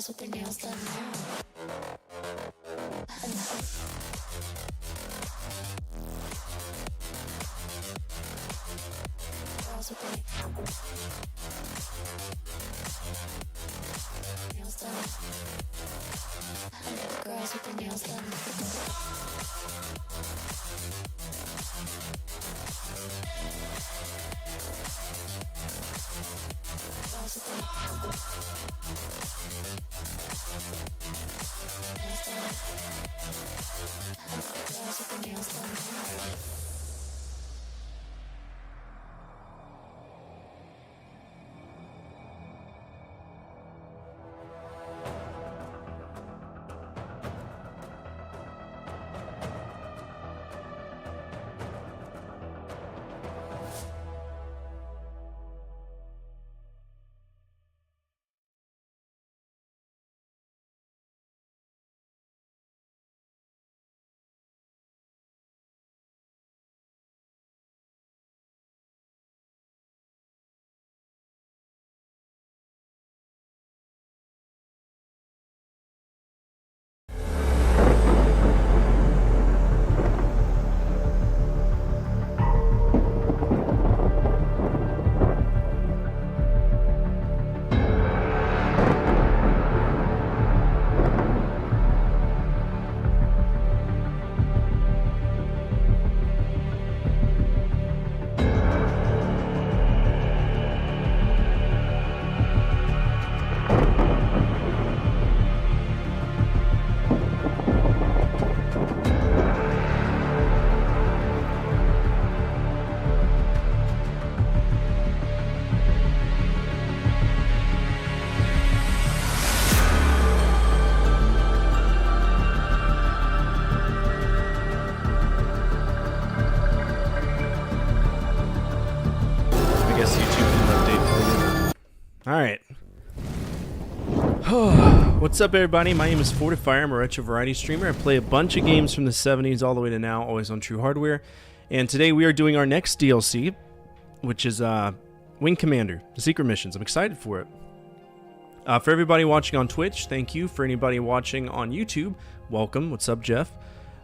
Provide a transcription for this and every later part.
girls with their nails done now. Girls with their nails done. Girls with their nails done. Alright. What's up, everybody? My name is Fortifier. I'm a retro variety streamer. I play a bunch of games from the 70s all the way to now, always on True Hardware. And today we are doing our next DLC, which is Wing Commander, the Secret Missions. I'm excited for it. For everybody watching on Twitch, thank you. For anybody watching on YouTube, welcome. What's up, Jeff?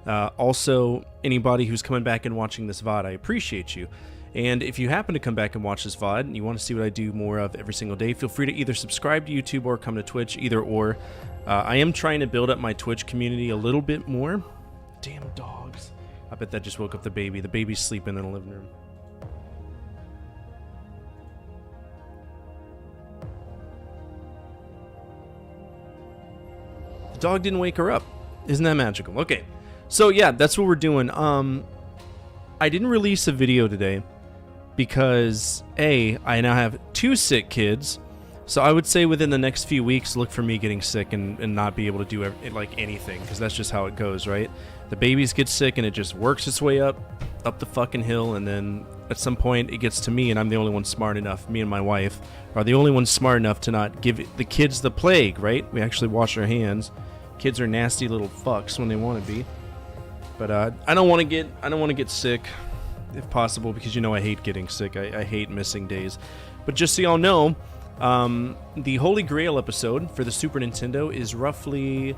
Also, anybody who's coming back and watching this VOD, I appreciate you. And if you happen to come back and watch this VOD and you want to see what I do more of every single day, feel free to either subscribe to YouTube or come to Twitch, either or. I am trying to build up my Twitch community a little bit more. Damn dogs. I bet that just woke up the baby. The baby's sleeping in the living room. The dog didn't wake her up. Isn't that magical? Okay. So yeah, that's what we're doing. I didn't release a video today because I now have 2 sick kids, so I would say within the next few weeks look for me getting sick and not be able to do anything, because that's just how it goes, right? The babies get sick and it just works its way up the fucking hill, and then at some point it gets to me and I'm the only one smart enough, me and my wife are the only ones smart enough to not give the kids the plague, right? We actually wash our hands. Kids are nasty little fucks when they want to be. But I don't want to get sick, if possible, because I hate getting sick. I hate missing days. But just so y'all know, the Holy Grail episode for the Super Nintendo is roughly,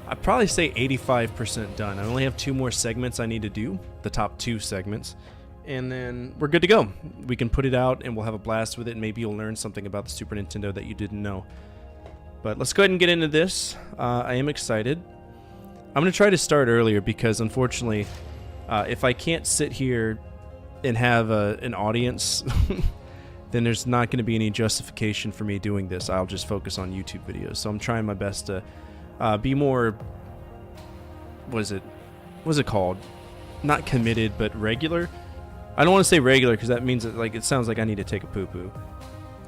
I'd probably say 85% done. I only have 2 more segments I need to do, the top 2 segments, and then we're good to go. We can put it out and we'll have a blast with it, and maybe you'll learn something about the Super Nintendo that you didn't know. But let's go ahead and get into this. I am excited. I'm going to try to start earlier because, unfortunately, if I can't sit here and have an audience, then there's not going to be any justification for me doing this. I'll just focus on YouTube videos. So I'm trying my best to be more, what is it called? Not committed, but regular. I don't want to say regular because that means that, it sounds like I need to take a poo-poo.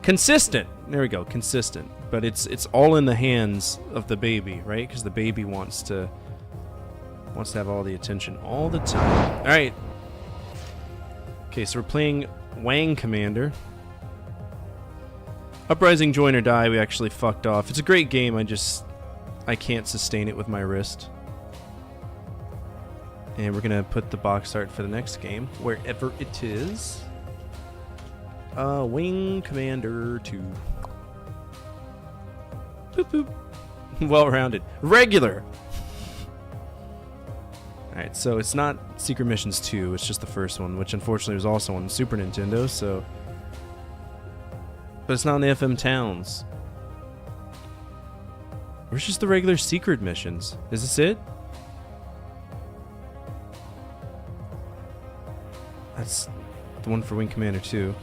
Consistent. There we go. Consistent. But it's all in the hands of the baby, right? Because the baby wants to have all the attention all the time. All right. Okay, so we're playing Wang Commander. Uprising Join or Die, we actually fucked off. It's a great game, I can't sustain it with my wrist. And we're gonna put the box art for the next game, wherever it is. Wing Commander 2. Boop, boop. Well-rounded. Regular. Alright, so it's not Secret Missions 2, it's just the first one, which unfortunately was also on Super Nintendo, so... But it's not on the FM Towns. Where's just the regular Secret Missions? Is this it? That's the one for Wing Commander 2.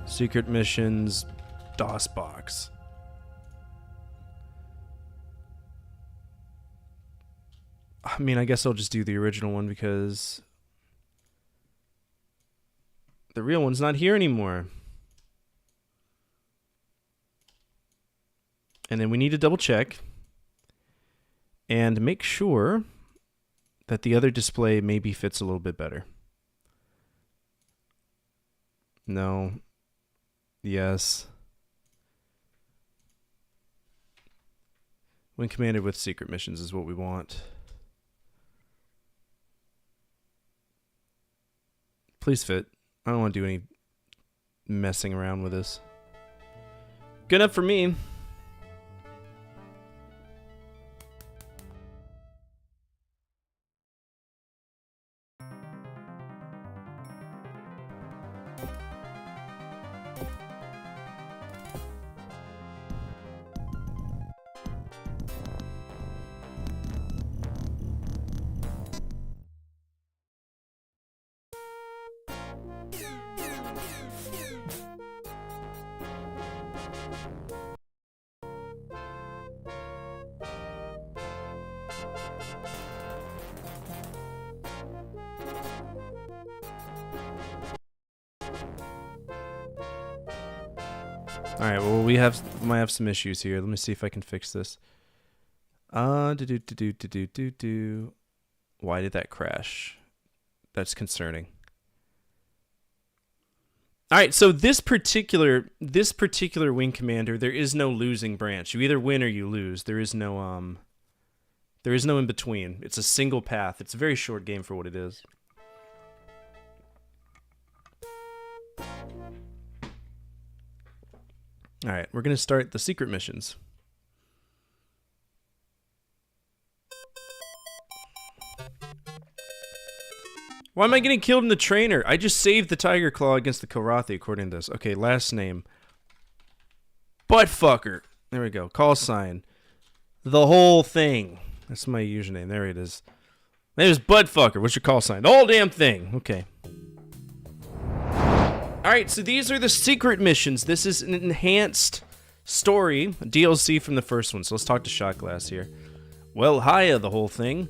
Secret Missions... DOS box. I mean, I guess I'll just do the original one because the real one's not here anymore. And then we need to double check and make sure that the other display maybe fits a little bit better. No. Yes. Wing Commander with Secret Missions is what we want. Please fit. I don't want to do any messing around with this. Good enough for me. Alright, well we might have some issues here. Let me see if I can fix this. Why did that crash? That's concerning. Alright, so this particular Wing Commander, there is no losing branch. You either win or you lose. There is no in between. It's a single path. It's a very short game for what it is. Alright, we're going to start the secret missions. Why am I getting killed in the trainer? I just saved the Tiger Claw against the Kilrathi, according to this. Okay, last name. Buttfucker. There we go. Call sign. The whole thing. That's my username. There it is. There's Buttfucker. What's your call sign? The whole damn thing. Okay. Alright, so these are the secret missions. This is an enhanced story, DLC from the first one. So let's talk to Shot Glass here. Well, hiya, the whole thing.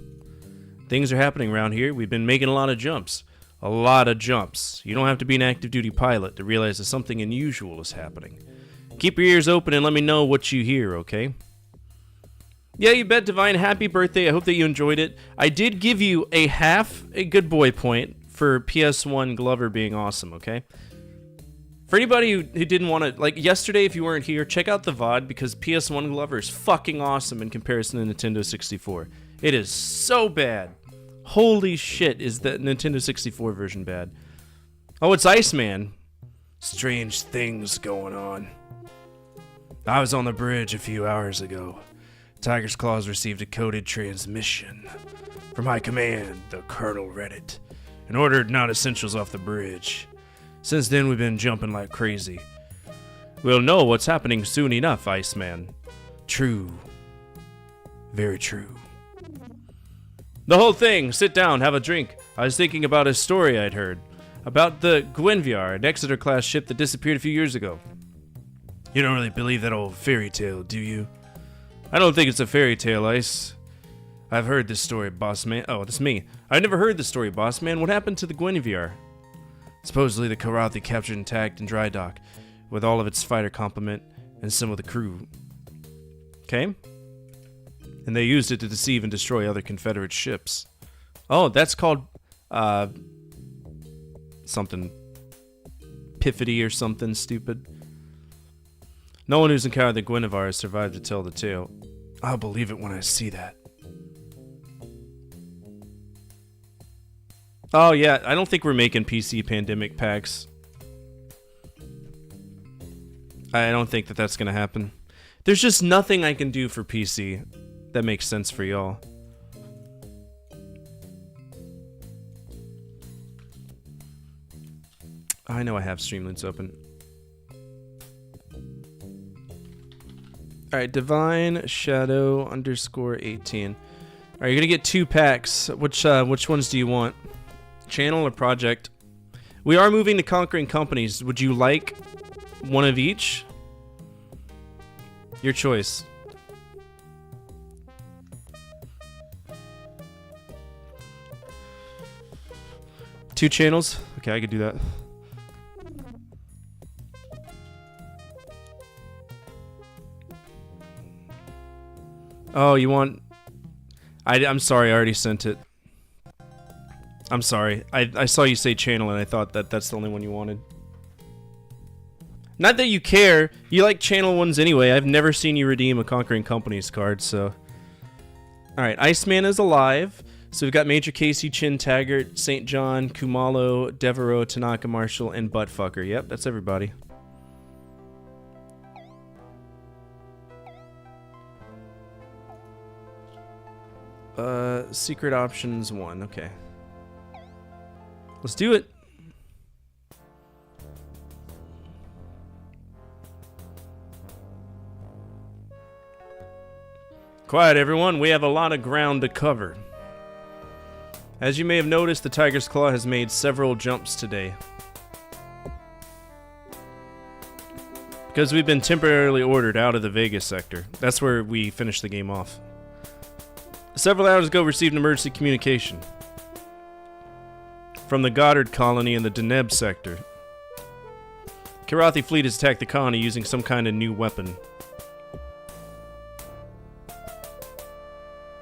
Things are happening around here. We've been making a lot of jumps. A lot of jumps. You don't have to be an active duty pilot to realize that something unusual is happening. Keep your ears open and let me know what you hear, okay? Yeah, you bet, Divine. Happy birthday. I hope that you enjoyed it. I did give you a good boy point for PS1 Glover being awesome, okay? For anybody who didn't want to, like yesterday, if you weren't here, check out the VOD because PS1 Glover is fucking awesome in comparison to Nintendo 64. It is so bad. Holy shit, is the Nintendo 64 version bad. Oh, it's Iceman. Strange things going on. I was on the bridge a few hours ago. Tiger's Claws received a coded transmission from High Command, the Colonel read it, and ordered non-essentials off the bridge. Since then, we've been jumping like crazy. We'll know what's happening soon enough, Iceman. True. Very true. The whole thing. Sit down, have a drink. I was thinking about a story I'd heard. About the Gwenviar, an Exeter-class ship that disappeared a few years ago. You don't really believe that old fairy tale, do you? I don't think it's a fairy tale, Ice. I've heard this story, boss man. Oh, that's me. I never heard this story, boss man. What happened to the Gwenviar? Supposedly the Kilrathi captured intact in dry dock, with all of its fighter complement and some of the crew. Okay? And they used it to deceive and destroy other Confederate ships. Oh, that's called, something. Piffity or something stupid. No one who's encountered the Gwenviar has survived to tell the tale. I'll believe it when I see that. Oh yeah, I don't think we're making PC pandemic packs. I don't think that that's gonna happen. There's just nothing I can do for PC that makes sense for y'all. I know I have Streamlabs open. Alright, Divine Shadow _ 18. Alright, you're gonna get 2 packs. Which ones do you want? Channel or Project? We are moving to Conquering Companies. Would you like one of each? Your choice. Two channels? Okay, I could do that. Oh, you want... I'm sorry, I already sent it. I'm sorry. I saw you say channel and I thought that's the only one you wanted. Not that you care. You like channel ones anyway. I've never seen you redeem a Conquering Companies card, so... Alright, Iceman is alive. So we've got Major Casey, Chin Taggart, St. John, Kumalo, Devereaux, Tanaka Marshall, and Buttfucker. Yep, that's everybody. Secret options 1. Okay. Let's do it. Quiet, everyone. We have a lot of ground to cover. As you may have noticed, the Tiger's Claw has made several jumps today. Because we've been temporarily ordered out of the Vegas sector. That's where we finished the game off. Several hours ago, received an emergency communication from the Goddard colony in the Deneb sector. Kilrathi fleet has attacked the colony using some kind of new weapon.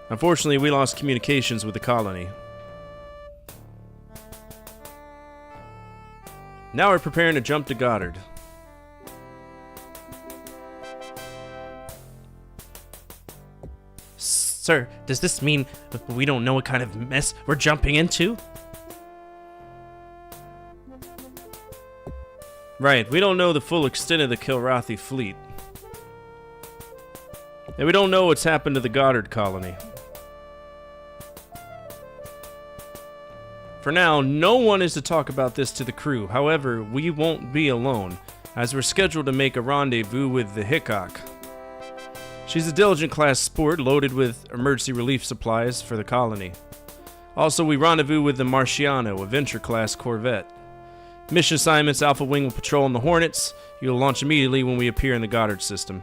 Unfortunately, we lost communications with the colony. Now we're preparing to jump to Goddard. Sir, does this mean we don't know what kind of mess we're jumping into? Right, we don't know the full extent of the Kilrathi fleet. And we don't know what's happened to the Goddard colony. For now, no one is to talk about this to the crew. However, we won't be alone, as we're scheduled to make a rendezvous with the Hickok. She's a Diligent-class sport loaded with emergency relief supplies for the colony. Also, we rendezvous with the Marciano, a Venture-class corvette. Mission assignments: Alpha Wing will patrol on the Hornets. You'll launch immediately when we appear in the Goddard system.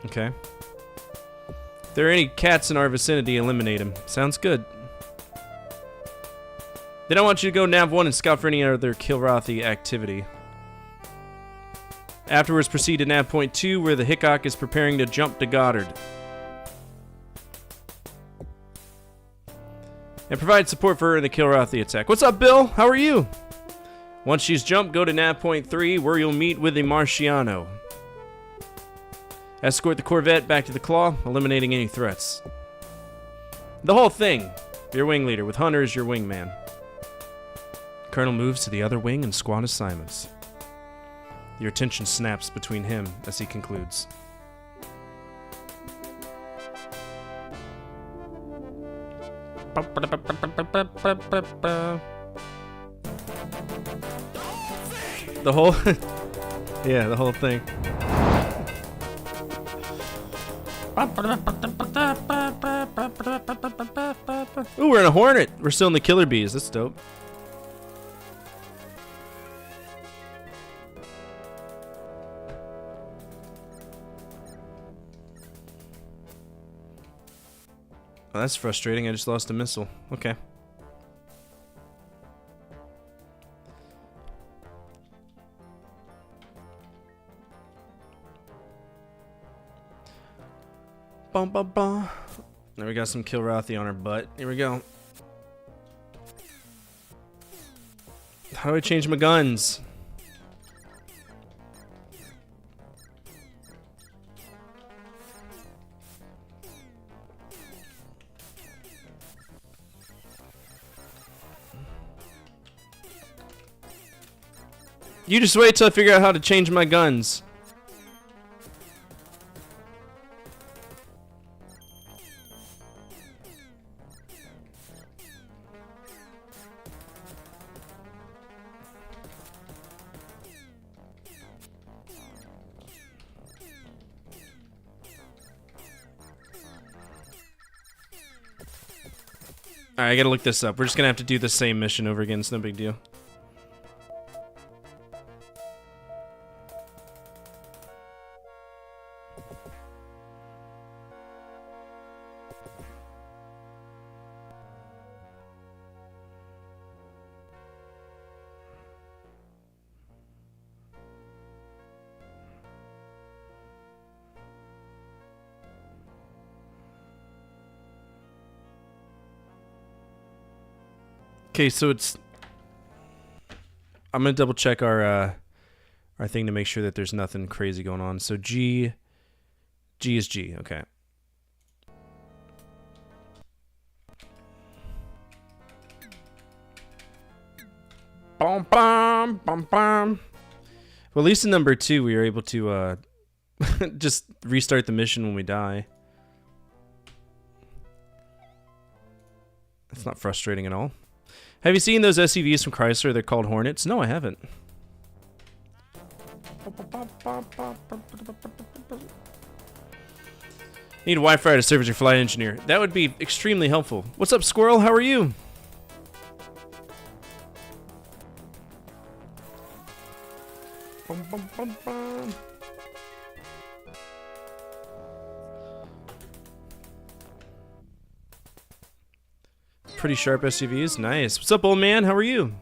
Okay. If there are any cats in our vicinity, eliminate them. Sounds good. They don't want you to go Nav 1 and scout for any other Kilrathi activity. Afterwards, proceed to Nav Point 2, where the Hickok is preparing to jump to Goddard. And provide support for her in the Kilrathi attack. What's up, Bill? How are you? Once she's jumped, go to Nav Point 3, where you'll meet with the Marciano. Escort the Corvette back to the Claw, eliminating any threats. The whole thing. Your wing leader, with Hunter as your wingman. Colonel moves to the other wing and squad assignments. Your attention snaps between him as he concludes. The whole... yeah, the whole thing. Ooh, we're in a Hornet! We're still in the Killer Bees, that's dope. Oh, that's frustrating. I just lost a missile. Okay. Bum, bum, bum. Now we got some Kilrathi on our butt. Here we go. How do I change my guns? You just wait till I figure out how to change my guns. Alright, I gotta look this up. We're just gonna have to do the same mission over again. It's no big deal. Okay, so it's... I'm gonna double check our thing to make sure that there's nothing crazy going on. So G is G, okay. Bum, bum, bum, bum. Well, at least in number 2, we were able to just restart the mission when we die. That's not frustrating at all. Have you seen those SUVs from Chrysler? They're called Hornets. No, I haven't. Need Wi-Fi to serve as your flight engineer. That would be extremely helpful. What's up, Squirrel? How are you? Bum, bum, bum, bum. Pretty sharp SUVs. Nice. What's up, old man? How are you?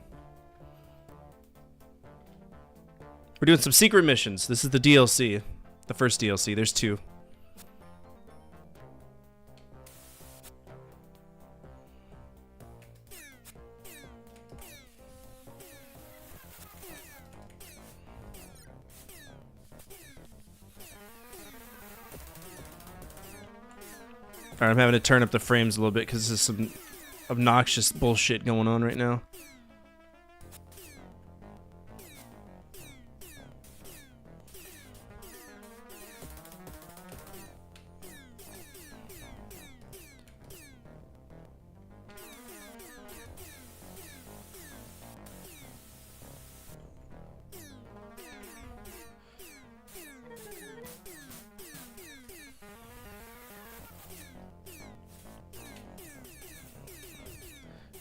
We're doing some secret missions. This is the DLC. The first DLC. There's 2. Alright, I'm having to turn up the frames a little bit because there's some obnoxious bullshit going on right now.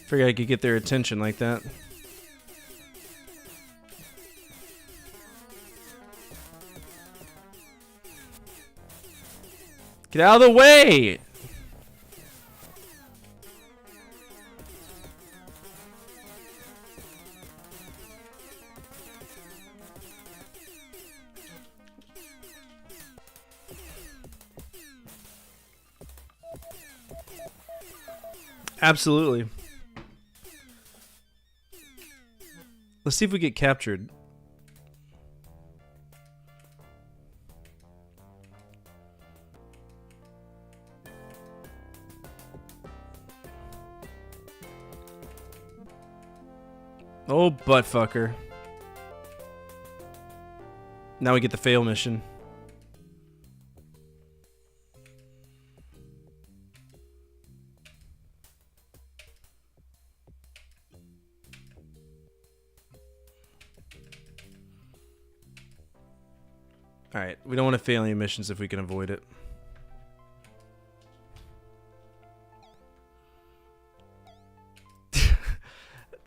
Figured I could get their attention like that. Get out of the way! Absolutely. Let's see if we get captured. Oh, buttfucker. Now we get the fail mission. Alright, we don't want to fail any missions if we can avoid it.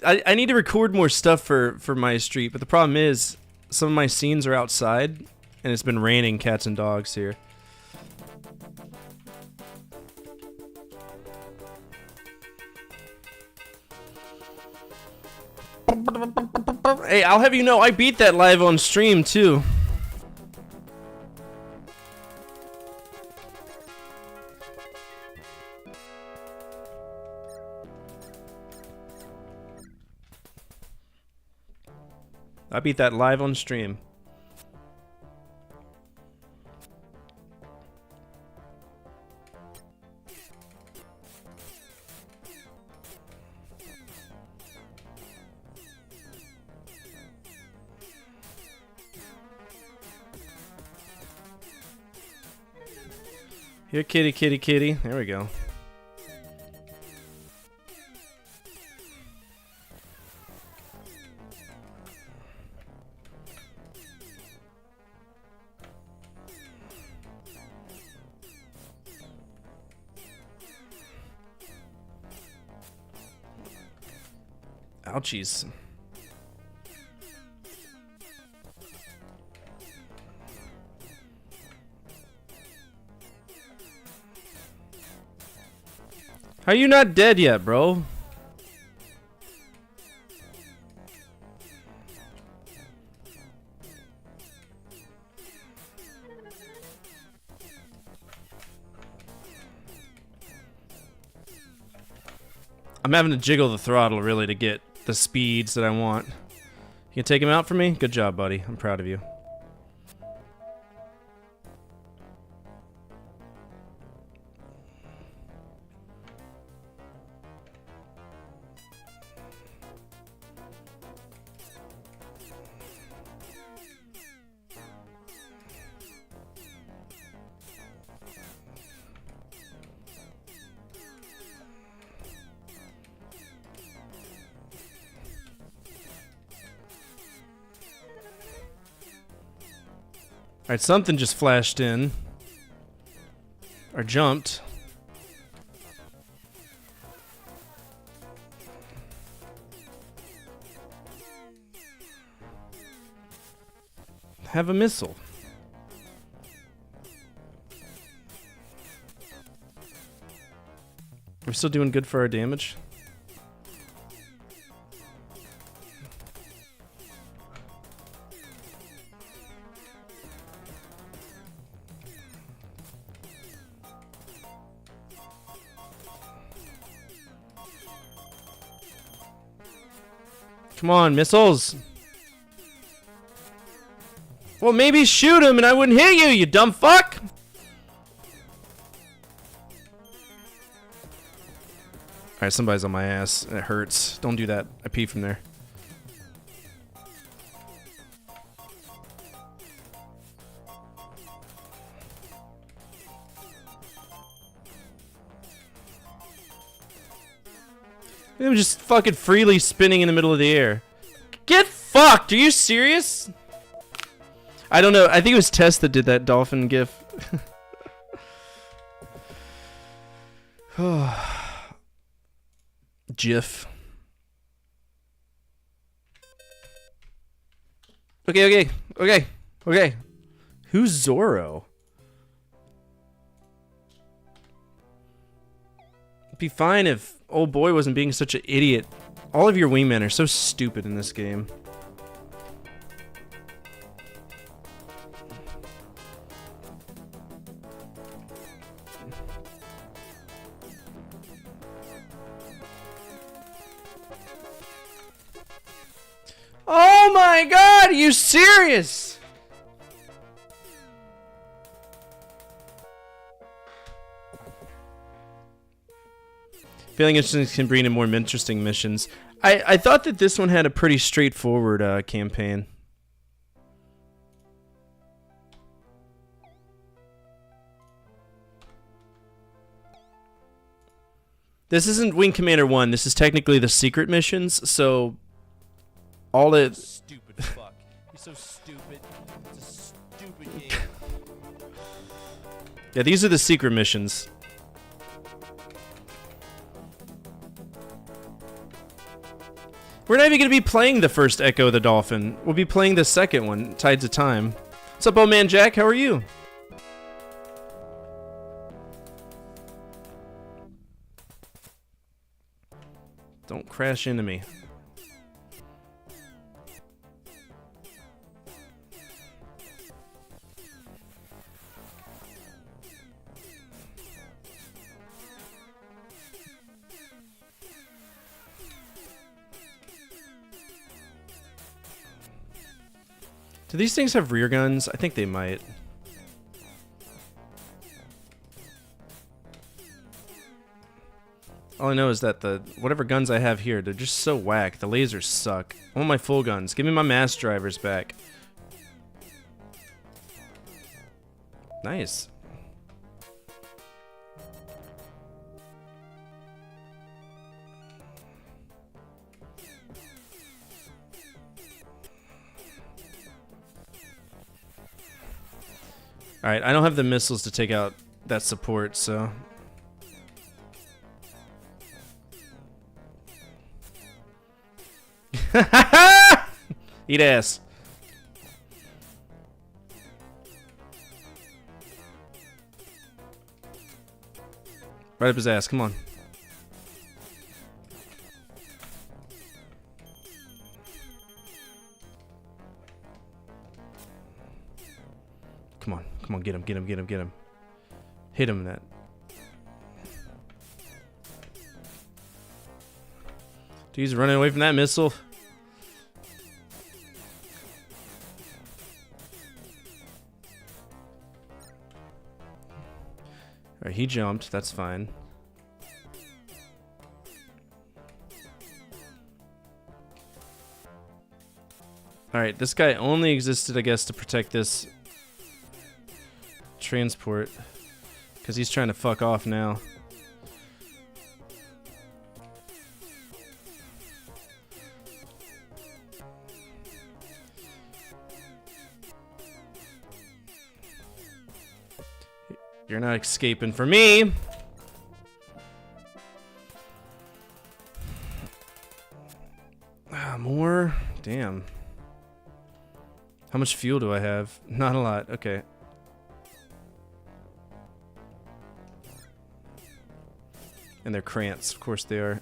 I need to record more stuff for my street, but the problem is some of my scenes are outside and it's been raining cats and dogs here. Hey, I'll have you know I beat that live on stream too. I beat that live on stream. Here, kitty, kitty, kitty. There we go. Ouchies. How are you not dead yet, bro? I'm having to jiggle the throttle really to get the speeds that I want. You can take him out for me? Good job, buddy. I'm proud of you. Alright, something just flashed in. Or jumped. Have a missile. We're still doing good for our damage. Come on, missiles. Well, maybe shoot him and I wouldn't hit you, you dumb fuck! Alright, somebody's on my ass. It hurts. Don't do that. I pee from there. I'm just fucking freely spinning in the middle of the air. Get fucked! Are you serious? I don't know. I think it was Tess that did that dolphin gif. GIF. Okay. Who's Zorro? It'd be fine if old boy wasn't being such an idiot. All of your wingmen are so stupid in this game. Oh my god, are you serious? Feeling interesting can bring in more interesting missions. I thought that this one had a pretty straightforward campaign. This isn't Wing Commander 1, this is technically the secret missions, so all it... Stupid fuck. You're so stupid. It's a stupid game. Yeah, these are the secret missions. We're not even going to be playing the first Echo the Dolphin. We'll be playing the second one, Tides of Time. What's up, old man Jack? How are you? Don't crash into me. Do these things have rear guns? I think they might. All I know is that the whatever guns I have here, they're just so whack. The lasers suck. I want my full guns. Give me my mass drivers back. Nice. Alright, I don't have the missiles to take out that support, so... Eat ass. Right up his ass. Come on. Come on. Come on. Get him. Get him. Get him. Get him. Hit him in that. Dude, he's running away from that missile. Alright, he jumped. That's fine. Alright, this guy only existed, I guess, to protect this transport. Because he's trying to fuck off now. You're not escaping from me! Ah, more? Damn. How much fuel do I have? Not a lot. Okay. And they're Krants. Of course they are.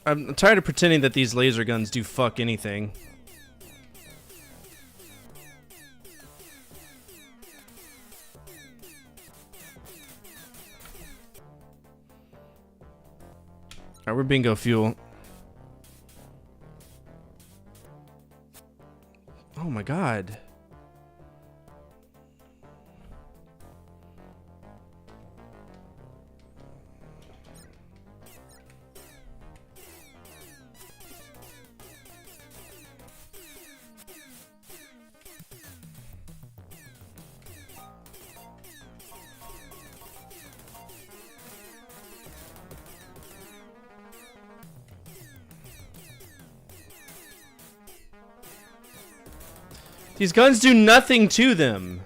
I'm tired of pretending that these laser guns do fuck anything. Alright, we're bingo fuel. Oh my god. These guns do nothing to them.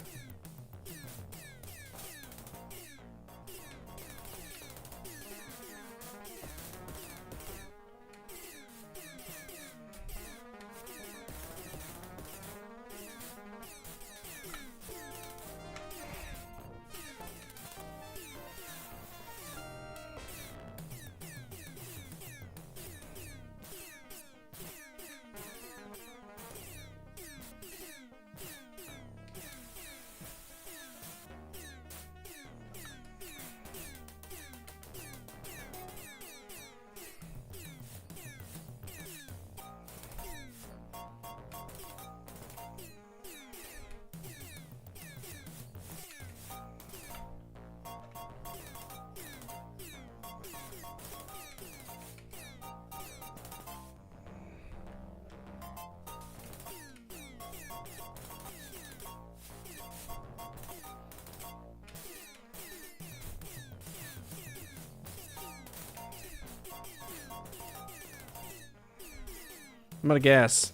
I'm out of gas.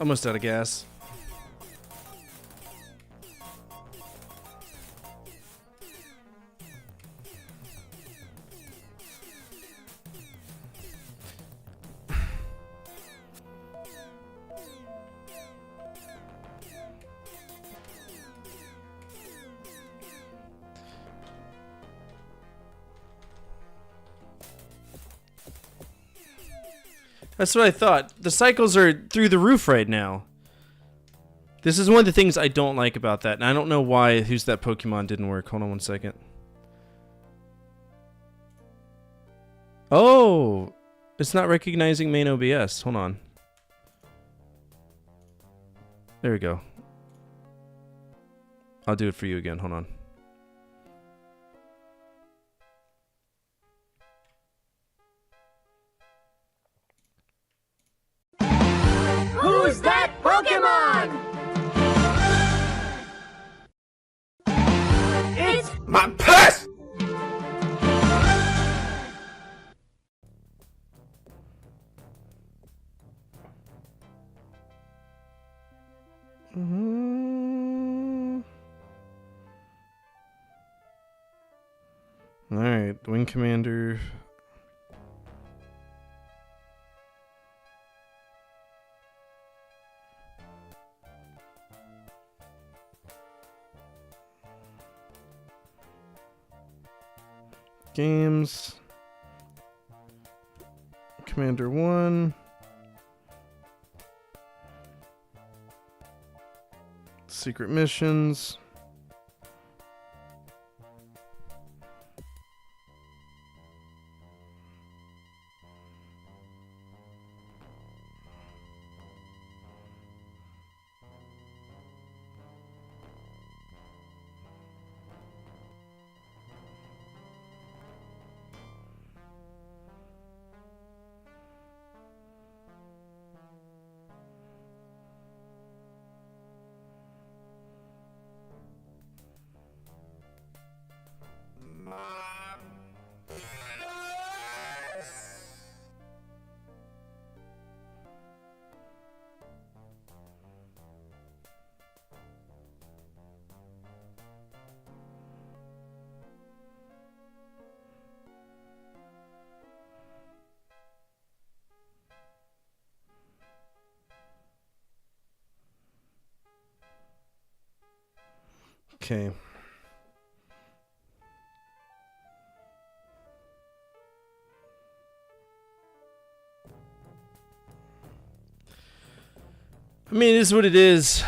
Almost out of gas. That's what I thought. The cycles are through the roof right now. This is one of the things I don't like about that, and I don't know why Who's That Pokemon didn't work. Hold on one second. Oh, it's not recognizing main OBS. Hold on. There we go. I'll do it for you again. Hold on. Who's that Pokemon? It's My purse! Alright, Wing Commander. Games. Commander 1. Secret missions. Okay. I mean, it is what it is.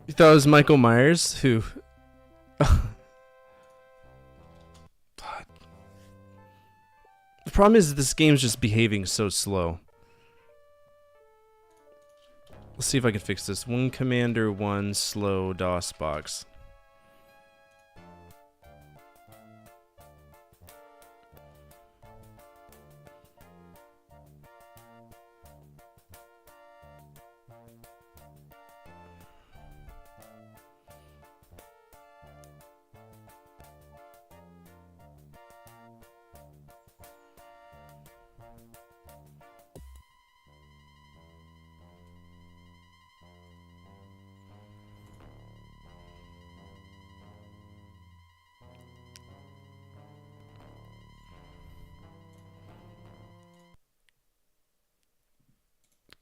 You thought it was Michael Myers, who... The problem is this game's just behaving so slow. Let's see if I can fix this. Wing Commander 1 slow DOS box.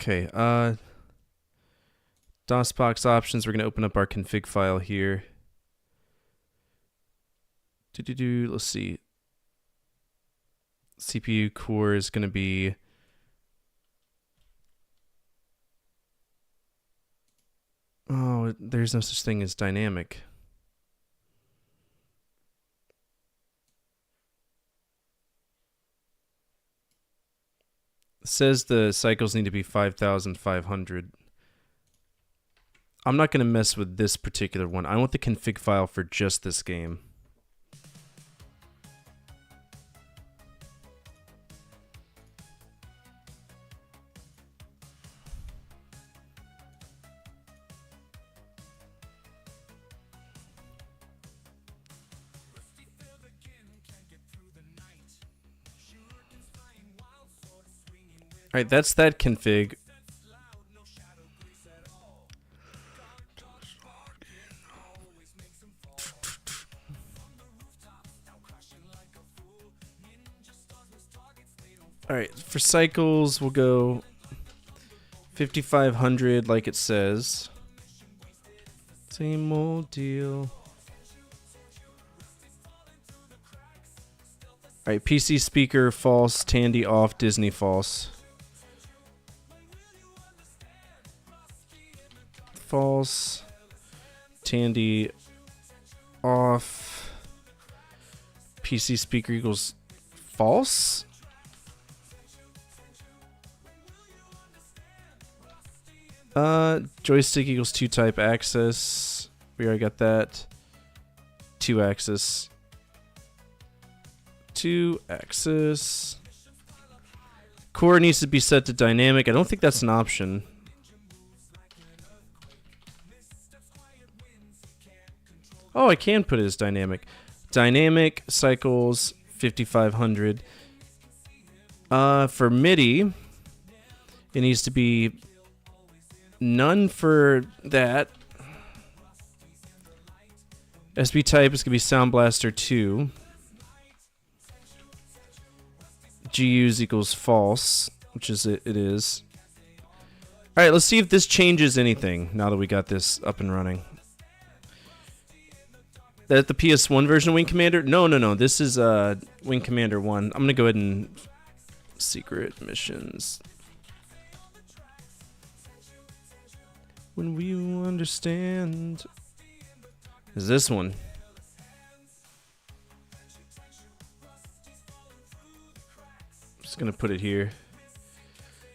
Okay, DOSBox options, we're going to open up our config file here. Let's see. CPU core is going to be... Oh, there's no such thing as dynamic. It says the cycles need to be 5,500. I'm not going to mess with this particular one. I want the config file for just this game. Alright, that's that config. Alright, for cycles, we'll go 5,500 like it says. Same old deal. Alright, PC speaker false, Tandy off, Disney false. false. Tandy off. PC speaker equals false. Joystick equals 2 type axis. We already got that. 2 axis. 2 axis. Core needs to be set to dynamic. I don't think that's an option. Oh, I can put it as dynamic. Dynamic cycles 5500. For MIDI, it needs to be none for that. SB type is going to be Sound Blaster 2. GUs equals false, which is it is. Alright, let's see if this changes anything now that we got this up and running. That the PS1 version of Wing Commander? No. This is Wing Commander 1. I'm going to go ahead and secret missions. When we understand. Is this one? Just gonna put it here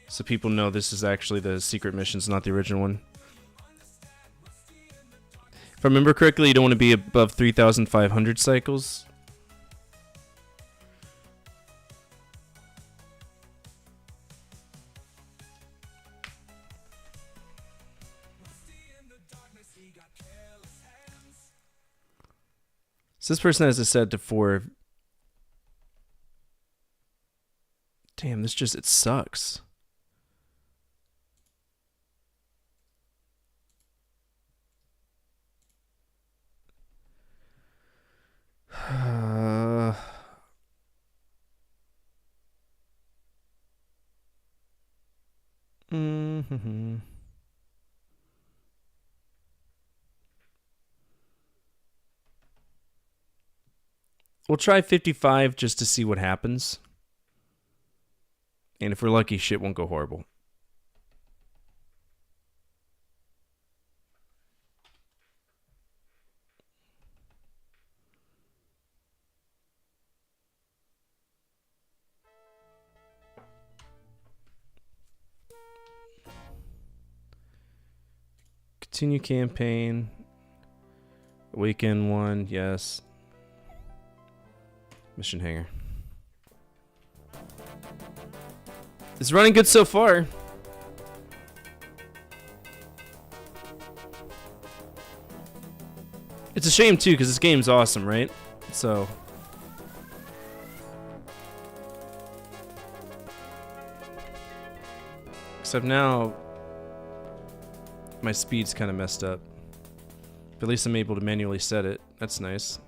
so people know this is actually the secret missions, not the original one. If I remember correctly, you don't want to be above 3,500 cycles. So this person has it set to 4. Damn, this just, it sucks. Mm-hmm. We'll try 55 just to see what happens. And if we're lucky, shit won't go horrible. Continue campaign. Weekend 1, yes. Mission hangar. It's running good so far. It's a shame too, because this game's awesome, right? So. Except now, my speed's kind of messed up. But at least I'm able to manually set it. That's nice.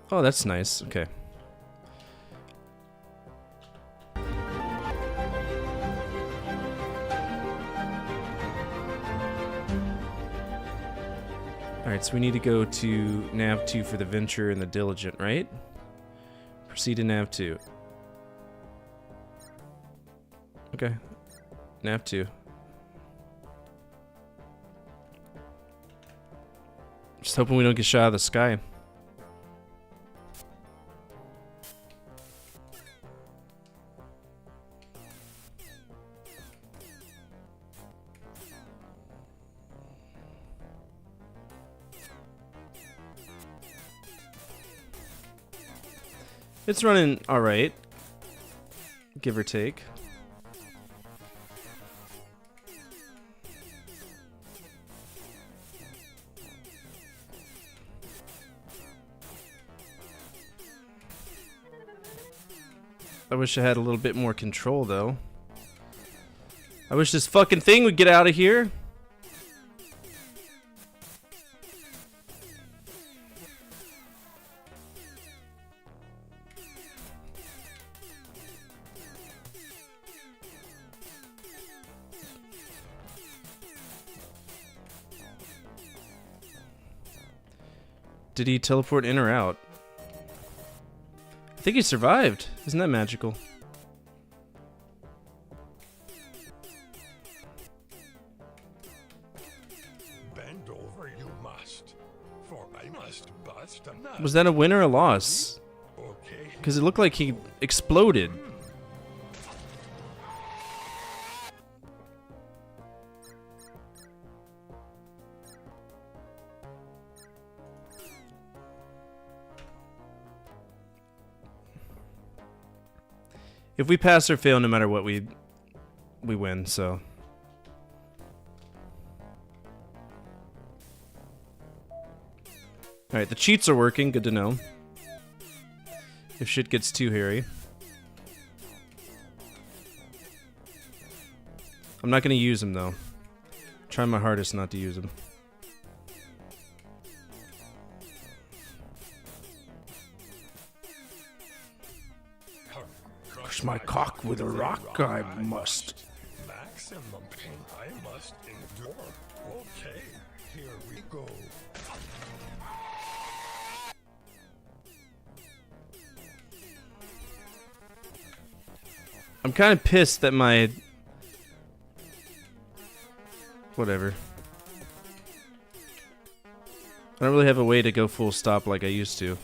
Oh, that's nice. Okay. Alright, so we need to go to Nav 2 for the Venture and the Diligent, right? Proceed to Nav 2. Okay. Nav 2. Just hoping we don't get shot out of the sky. It's running alright, give or take. I wish I had a little bit more control, though. I wish this fucking thing would get out of here. Did he teleport in or out? think he survived. Isn't that magical? Bend over you must, for I must bust a nut. Was that a win or a loss? Okay. Because it looked like he exploded. If we pass or fail, no matter what, we win, so. Alright, the cheats are working, good to know. If shit gets too hairy. I'm not gonna use them though. Try my hardest not to use them. Crush my cock with a rock, I must. Maximum pain I must endure. Okay, here we go. I'm kind of pissed that my... Whatever. I don't really have a way to go full stop like I used to.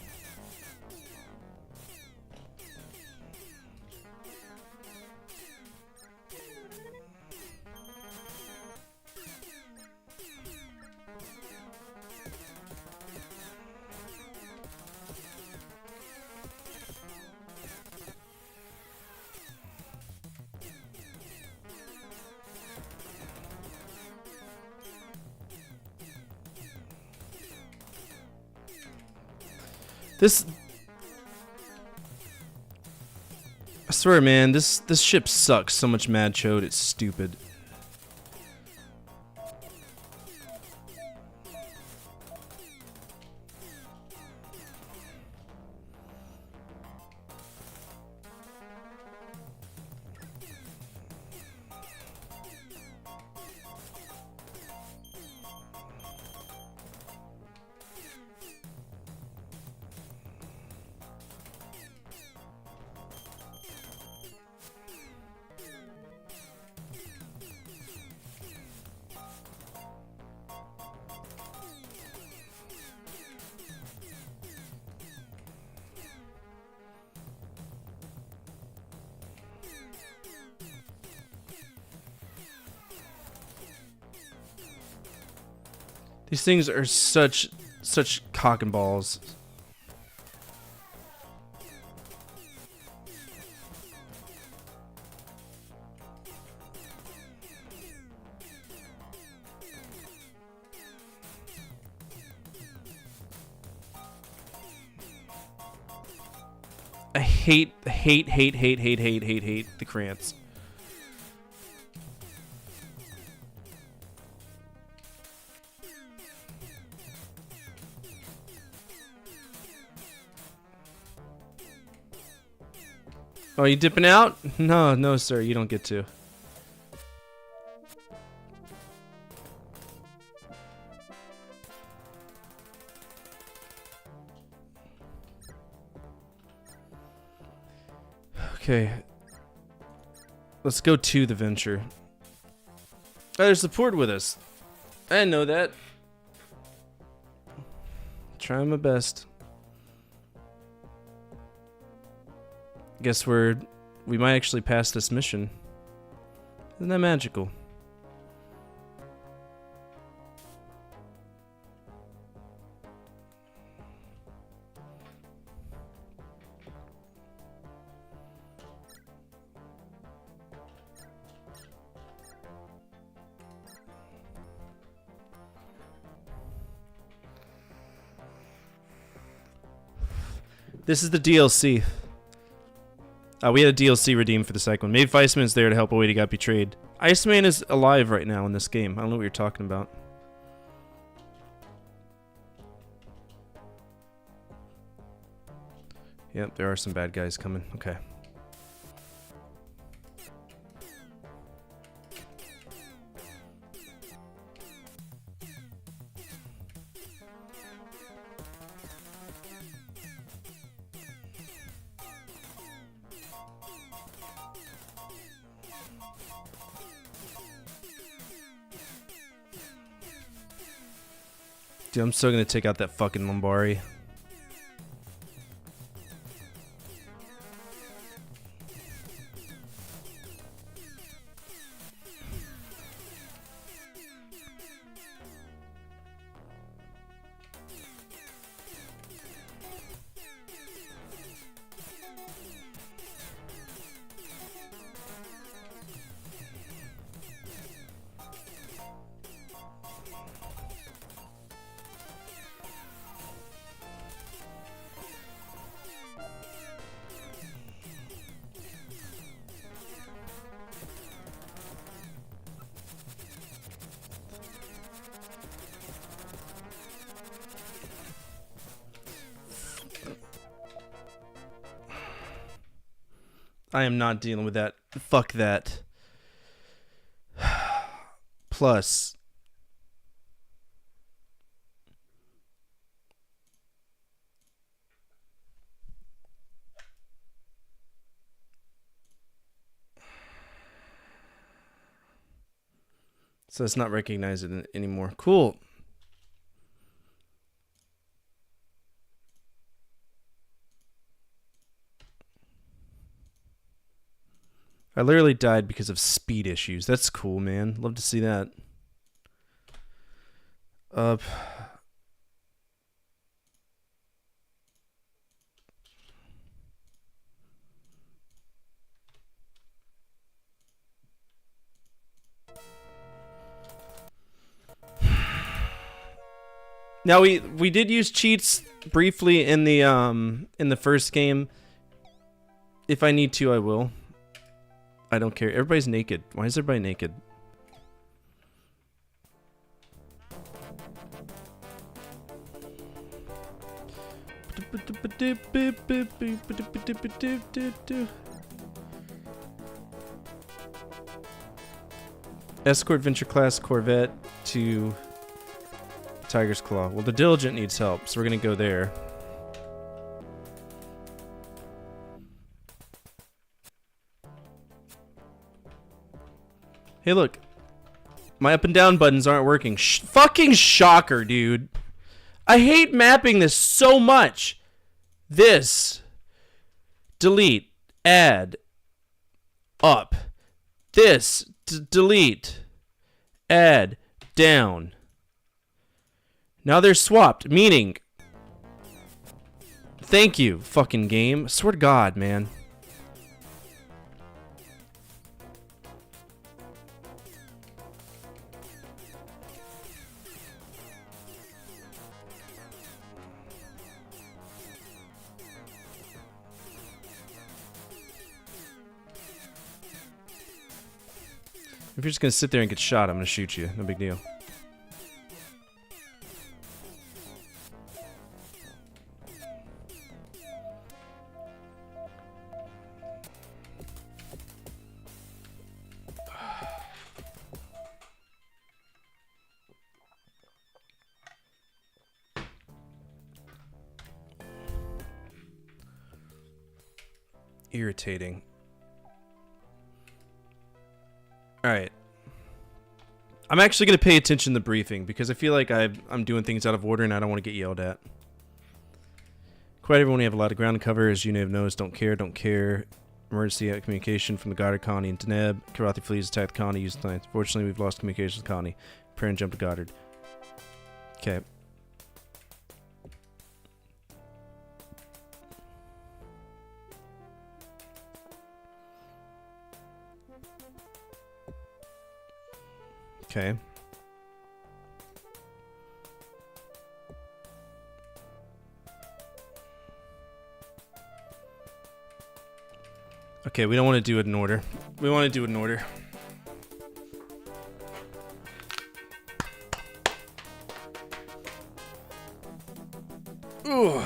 This... I swear, man, this ship sucks so much, Mad Chode, it's stupid. These things are such cock and balls. I hate the Krantz. Oh, you dipping out? No, no, sir, you don't get to. Okay. Let's go to the Venture. Oh, there's support with us. I didn't know that. Trying my best. Guess we might actually pass this mission. Isn't that magical? This is the DLC. We had a DLC redeemed for the second one. Maybe Iceman's there to help a way he got betrayed. Iceman is alive right now in this game. I don't know what you're talking about. Yep, there are some bad guys coming. Okay. Dude, I'm still gonna take out that fucking Lombari. I am not dealing with that. Fuck that. Plus. So it's not recognized anymore. Cool. I literally died because of speed issues. That's cool, man. Love to see that. Now we did use cheats briefly in the first game. If I need to, I will. I don't care. Everybody's naked. Why is everybody naked? Escort Venture Class Corvette to Tiger's Claw. Well, the Diligent needs help, so we're gonna go there. Hey, look. My up and down buttons aren't working. Fucking shocker, dude. I hate mapping this so much. This. Delete. Add. Up. This. Delete. Add. Down. Now they're swapped, meaning... Thank you, fucking game. I swear to God, man. If you're just gonna sit there and get shot, I'm gonna shoot you. No big deal. Irritating. Alright. I'm actually going to pay attention to the briefing because I feel like I'm doing things out of order and I don't want to get yelled at. Quite everyone, we have a lot of ground to cover. As you may have noticed, don't care. Emergency communication from the Goddard colony in Deneb. Karathi flees attack the colony using tonight. Fortunately, we've lost communication with the colony. Prepare and jump to Goddard. Okay. Okay. Okay, we don't want to do it in order. We want to do it in order. Ooh.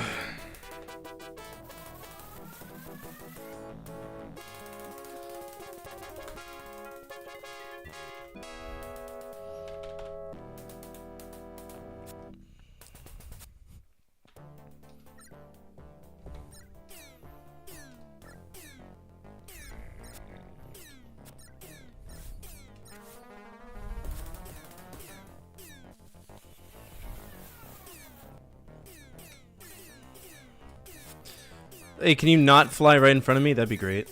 Hey, can you not fly right in front of me? That'd be great.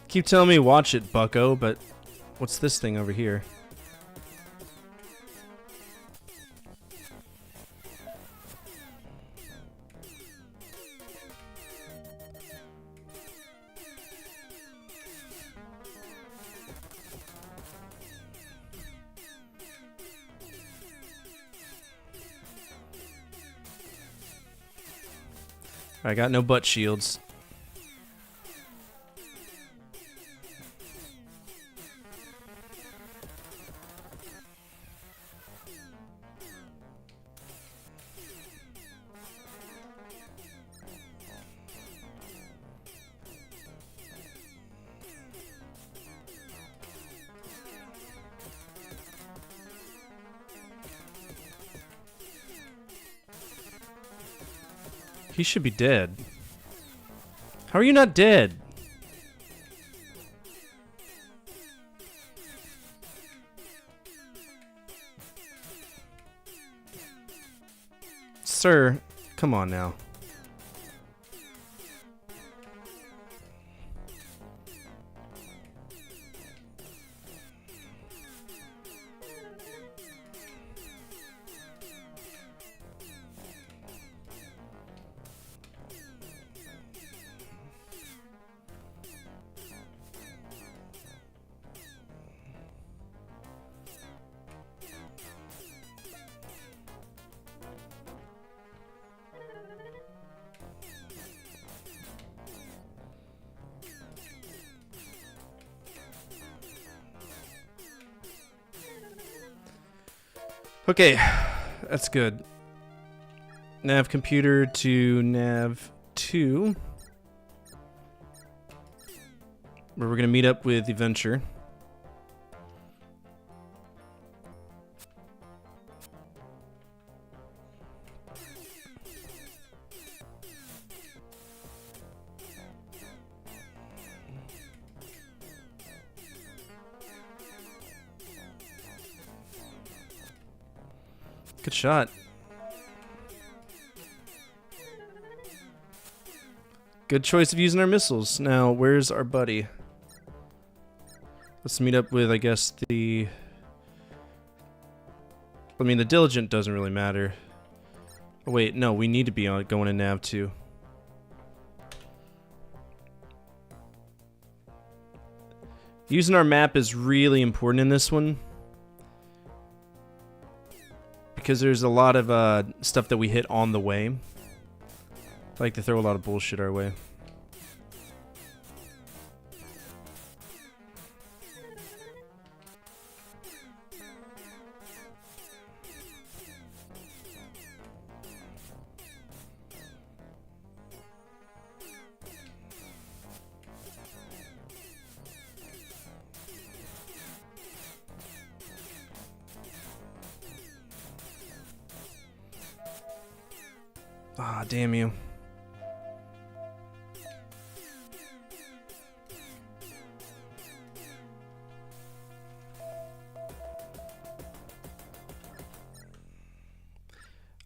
Keep telling me watch it, bucko, but what's this thing over here? I got no butt shields. He should be dead. How are you not dead? Sir, come on now. Okay, that's good. Nav computer to nav 2. Where we're going to meet up with Adventure. Good shot. Good choice of using our missiles. Now, where's our buddy? Let's meet up with, I guess, the... I mean, the Diligent doesn't really matter. Oh, wait, no, we need to be on going to Nav 2. Using our map is really important in this one. Because there's a lot of stuff that we hit on the way. I like to throw a lot of bullshit our way. Ah, damn you.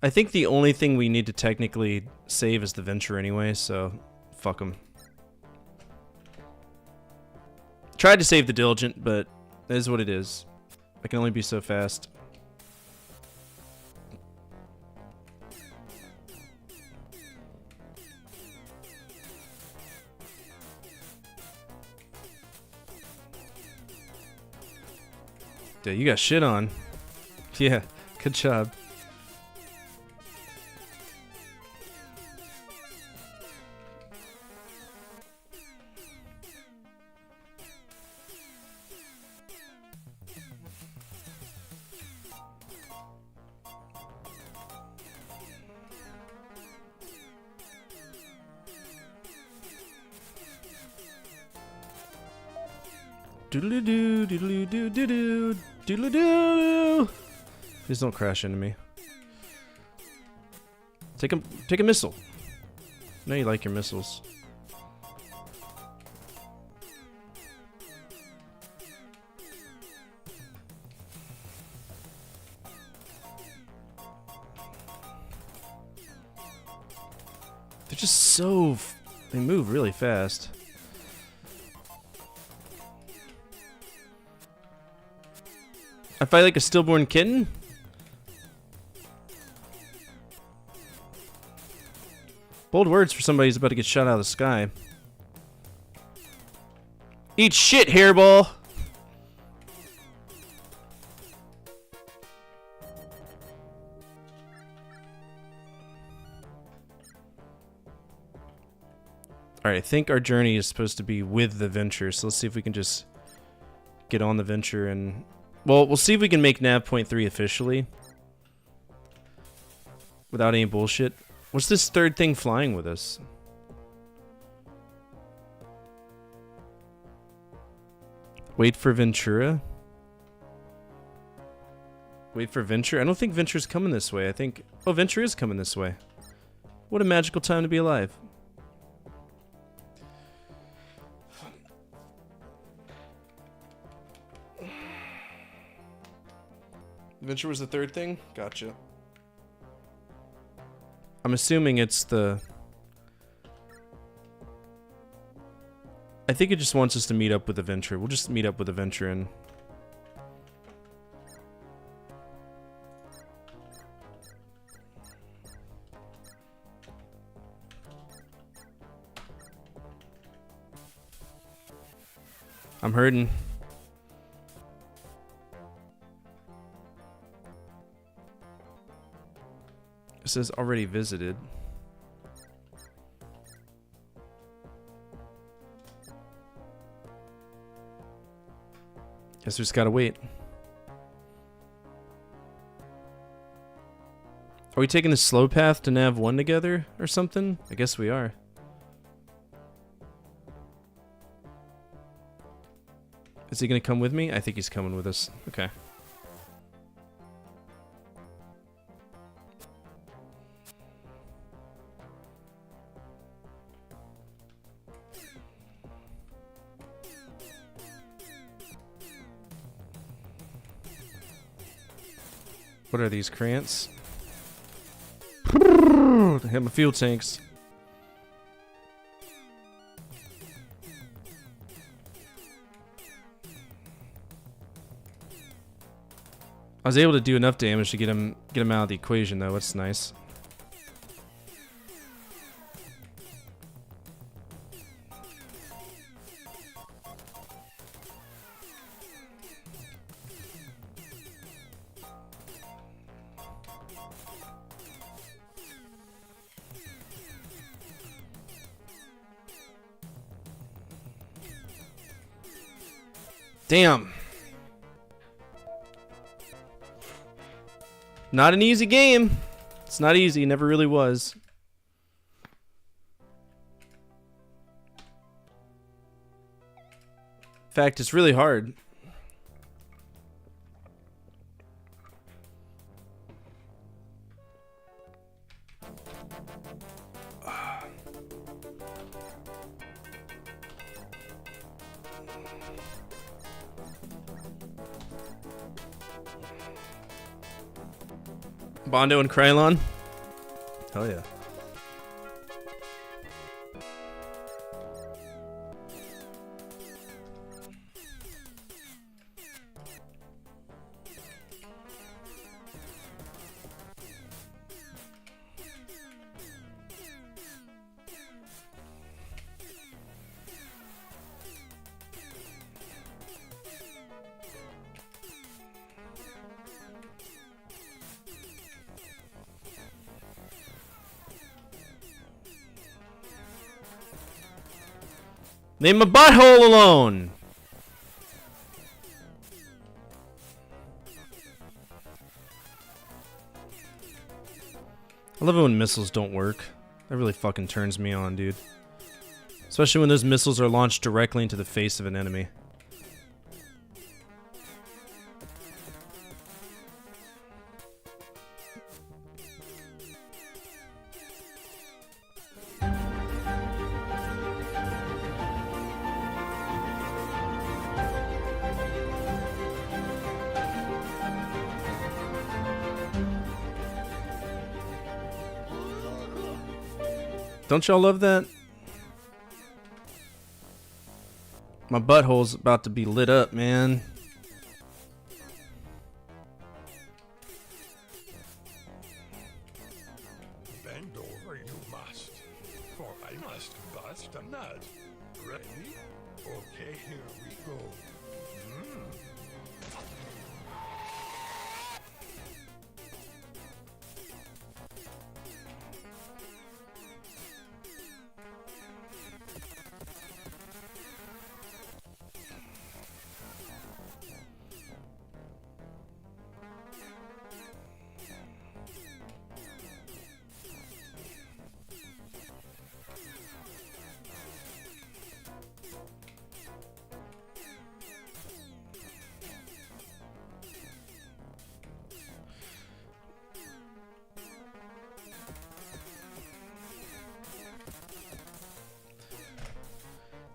I think the only thing we need to technically save is the Venture anyway, so fuck them. Tried to save the Diligent, but it is what it is. I can only be so fast. Dude, you got shit on. Yeah, good job. Doodle-doo, doodle-doo, doodle-doo, doodle-doo. Please don't crash into me. Take a missile. I know you like your missiles. They're just so... They move really fast. I fight like a stillborn kitten? Bold words for somebody who's about to get shot out of the sky. Eat shit, hairball! Alright, I think our journey is supposed to be with the Venture, so let's see if we can just get on the Venture and... Well, we'll see if we can make nav point 3 officially. Without any bullshit. What's this third thing flying with us? Wait for Ventura? Wait for Venture? I don't think Venture's coming this way. I think... Oh, Venture is coming this way. What a magical time to be alive. Venture was the third thing? Gotcha. I'm assuming it's the... I think it just wants us to meet up with the Venture. We'll just meet up with the Venture and... I'm hurting. It says already visited. Guess we just gotta wait. Are we taking the slow path to Nav 1 together or something? I guess we are. Is he gonna come with me? I think he's coming with us. Okay. What are these, Krantz? I hit my fuel tanks. I was able to do enough damage to get him out of the equation, though. That's nice. Damn. Not an easy game. It's not easy, never really was. In fact, it's really hard. Bondo and Krylon? Hell yeah. Leave my butthole alone! I love it when missiles don't work. That really fucking turns me on, dude. Especially when those missiles are launched directly into the face of an enemy. Don't y'all love that? My butthole's about to be lit up, man. Bend over, you must. For I must bust a nut. Ready? Okay, here we go.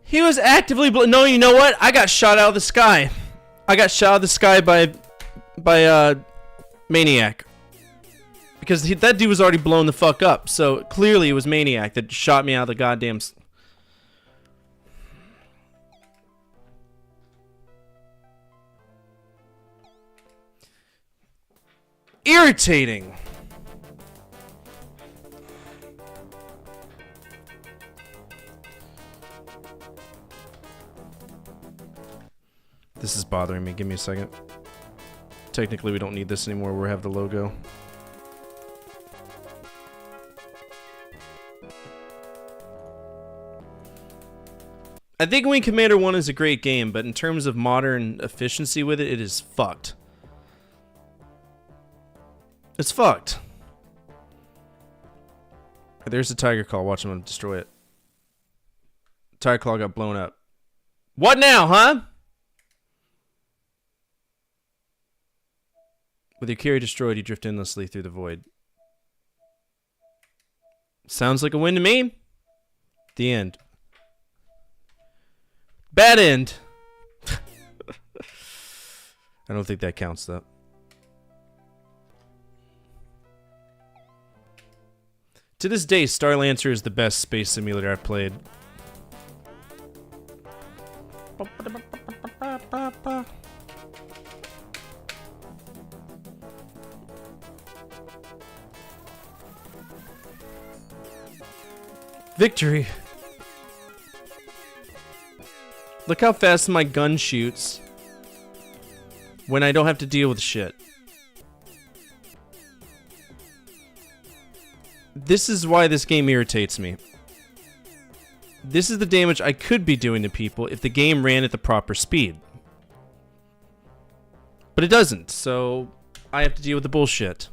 He was actively no, you know what? I got shot out of the sky. I got shot out of the sky by Maniac. Because that dude was already blown the fuck up. So clearly it was Maniac that shot me out of the goddamn... Irritating. This is bothering me. Give me a second. Technically, we don't need this anymore. We have the logo. I think Wing Commander 1 is a great game, but in terms of modern efficiency with it, it is fucked. It's fucked. There's a Tiger Claw. Watch him destroy it. Tiger Claw got blown up. What now, huh? With your carry destroyed, you drift endlessly through the void. Sounds like a win to me. The end. Bad end. I don't think that counts, though. To this day, Starlancer is the best space simulator I've played. Victory. Look how fast my gun shoots when I don't have to deal with shit. This is why this game irritates me. This is the damage I could be doing to people if the game ran at the proper speed. But it doesn't, so I have to deal with the bullshit.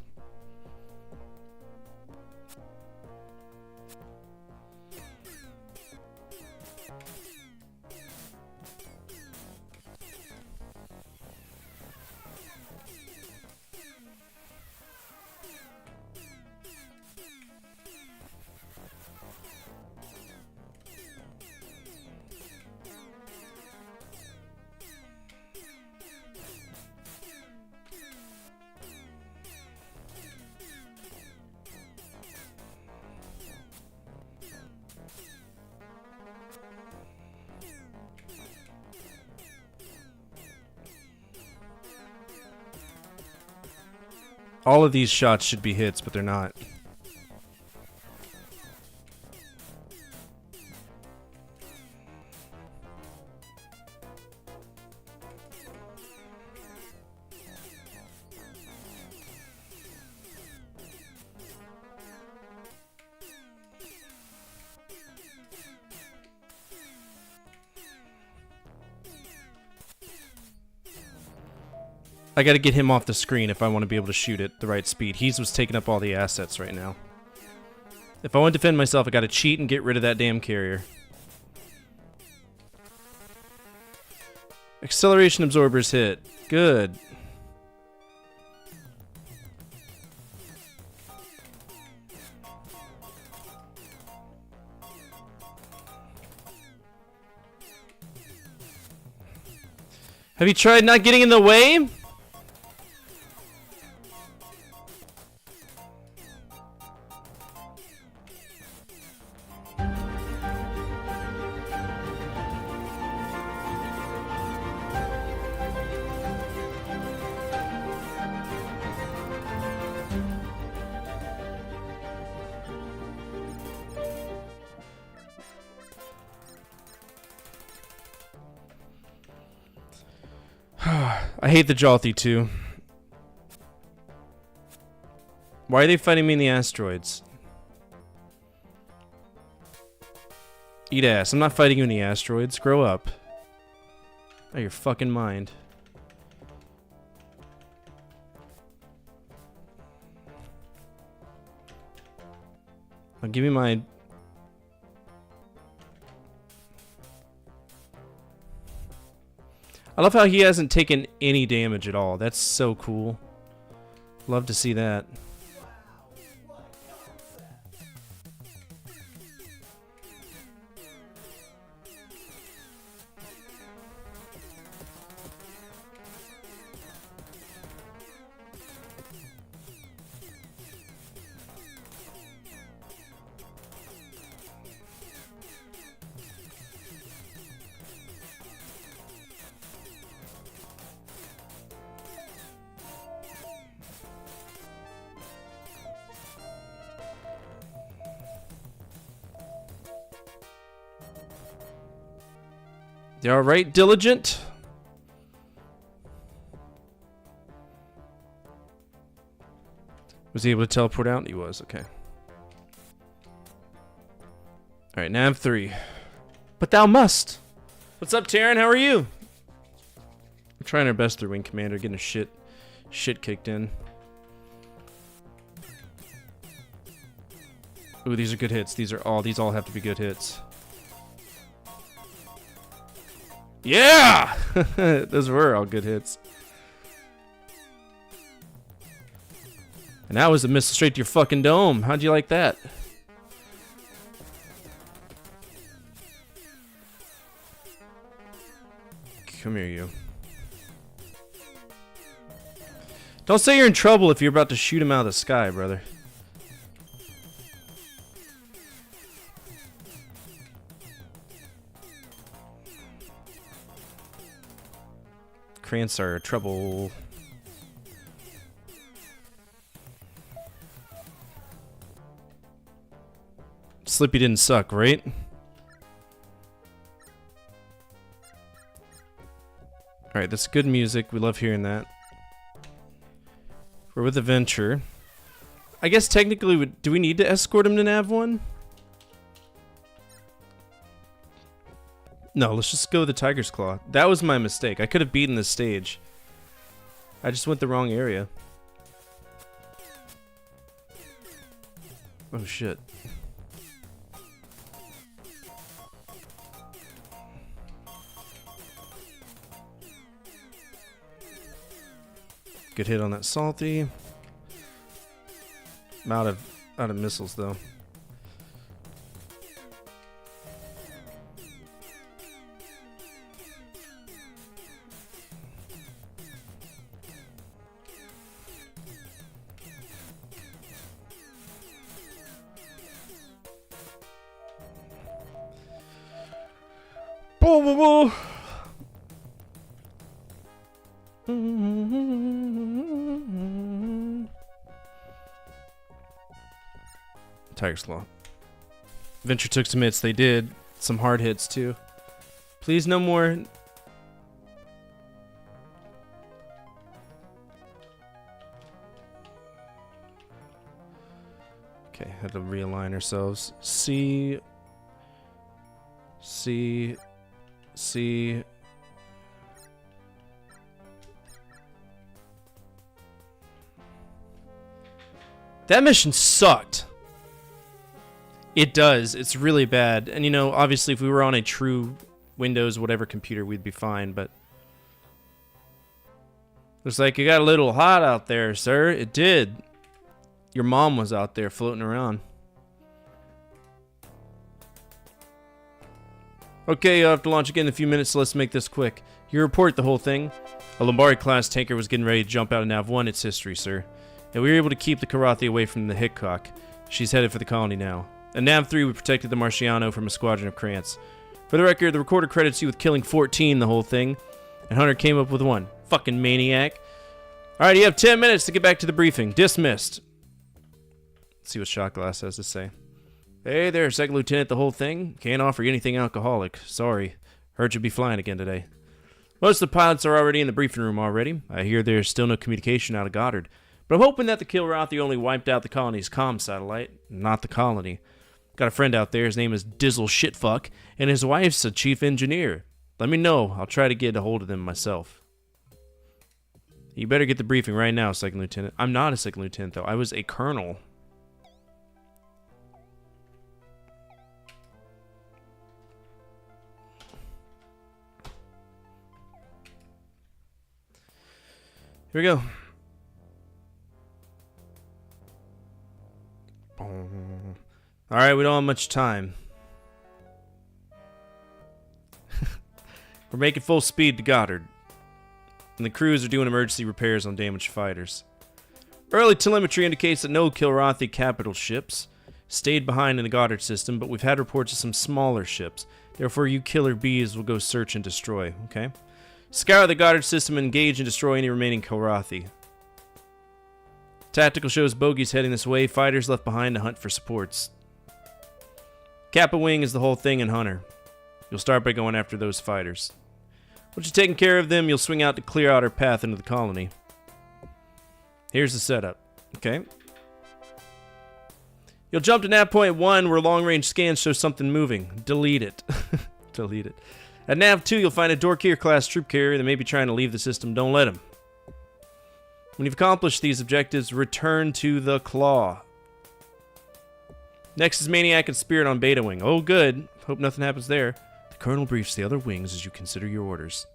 All of these shots should be hits, but they're not. I gotta get him off the screen if I want to be able to shoot at the right speed. He's what's taking up all the assets right now. If I want to defend myself, I gotta cheat and get rid of that damn carrier. Acceleration absorbers hit. Good. Have you tried not getting in the way? I hate the Jalthi too. Why are they fighting me in the asteroids? Eat ass. I'm not fighting you in the asteroids. Grow up. Out of your fucking mind. Now give me my... I love how he hasn't taken any damage at all. That's so cool. Love to see that. You all right, Diligent? Was he able to teleport out? He was, okay. Alright, Nav 3. But thou must! What's up, Terran? How are you? We're trying our best through Wing Commander, getting a shit kicked in. Ooh, these are good hits. These all have to be good hits. Yeah! Those were all good hits. And that was a missile straight to your fucking dome. How'd you like that? Come here, you. Don't say you're in trouble if you're about to shoot him out of the sky, brother. Krants are trouble. Slippy didn't suck, right? Alright, that's good music. We love hearing that. We're with Adventure. I guess technically, do we need to escort him to Nav 1? No, let's just go with the Tiger's Claw. That was my mistake. I could have beaten this stage. I just went the wrong area. Oh shit. Good hit on that Salty. I'm out of missiles though. Tiger's Claw. Venture took some hits. They did. Some hard hits, too. Please, no more. Okay, had to realign ourselves. C. That mission sucked. It does. It's really bad. And you know, obviously if we were on a true Windows whatever computer, we'd be fine, but looks like it got a little hot out there, sir. It did. Your mom was out there floating around. Okay, you'll have to launch again in a few minutes, so let's make this quick. You report the whole thing. A Lombardi-class tanker was getting ready to jump out of Nav 1. It's history, sir. And we were able to keep the Karathi away from the Hickok. She's headed for the colony now. At Nav 3, we protected the Marciano from a squadron of Krants. For the record, the recorder credits you with killing 14 the whole thing, and Hunter came up with 1. Fucking maniac. Alright, you have 10 minutes to get back to the briefing. Dismissed. Let's see what Shotglass has to say. Hey there, Second Lieutenant, the whole thing. Can't offer you anything alcoholic. Sorry. Heard you'll be flying again today. Most of the pilots are already in the briefing room already. I hear there's still no communication out of Goddard. But I'm hoping that the Kilrathi only wiped out the colony's comm satellite, not the colony. Got a friend out there, his name is Dizzle Shitfuck, and his wife's a chief engineer. Let me know, I'll try to get a hold of them myself. You better get the briefing right now, Second Lieutenant. I'm not a Second Lieutenant, though. I was a Colonel. Here we go. Alright, we don't have much time. We're making full speed to Goddard. And the crews are doing emergency repairs on damaged fighters. Early telemetry indicates that no Kilrathi capital ships stayed behind in the Goddard system, but we've had reports of some smaller ships. Therefore, you killer bees will go search and destroy, okay? Scour the Goddard system and engage and destroy any remaining Kilrathi. Tactical shows bogies heading this way, fighters left behind to hunt for supports. Kappa Wing is the whole thing in Hunter. You'll start by going after those fighters. Once you've taken care of them, you'll swing out to clear out our path into the colony. Here's the setup, okay? You'll jump to nav point 1 where long-range scans show something moving. Delete it. Delete it. At nav 2, you'll find a Dorkir-class troop carrier that may be trying to leave the system. Don't let him. When you've accomplished these objectives, return to the Claw. Next is Maniac and Spirit on Beta Wing. Oh, good. Hope nothing happens there. The Colonel briefs the other wings as you consider your orders.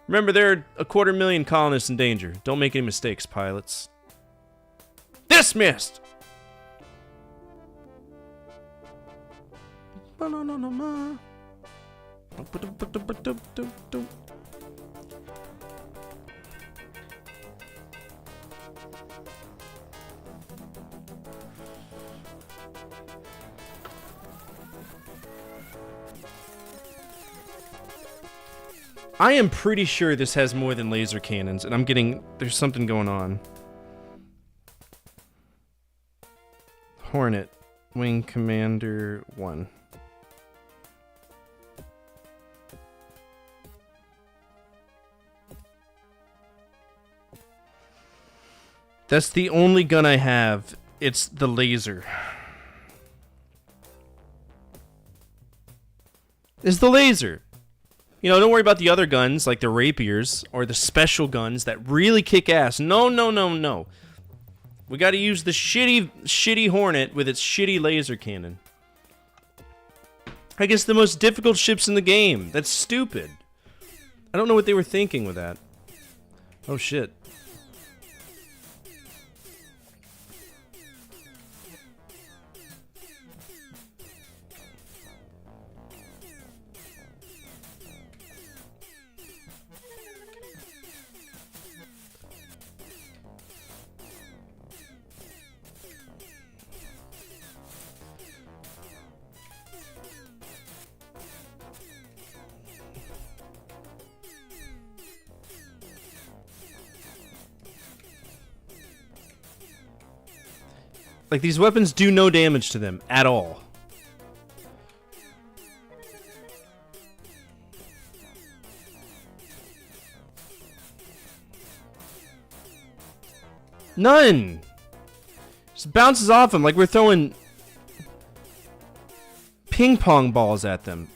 Remember, there are 250,000 colonists in danger. Don't make any mistakes, pilots. Dismissed! I am pretty sure this has more than laser cannons, and there's something going on. Hornet, Wing Commander 1. That's the only gun I have. It's the laser. It's the laser. You know, don't worry about the other guns, like the rapiers, or the special guns that really kick ass. No, no, no, no. We gotta use the shitty Hornet with its shitty laser cannon. I guess the most difficult ships in the game. That's stupid. I don't know what they were thinking with that. Oh, shit. Like, these weapons do no damage to them at all. None! Just bounces off them like we're throwing ping pong balls at them.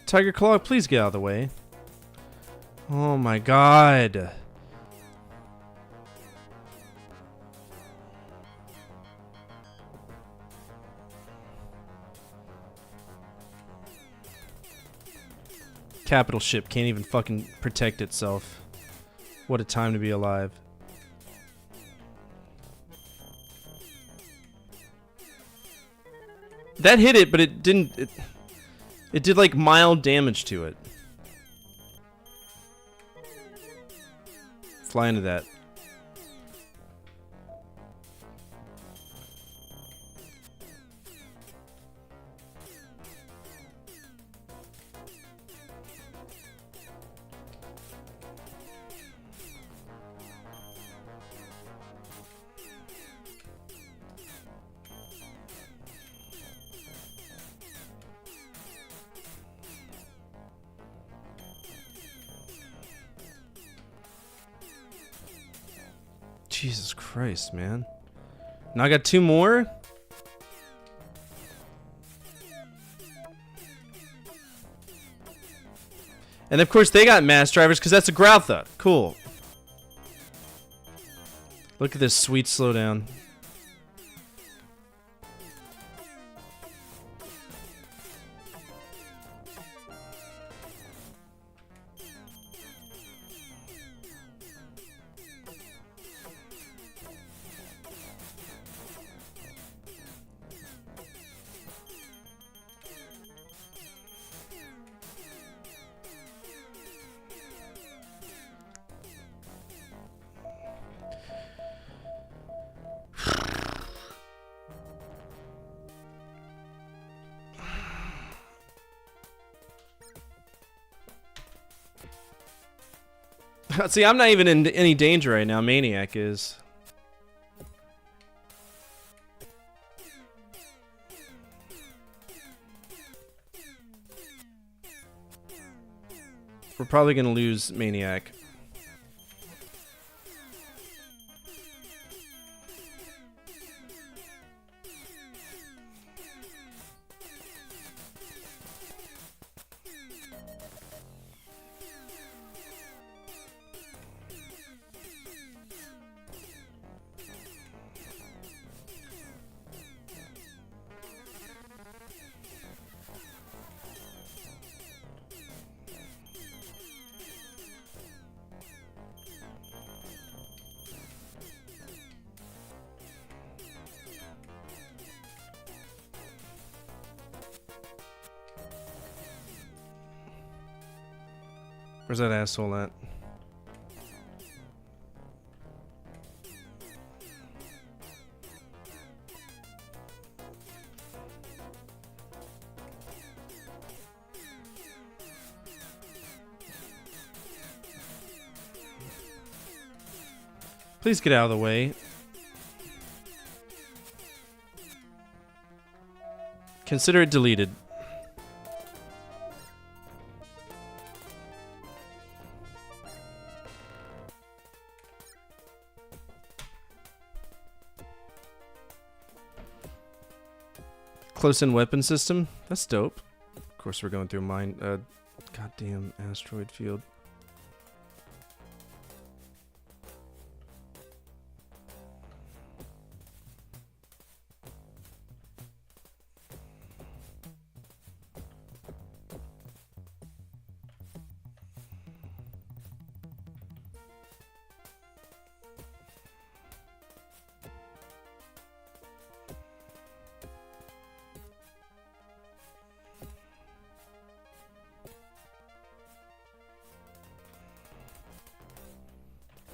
Tiger Claw, please get out of the way. Oh my god. Capital ship can't even fucking protect itself. What a time to be alive. That hit it, but it didn't... It did like mild damage to it. Fly into that. Jesus Christ, man. Now I got 2 more? And of course they got mass drivers because that's a Growtha. Cool. Look at this sweet slowdown. See, I'm not even in any danger right now. Maniac is. We're probably gonna lose Maniac. Where's that asshole at? Please get out of the way. Consider it deleted. Close-in weapon system. That's dope. Of course, we're going through mine. Goddamn asteroid field.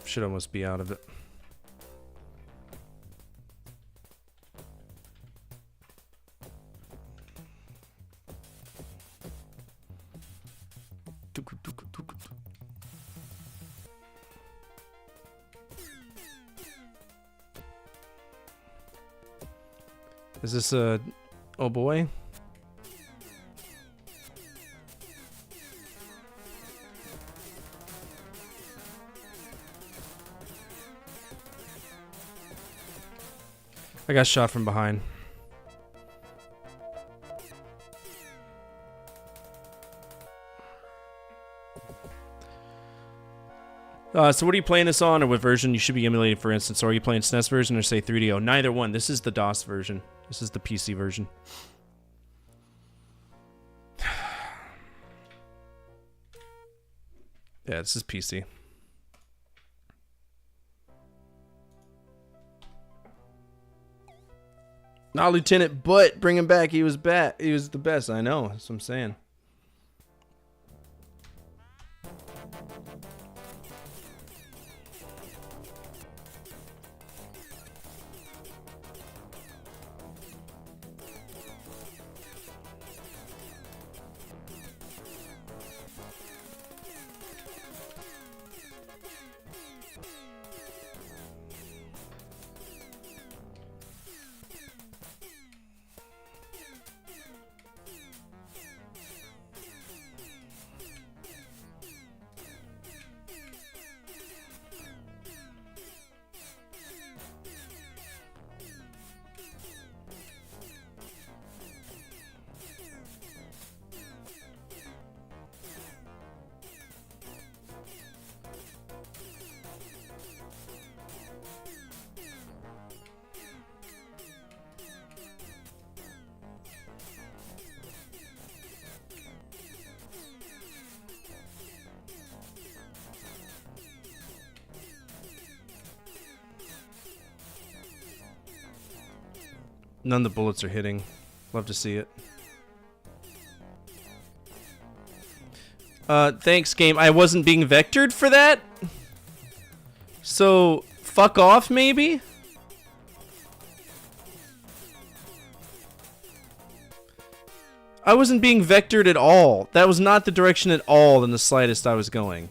Should almost be out of it. Is this a... Oh boy? I got shot from behind. So what are you playing this on, or what version you should be emulating, for instance? Or are you playing SNES version or say 3DO? Neither one. This is the DOS version. This is the PC version. Yeah, this is PC. Not Lieutenant, but bring him back. He was He was the best. I know. That's what I'm saying. None of the bullets are hitting. Love to see it. Thanks, game. I wasn't being vectored for that? So, fuck off, maybe? I wasn't being vectored at all. That was not the direction at all in the slightest I was going.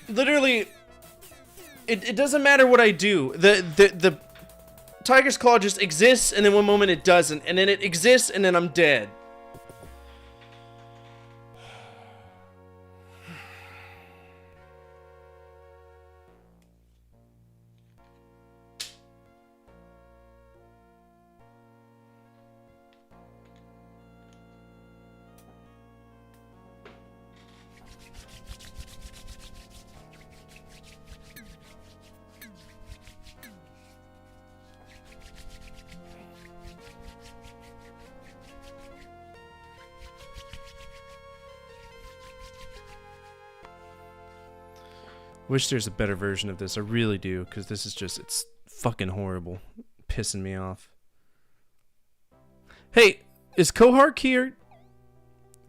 Literally, it doesn't matter what I do. The Tiger's Claw just exists, and then one moment it doesn't, and then it exists, and then I'm dead. Wish there's a better version of this. I really do, because this is just, it's fucking horrible. Pissing me off. Hey, is Kohark here?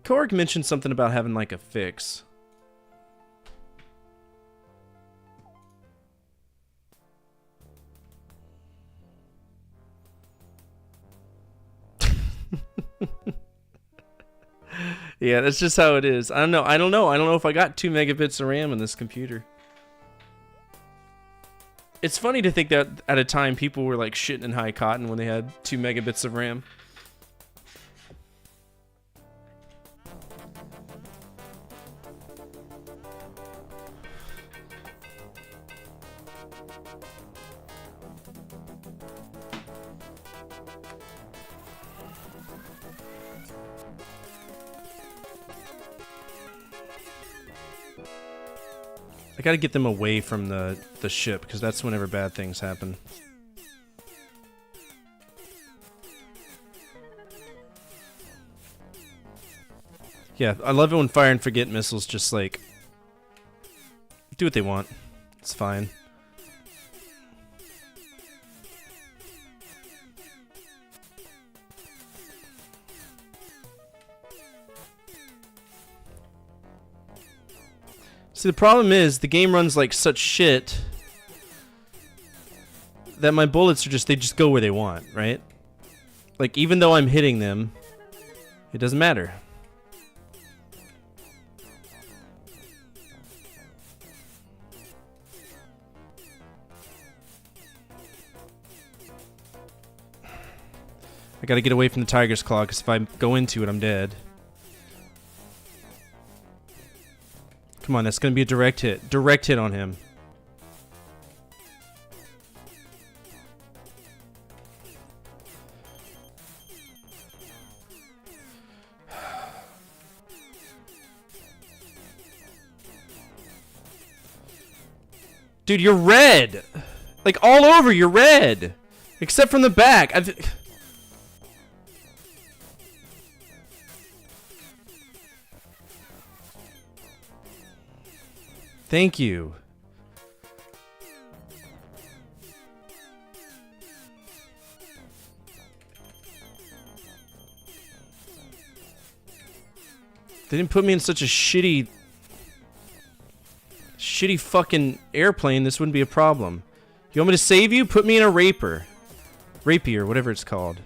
Kohark mentioned something about having like a fix. Yeah, that's just how it is. I don't know. I don't know if I got 2 megabits of RAM in this computer. It's funny to think that at a time people were like shitting in high cotton when they had 2 megabits of RAM. I gotta get them away from the ship, because that's whenever bad things happen. Yeah, I love it when Fire and Forget missiles just like do what they want. It's fine. See, the problem is the game runs like such shit that my bullets are just, they just go where they want, right? Like, even though I'm hitting them, it doesn't matter. I gotta get away from the Tiger's Claw, because if I go into it, I'm dead. Come on, that's gonna be a direct hit. Direct hit on him. Dude, you're red! Like, all over, you're red! Except from the back. Thank you. They didn't put me in such a shitty fucking airplane. This wouldn't be a problem. You want me to save you? Put me in a rapier, whatever it's called.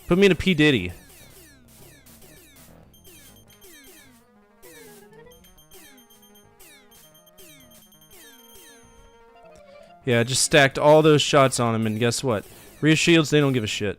Put me in a P. Diddy. Yeah, I just stacked all those shots on him, and guess what? Rear shields, they don't give a shit.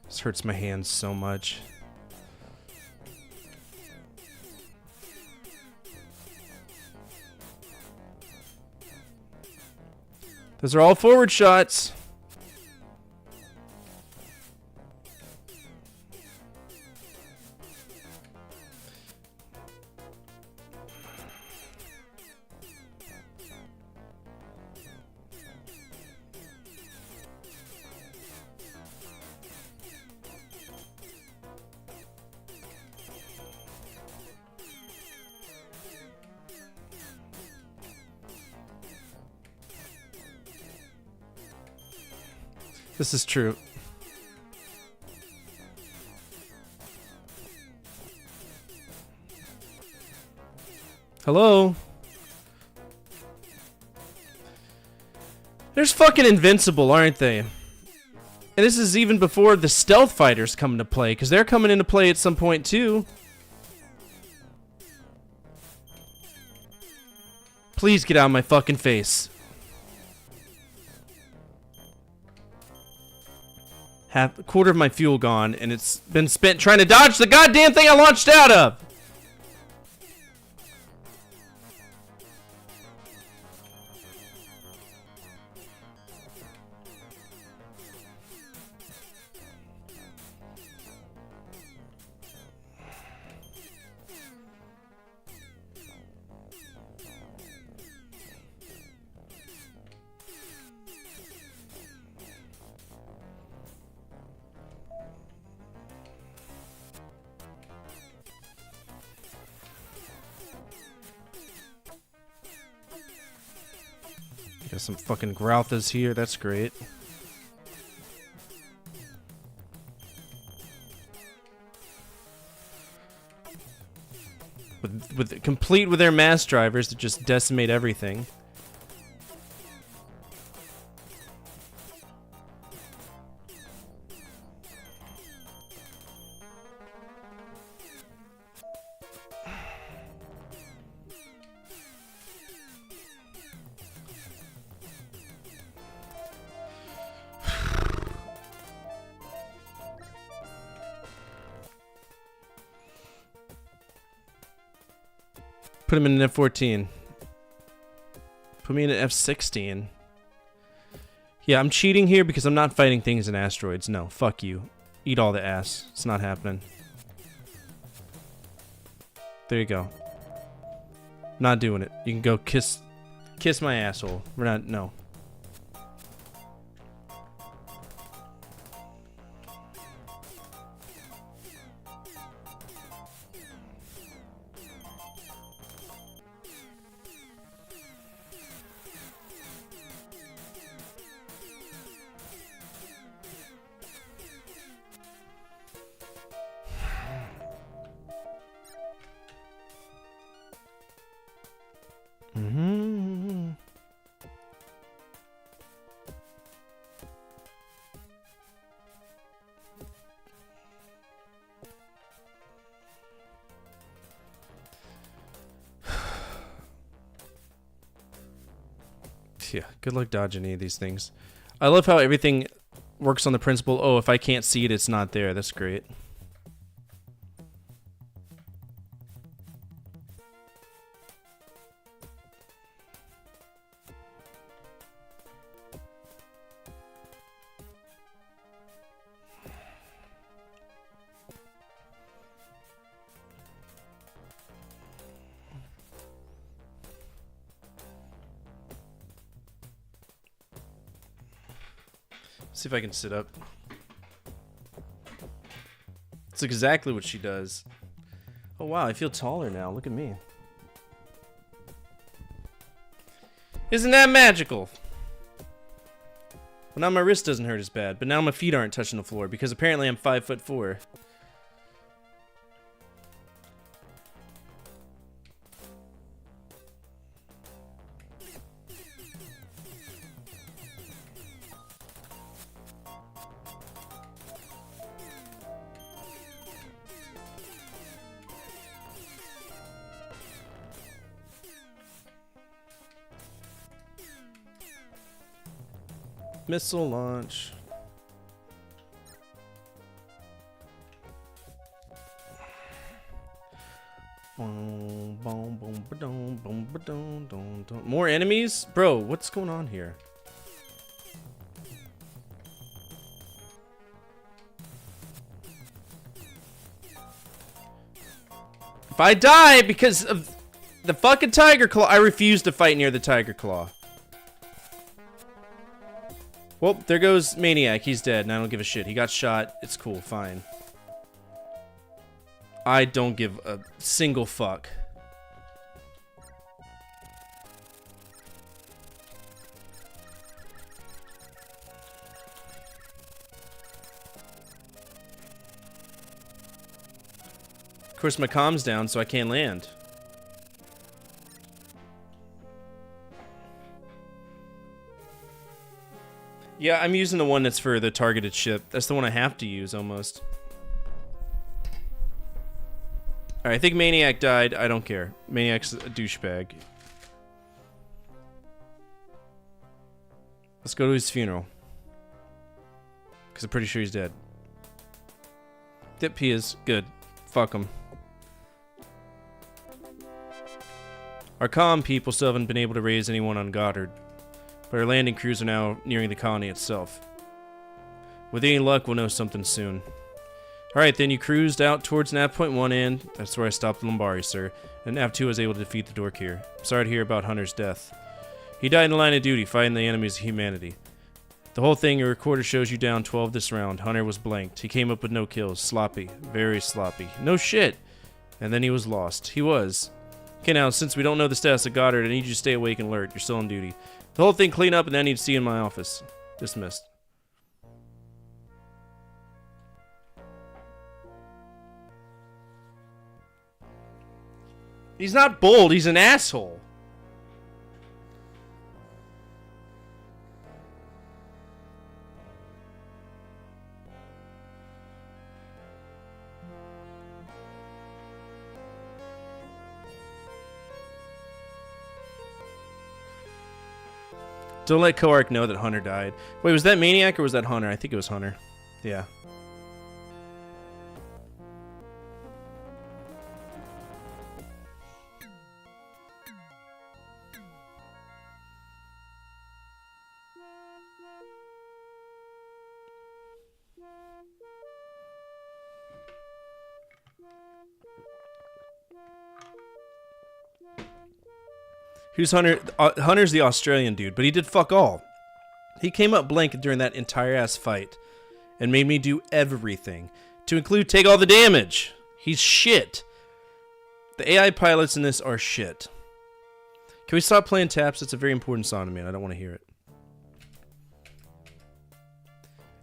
This hurts my hands so much. Those are all forward shots. This is true. Hello? There's fucking Invincible, aren't they? And this is even before the stealth fighters come into play, because they're coming into play at some point too. Please get out of my fucking face. A quarter of my fuel gone, and it's been spent trying to dodge the goddamn thing I launched out of! Got some fucking Growthas here, that's great. Complete with their mass drivers to just decimate everything. Put him in an F-14. Put me in an F-16. Yeah, I'm cheating here because I'm not fighting things in asteroids. No, fuck you. Eat all the ass. It's not happening. There you go. Not doing it. You can go kiss my asshole. We're not, no. Yeah, good luck dodging any of these things. I love how everything works on the principle, oh, if I can't see it, it's not there. That's great. See if I can sit up. It's exactly what she does. Oh wow, I feel taller now. Look at me. Isn't that magical? Well, now my wrist doesn't hurt as bad, but now my feet aren't touching the floor because apparently I'm 5'4". Missile launch. More enemies? Bro, what's going on here? If I die because of the fucking Tiger Claw, I refuse to fight near the Tiger Claw. Well, there goes Maniac. He's dead, and I don't give a shit. He got shot. It's cool. Fine. I don't give a single fuck. Of course, my comm's down, so I can't land. Yeah, I'm using the one that's for the targeted ship. That's the one I have to use, almost. Alright, I think Maniac died. I don't care. Maniac's a douchebag. Let's go to his funeral. Because I'm pretty sure he's dead. Yep, he is. Good. Fuck him. Our comm people still haven't been able to raise anyone on Goddard. But our landing crews are now nearing the colony itself. With any luck, we'll know something soon. Alright, then you cruised out towards Nav Point 1 and that's where I stopped the Lombari, sir. And Nav 2 was able to defeat the Dork here. Sorry to hear about Hunter's death. He died in the line of duty, fighting the enemies of humanity. The whole thing, your recorder shows you down 12 this round. Hunter was blanked. He came up with no kills. Sloppy. Very sloppy. No shit! And then he was lost. He was. Okay, now, since we don't know the status of Goddard, I need you to stay awake and alert. You're still on duty. The whole thing clean up and I need to see you in my office. Dismissed. He's not bold, he's an asshole. Don't let Koark know that Hunter died. Wait, was that Maniac or was that Hunter? I think it was Hunter. Yeah. Who's Hunter? Hunter's the Australian dude, but he did fuck all. He came up blank during that entire ass fight and made me do everything, to include take all the damage. He's shit. The AI pilots in this are shit. Can we stop playing taps? It's a very important song to me and I don't want to hear it.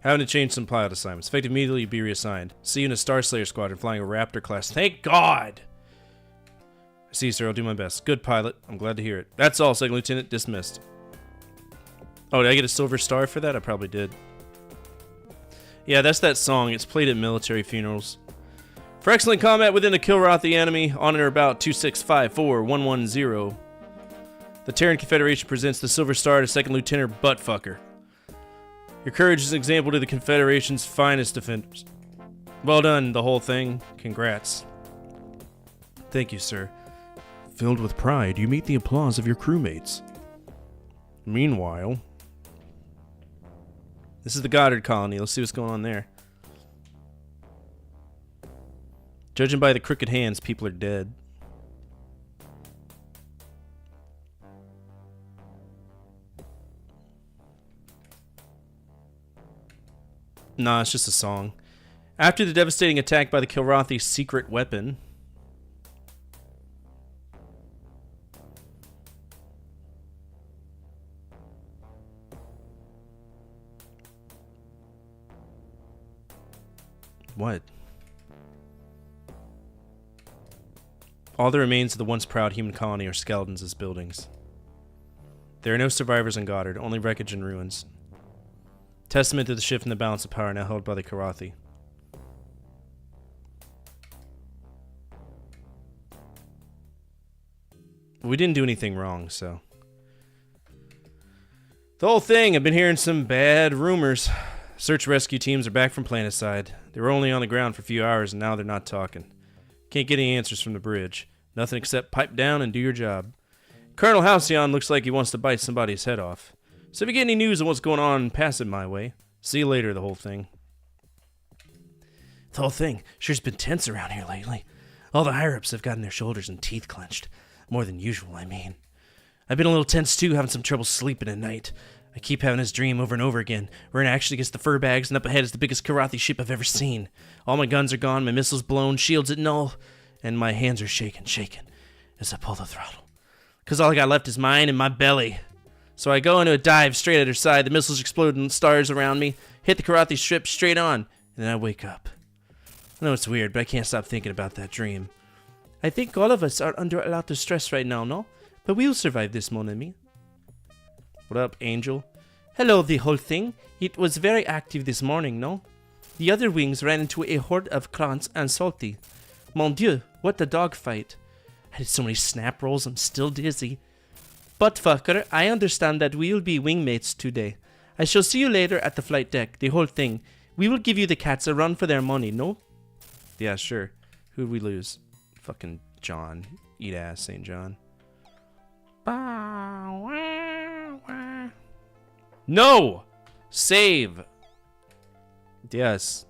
Having to change some pilot assignments. Effective immediately, you'll be reassigned. See you in a Starslayer squadron flying a Raptor class. Thank God! See, sir, I'll do my best. Good pilot. I'm glad to hear it. That's all, Second Lieutenant. Dismissed. Oh, did I get a silver star for that? I probably did. Yeah, that's that song. It's played at military funerals. For excellent combat within a Kilrath the enemy, on or about 2654110. The Terran Confederation presents the Silver Star to Second Lieutenant Buttfucker. Your courage is an example to the Confederation's finest defenders. Well done, the whole thing. Congrats. Thank you, sir. Filled with pride, you meet the applause of your crewmates. Meanwhile... This is the Goddard colony. Let's see what's going on there. Judging by the crooked hands, people are dead. Nah, it's just a song. After the devastating attack by the Kilrathi's secret weapon... What? All that remains of the once proud human colony are skeletons as buildings. There are no survivors on Goddard, only wreckage and ruins. Testament to the shift in the balance of power now held by the Kilrathi. We didn't do anything wrong, so... The whole thing, I've been hearing some bad rumors. Search rescue teams are back from Planetside. They were only on the ground for a few hours and now they're not talking. Can't get any answers from the bridge. Nothing except pipe down and do your job. Colonel Halcyon looks like he wants to bite somebody's head off. So if you get any news on what's going on, pass it my way. See you later, the whole thing. The whole thing sure's been tense around here lately. All the higher-ups have gotten their shoulders and teeth clenched. More than usual, I mean. I've been a little tense too, having some trouble sleeping at night. I keep having this dream over and over again. We're in action against the fur bags, and up ahead is the biggest Kilrathi ship I've ever seen. All my guns are gone, my missiles blown, shields at null, and my hands are shaking as I pull the throttle. 'Cause all I got left is mine and my belly. So I go into a dive straight at her side, the missiles explode in stars around me, hit the Kilrathi ship straight on, and then I wake up. I know it's weird, but I can't stop thinking about that dream. I think all of us are under a lot of stress right now, no? But we'll survive this, mon ami. What up, Angel? Hello, the whole thing. It was very active this morning, no? The other wings ran into a horde of Krantz and Salty. Mon Dieu, what a dogfight. I did so many snap rolls, I'm still dizzy. Buttfucker, I understand that we'll be wingmates today. I shall see you later at the flight deck, the whole thing. We will give you the cats a run for their money, no? Yeah, sure. Who'd we lose? Fucking John. Eat ass, St. John. No! Save! Yes.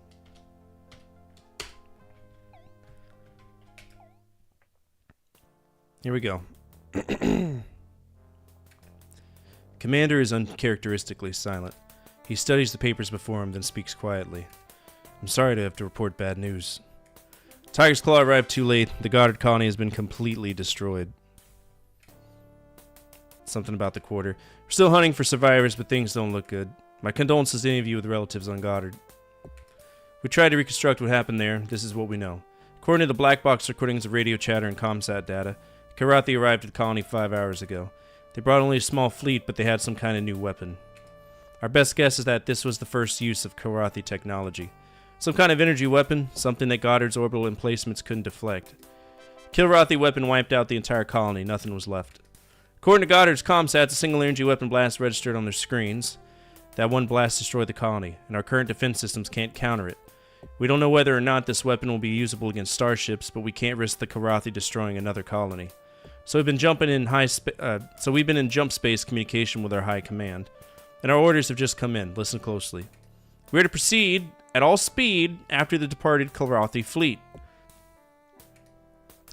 Here we go. Commander is uncharacteristically silent. He studies the papers before him, then speaks quietly. I'm sorry to have to report bad news. Tiger's Claw arrived too late. The Goddard colony has been completely destroyed. Something about the quarter. We're still hunting for survivors, but things don't look good. My condolences to any of you with relatives on Goddard. We tried to reconstruct what happened there. This is what we know. According to the black box recordings of radio chatter and ComSat data, Kilrathi arrived at the colony 5 hours ago. They brought only a small fleet, but they had some kind of new weapon. Our best guess is that this was the first use of Kilrathi technology. Some kind of energy weapon, something that Goddard's orbital emplacements couldn't deflect. Kilrathi weapon wiped out the entire colony, nothing was left. According to Goddard's ComSats, a single energy weapon blast registered on their screens. That one blast destroyed the colony, and our current defense systems can't counter it. We don't know whether or not this weapon will be usable against starships, but we can't risk the Kilrathi destroying another colony. So we've been in jump space communication with our high command, and our orders have just come in. Listen closely. We are to proceed at all speed after the departed Kilrathi fleet.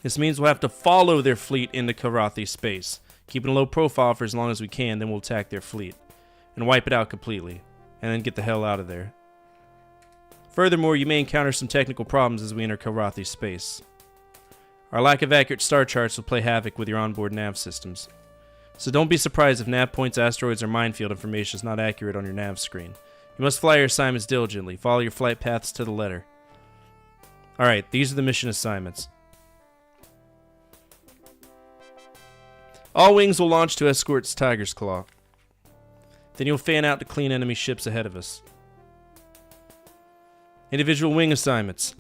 This means we'll have to follow their fleet into Kilrathi space, keeping a low profile for as long as we can. Then we'll attack their fleet and wipe it out completely, and then get the hell out of there. Furthermore, you may encounter some technical problems as we enter Kilrathi space. Our lack of accurate star charts will play havoc with your onboard nav systems. So don't be surprised if nav points, asteroids, or minefield information is not accurate on your nav screen. You must fly your assignments diligently. Follow your flight paths to the letter. Alright, these are the mission assignments. All wings will launch to escort Tiger's Claw. Then you'll fan out to clean enemy ships ahead of us. Individual wing assignments.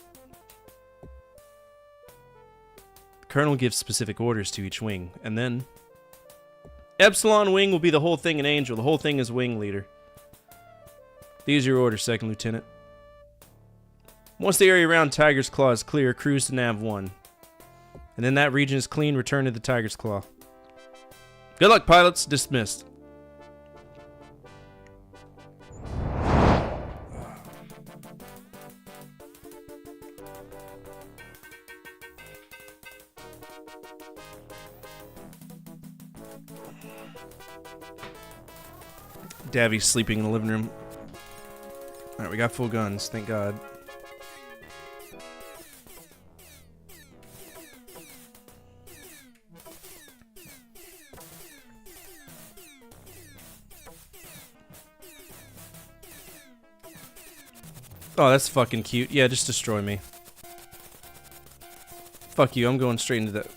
The Colonel gives specific orders to each wing, and then Epsilon Wing will be the whole thing in Angel. The whole thing is Wing Leader. These are your orders, Second Lieutenant. Once the area around Tiger's Claw is clear, cruise to Nav 1. And then that region is clean, return to the Tiger's Claw. Good luck, pilots. Dismissed. Davy's sleeping in the living room. Alright, we got full guns, thank God. Oh, that's fucking cute. Yeah, just destroy me. Fuck you, I'm going straight into that.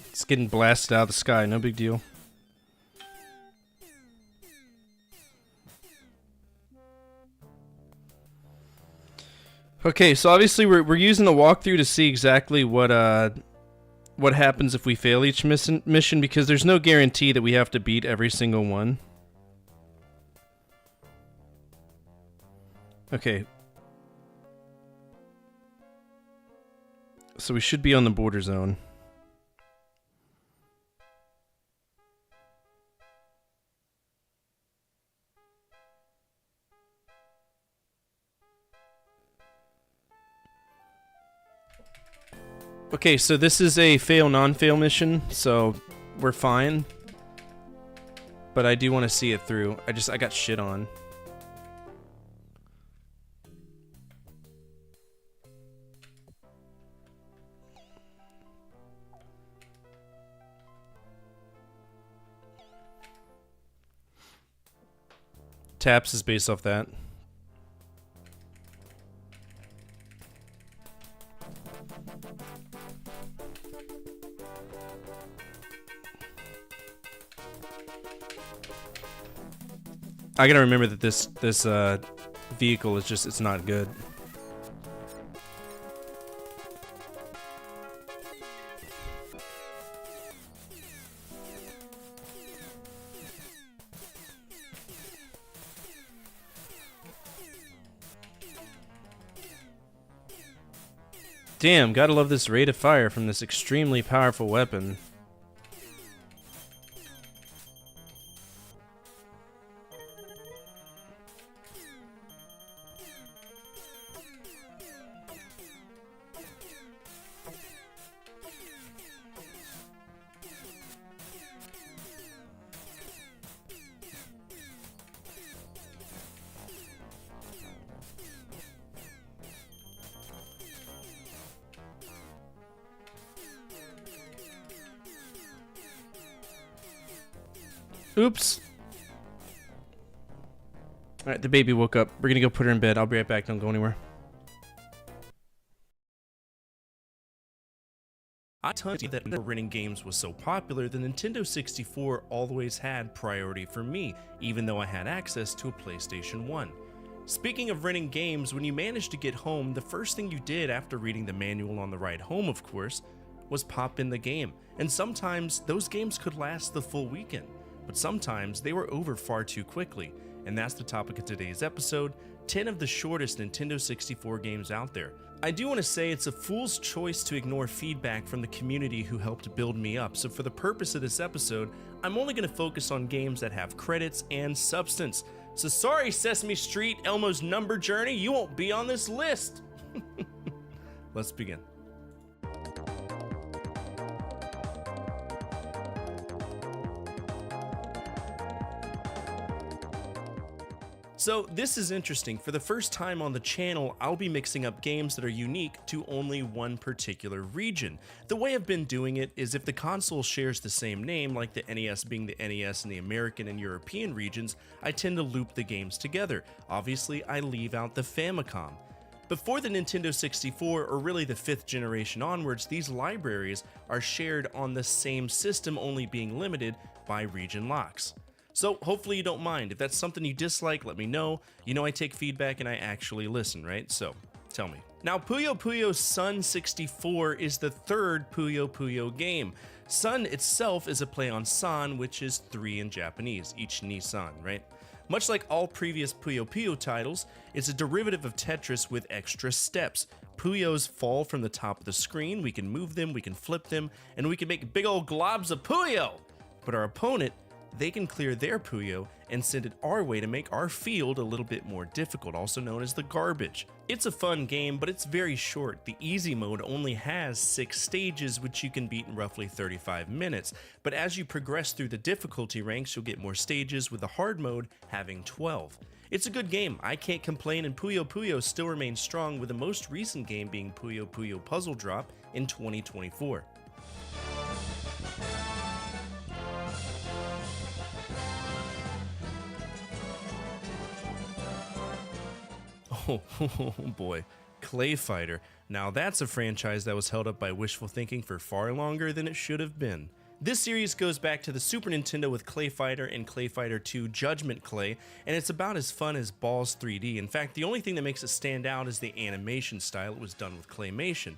It's getting blasted out of the sky, no big deal. Okay, so obviously we're using a walkthrough to see exactly what happens if we fail each mission, because there's no guarantee that we have to beat every single one. Okay. So we should be on the border zone. Okay, so this is a fail non-fail mission, so we're fine. But I do want to see it through. I got shit on. Taps is based off that. I gotta remember that this vehicle is just, it's not good. Damn, gotta love this rate of fire from this extremely powerful weapon. Oops. Alright, the baby woke up. We're gonna go put her in bed. I'll be right back. Don't go anywhere. I told you that renting games was so popular, the Nintendo 64 always had priority for me, even though I had access to a PlayStation 1. Speaking of renting games, when you managed to get home, the first thing you did after reading the manual on the ride home, of course, was pop in the game. And sometimes those games could last the full weekend. But sometimes they were over far too quickly, and that's the topic of today's episode, 10 of the shortest Nintendo 64 games out there. I do want to say it's a fool's choice to ignore feedback from the community who helped build me up, so for the purpose of this episode, I'm only going to focus on games that have credits and substance. So sorry Sesame Street, Elmo's Number Journey, you won't be on this list! Let's begin. So this is interesting. For the first time on the channel, I'll be mixing up games that are unique to only one particular region. The way I've been doing it is if the console shares the same name, like the NES being the NES in the American and European regions, I tend to loop the games together. Obviously, I leave out the Famicom. Before the Nintendo 64, or really the 5th generation onwards, these libraries are shared on the same system, only being limited by region locks. So hopefully you don't mind. If that's something you dislike, let me know. You know I take feedback and I actually listen, right? So Tell me. Now, Puyo Puyo Sun 64 is the third Puyo Puyo game. Sun itself is a play on San, which is 3 in Japanese, each Nissan, right? Much like all previous Puyo Puyo titles, it's a derivative of Tetris with extra steps. Puyos fall from the top of the screen, we can move them, we can flip them, and we can make big old globs of Puyo! But our opponent, they can clear their Puyo and send it our way to make our field a little bit more difficult, also known as the garbage. It's a fun game, but it's very short. The easy mode only has 6 stages, which you can beat in roughly 35 minutes. But as you progress through the difficulty ranks, you'll get more stages, with the hard mode having 12. It's a good game, I can't complain, and Puyo Puyo still remains strong, with the most recent game being Puyo Puyo Puzzle Drop in 2024. Oh boy, Clay Fighter. Now that's a franchise that was held up by wishful thinking for far longer than it should have been. This series goes back to the Super Nintendo with Clay Fighter and Clay Fighter 2 Judgment Clay, and it's about as fun as Balls 3D. In fact, the only thing that makes it stand out is the animation style. It was done with claymation.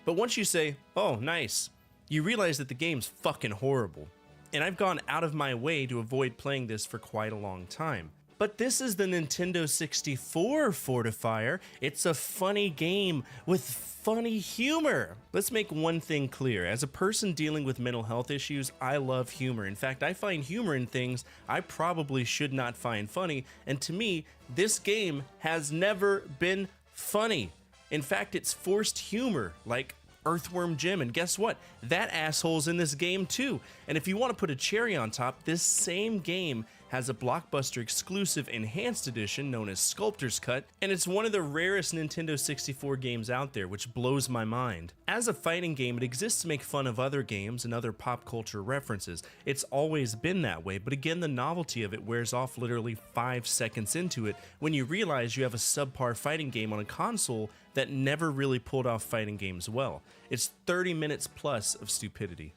But once you say, oh nice, you realize that the game's fucking horrible. And I've gone out of my way to avoid playing this for quite a long time. But this is the Nintendo 64 Fortifier. It's a funny game with funny humor. Let's make one thing clear. As a person dealing with mental health issues, I love humor. In fact, I find humor in things I probably should not find funny. And to me, this game has never been funny. In fact, it's forced humor, like Earthworm Jim, and guess what? That asshole's in this game too. And if you want to put a cherry on top, this same game has a Blockbuster exclusive enhanced edition known as Sculptor's Cut, and it's one of the rarest Nintendo 64 games out there, which blows my mind. As a fighting game, it exists to make fun of other games and other pop culture references. It's always been that way, but again, the novelty of it wears off literally 5 seconds into it when you realize you have a subpar fighting game on a console that never really pulled off fighting games well. It's 30 minutes plus of stupidity.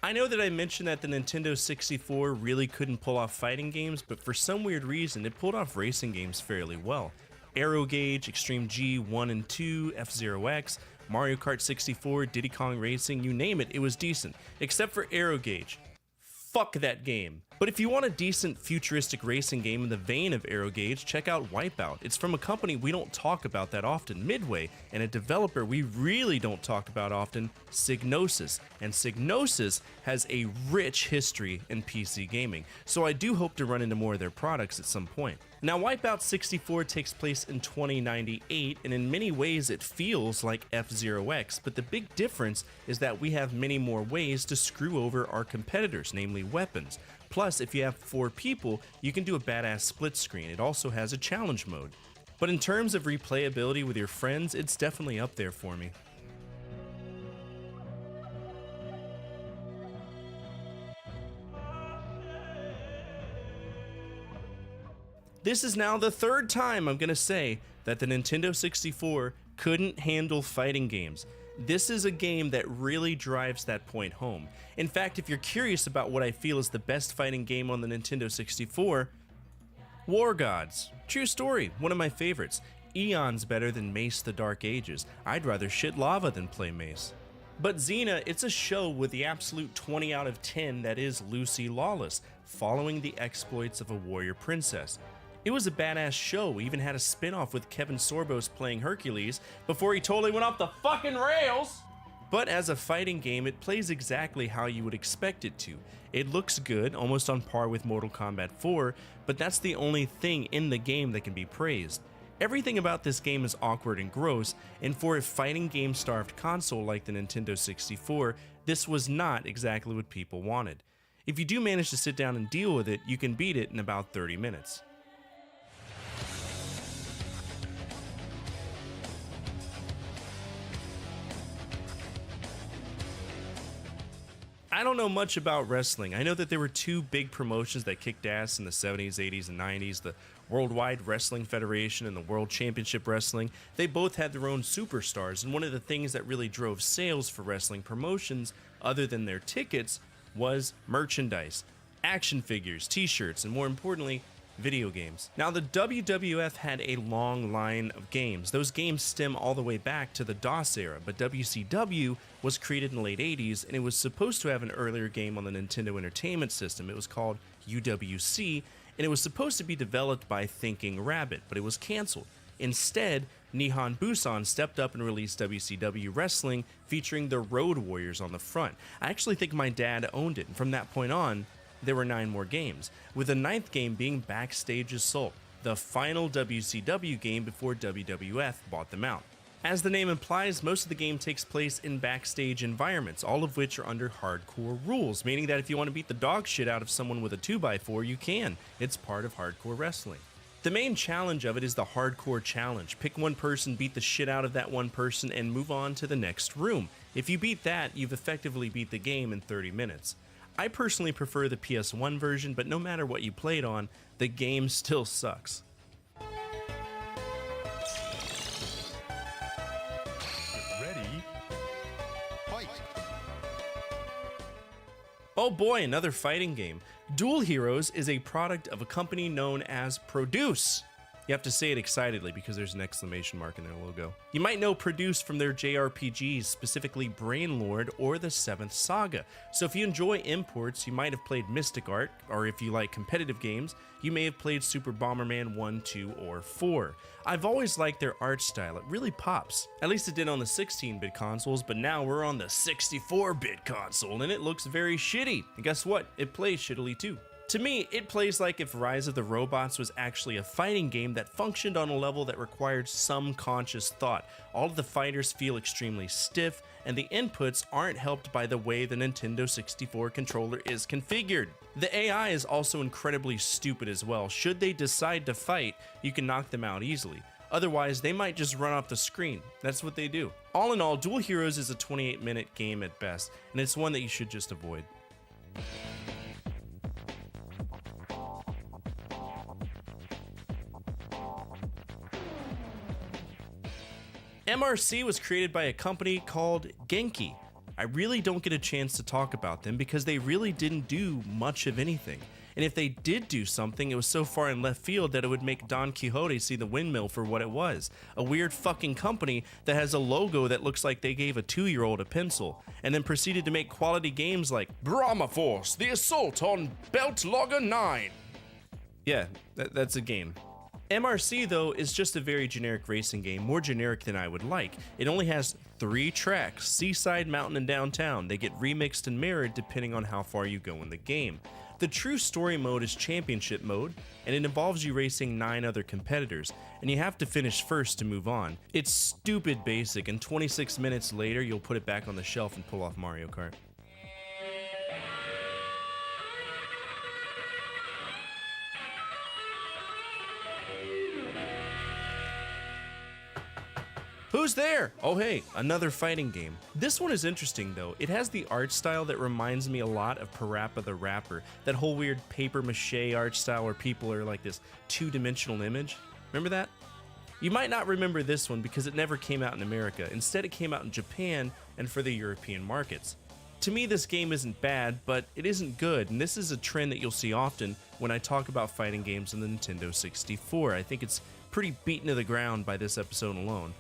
I know that I mentioned that the Nintendo 64 really couldn't pull off fighting games, but for some weird reason, it pulled off racing games fairly well. Aero Gauge, Extreme G 1 and 2, F-Zero X, Mario Kart 64, Diddy Kong Racing, you name it, it was decent. Except for Aero Gauge. Fuck that game. But if you want a decent futuristic racing game in the vein of Aero Gauge, check out Wipeout. It's from a company we don't talk about that often, Midway, and a developer we really don't talk about often, Psygnosis. And Psygnosis has a rich history in PC gaming, so I do hope to run into more of their products at some point. Now, Wipeout 64 takes place in 2098, and in many ways it feels like F-Zero X, but the big difference is that we have many more ways to screw over our competitors, namely weapons. Plus, if you have 4 people, you can do a badass split screen. It also has a challenge mode. But in terms of replayability with your friends, it's definitely up there for me. This is now the 3rd time I'm gonna say that the Nintendo 64 couldn't handle fighting games. This is a game that really drives that point home. In fact, if you're curious about what I feel is the best fighting game on the Nintendo 64, War Gods. True story, one of my favorites. Eons better than Mace the Dark Ages. I'd rather shit lava than play Mace. But Xena, it's a show with the absolute 20 out of 10 that is Lucy Lawless, following the exploits of a warrior princess. It was a badass show. We even had a spin-off with Kevin Sorbos playing Hercules before he totally went off the fucking rails. But as a fighting game, it plays exactly how you would expect it to. It looks good, almost on par with Mortal Kombat 4, but that's the only thing in the game that can be praised. Everything about this game is awkward and gross, and for a fighting game-starved console like the Nintendo 64, this was not exactly what people wanted. If you do manage to sit down and deal with it, you can beat it in about 30 minutes. I don't know much about wrestling. I know that there were 2 big promotions that kicked ass in the 70s, 80s, and 90s, the Worldwide Wrestling Federation and the World Championship Wrestling. They both had their own superstars, and one of the things that really drove sales for wrestling promotions, other than their tickets, was merchandise, action figures, t-shirts, and more importantly, video games. Now, the WWF had a long line of games. Those games stem all the way back to the DOS era, but WCW was created in the late 80s, and it was supposed to have an earlier game on the Nintendo Entertainment System. It was called UWC, and it was supposed to be developed by Thinking Rabbit, but it was canceled. Instead, Nihon Busan stepped up and released WCW Wrestling, featuring the Road Warriors on the front. I actually think my dad owned it, and from that point on, there were 9 more games, with the 9th game being Backstage Assault, the final WCW game before WWF bought them out. As the name implies, most of the game takes place in backstage environments, all of which are under hardcore rules, meaning that if you want to beat the dog shit out of someone with a 2x4, you can. It's part of hardcore wrestling. The main challenge of it is the hardcore challenge. Pick one person, beat the shit out of that one person, and move on to the next room. If you beat that, you've effectively beat the game in 30 minutes. I personally prefer the PS1 version, but no matter what you played on, the game still sucks. Ready? Fight! Oh boy, another fighting game. Duel Heroes is a product of a company known as Produce. You have to say it excitedly because there's an exclamation mark in their logo. You might know Produce from their JRPGs, specifically Brainlord or the 7th Saga. So if you enjoy imports, you might have played Mystic Art, or if you like competitive games, you may have played Super Bomberman 1, 2, or 4. I've always liked their art style, it really pops. At least it did on the 16-bit consoles, but now we're on the 64-bit console, and it looks very shitty. And guess what? It plays shittily too. To me, it plays like if Rise of the Robots was actually a fighting game that functioned on a level that required some conscious thought. All of the fighters feel extremely stiff, and the inputs aren't helped by the way the Nintendo 64 controller is configured. The AI is also incredibly stupid as well. Should they decide to fight, you can knock them out easily. Otherwise, they might just run off the screen. That's what they do. All in all, Duel Heroes is a 28-minute game at best, and it's one that you should just avoid. MRC was created by a company called Genki. I really don't get a chance to talk about them because they really didn't do much of anything. And if they did do something, it was so far in left field that it would make Don Quixote see the windmill for what it was. A weird fucking company that has a logo that looks like they gave a 2-year-old a pencil, and then proceeded to make quality games like Brahma Force, The Assault on Belt Logger 9. Yeah, that's a game. MRC, though, is just a very generic racing game, more generic than I would like. It only has 3 tracks, Seaside, Mountain, and Downtown. They get remixed and mirrored depending on how far you go in the game. The true story mode is Championship mode, and it involves you racing 9 other competitors, and you have to finish first to move on. It's stupid basic, and 26 minutes later, you'll put it back on the shelf and pull off Mario Kart. Who's there? Oh hey, another fighting game. This one is interesting though. It has the art style that reminds me a lot of Parappa the Rapper. That whole weird paper mache art style where people are like this 2-dimensional image. Remember that? You might not remember this one because it never came out in America. Instead it came out in Japan and for the European markets. To me this game isn't bad, but it isn't good, and this is a trend that you'll see often when I talk about fighting games on the Nintendo 64. I think it's pretty beaten to the ground by this episode alone.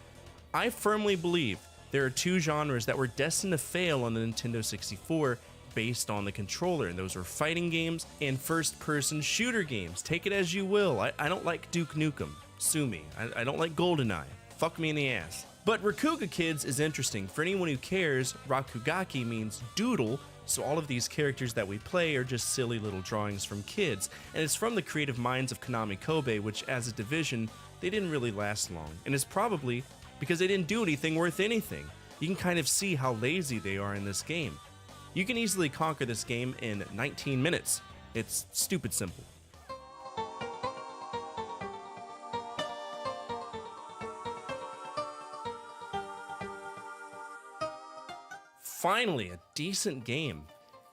I firmly believe there are 2 genres that were destined to fail on the Nintendo 64 based on the controller, and those are fighting games and first-person shooter games. Take it as you will. I don't like Duke Nukem. Sue me. I don't like GoldenEye. Fuck me in the ass. But Rakuga Kids is interesting. For anyone who cares, Rakugaki means doodle, so all of these characters that we play are just silly little drawings from kids, and it's from the creative minds of Konami Kobe, which as a division, they didn't really last long, and it's probably because they didn't do anything worth anything. You can kind of see how lazy they are in this game. You can easily conquer this game in 19 minutes. It's stupid simple. Finally, a decent game.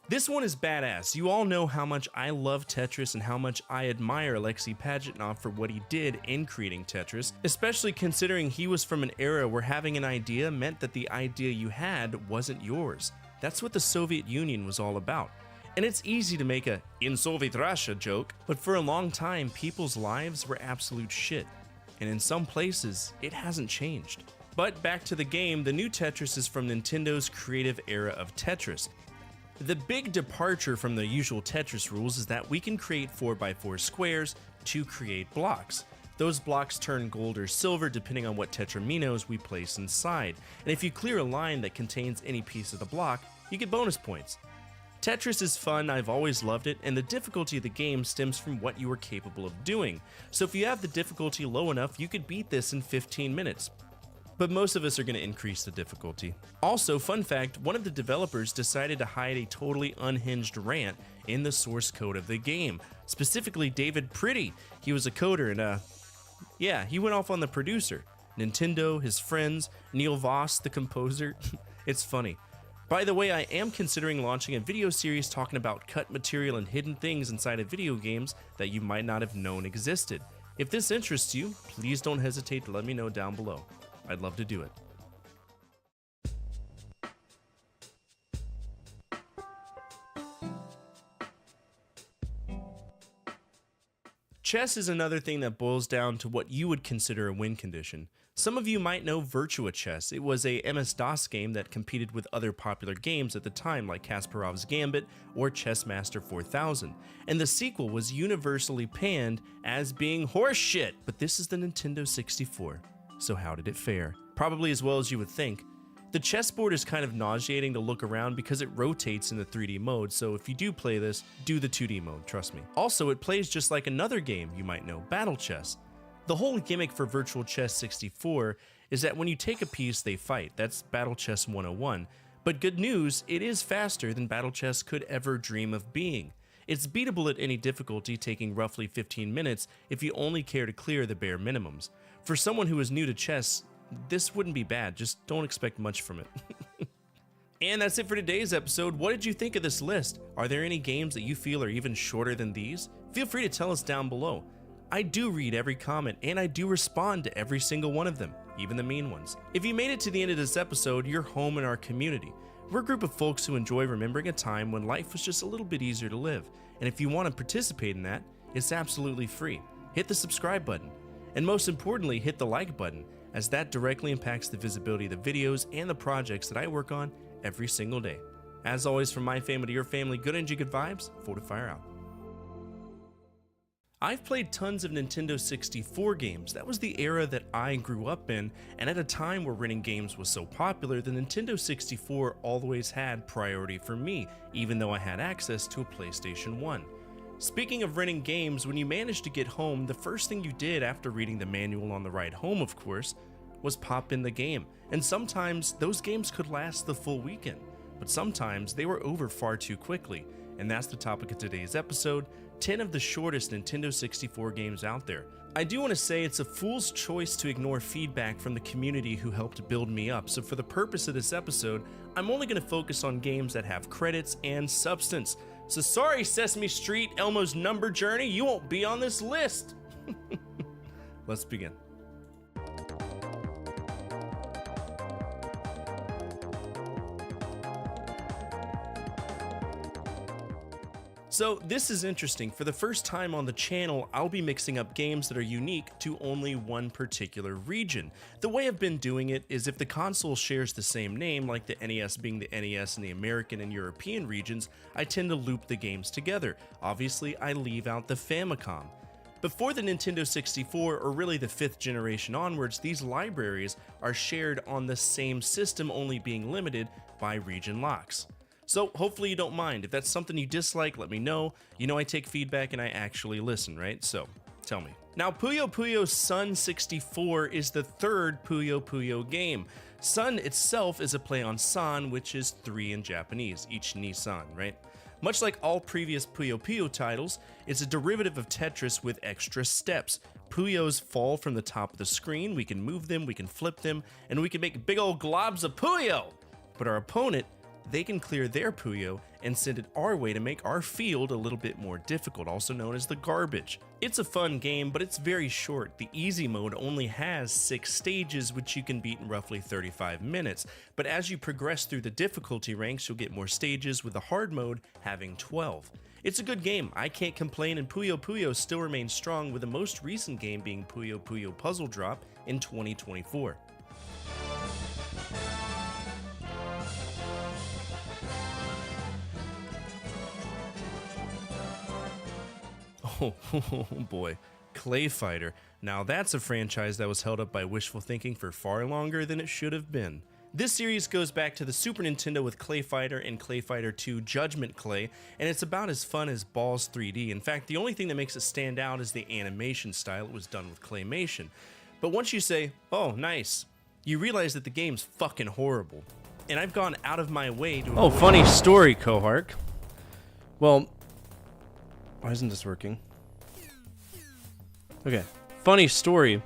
This one is badass. You all know how much I love Tetris and how much I admire Alexei Pajitnov for what he did in creating Tetris, especially considering he was from an era where having an idea meant that the idea you had wasn't yours. That's what the Soviet Union was all about. And it's easy to make a "in Soviet Russia" joke, but for a long time, people's lives were absolute shit. And in some places, it hasn't changed. But back to the game, the new Tetris is from Nintendo's creative era of Tetris. The big departure from the usual Tetris rules is that we can create 4x4 squares to create blocks. Those blocks turn gold or silver depending on what tetraminos we place inside, and if you clear a line that contains any piece of the block, you get bonus points. Tetris is fun, I've always loved it, and the difficulty of the game stems from what you are capable of doing. So if you have the difficulty low enough, you could beat this in 15 minutes. But most of us are going to increase the difficulty. Also, fun fact, one of the developers decided to hide a totally unhinged rant in the source code of the game. Specifically, David Pretty. He was a coder and yeah, he went off on the producer. Nintendo, his friends, Neil Voss, the composer. It's funny. By the way, I am considering launching a video series talking about cut material and hidden things inside of video games that you might not have known existed. If this interests you, please don't hesitate to let me know down below. I'd love to do it. Chess is another thing that boils down to what you would consider a win condition. Some of you might know Virtua Chess. It was a MS-DOS game that competed with other popular games at the time like Kasparov's Gambit or Chessmaster 4000, and the sequel was universally panned as being horseshit. But this is the Nintendo 64, so how did it fare? Probably as well as you would think. The chessboard is kind of nauseating to look around because it rotates in the 3D mode, so if you do play this, do the 2D mode, trust me. Also, it plays just like another game you might know, Battle Chess. The whole gimmick for Virtual Chess 64 is that when you take a piece, they fight. That's Battle Chess 101. But good news, it is faster than Battle Chess could ever dream of being. It's beatable at any difficulty, taking roughly 15 minutes if you only care to clear the bare minimums. For someone who is new to chess, this wouldn't be bad, just don't expect much from it. And that's it for today's episode. What did you think of this list? Are there any games that you feel are even shorter than these? Feel free to tell us down below. I do read every comment, and I do respond to every single one of them, even the mean ones. If you made it to the end of this episode, you're home in our community. We're a group of folks who enjoy remembering a time when life was just a little bit easier to live. And if you want to participate in that, it's absolutely free. Hit the subscribe button. And most importantly, hit the like button, as that directly impacts the visibility of the videos and the projects that I work on every single day. As always, from my family to your family, good energy, good vibes, Fortifier out. I've played tons of Nintendo 64 games. That was the era that I grew up in, and at a time where renting games was so popular, the Nintendo 64 always had priority for me, even though I had access to a PlayStation 1. Speaking of renting games, when you managed to get home, the first thing you did after reading the manual on the ride home, of course, was pop in the game. And sometimes those games could last the full weekend, but sometimes they were over far too quickly. And that's the topic of today's episode, 10 of the shortest Nintendo 64 games out there. I do want to say it's a fool's choice to ignore feedback from the community who helped build me up, so for the purpose of this episode, I'm only going to focus on games that have credits and substance. So sorry, Sesame Street, Elmo's Number Journey, you won't be on this list. Let's begin. So this is interesting. For the first time on the channel, I'll be mixing up games that are unique to only one particular region. The way I've been doing it is if the console shares the same name, like the NES being the NES in the American and European regions, I tend to loop the games together. Obviously, I leave out the Famicom. Before the Nintendo 64, or really the 5th generation onwards, these libraries are shared on the same system, only being limited by region locks. So hopefully you don't mind. If that's something you dislike, let me know. You know I take feedback and I actually listen, right? So tell me. Now, Puyo Puyo Sun 64 is the third Puyo Puyo game. Sun itself is a play on San, which is 3 in Japanese, each Nissan, right? Much like all previous Puyo Puyo titles, it's a derivative of Tetris with extra steps. Puyos fall from the top of the screen, we can move them, we can flip them, and we can make big old globs of Puyo! But our opponent they can clear their Puyo and send it our way to make our field a little bit more difficult, also known as the garbage. It's a fun game, but it's very short. The easy mode only has 6 stages, which you can beat in roughly 35 minutes, but as you progress through the difficulty ranks, you'll get more stages, with the hard mode having 12. It's a good game, I can't complain, and Puyo Puyo still remains strong, with the most recent game being Puyo Puyo Puzzle Drop in 2024. Oh boy, Clay Fighter. Now that's a franchise that was held up by wishful thinking for far longer than it should have been. This series goes back to the Super Nintendo with Clay Fighter and Clay Fighter 2 Judgment Clay, and it's about as fun as Balls 3D. In fact, the only thing that makes it stand out is the animation style. It was done with claymation. But once you say, oh nice, you realize that the game's fucking horrible. And I've gone out of my way to... Oh, funny story, Kohark. Well, why isn't this working? Okay, funny story.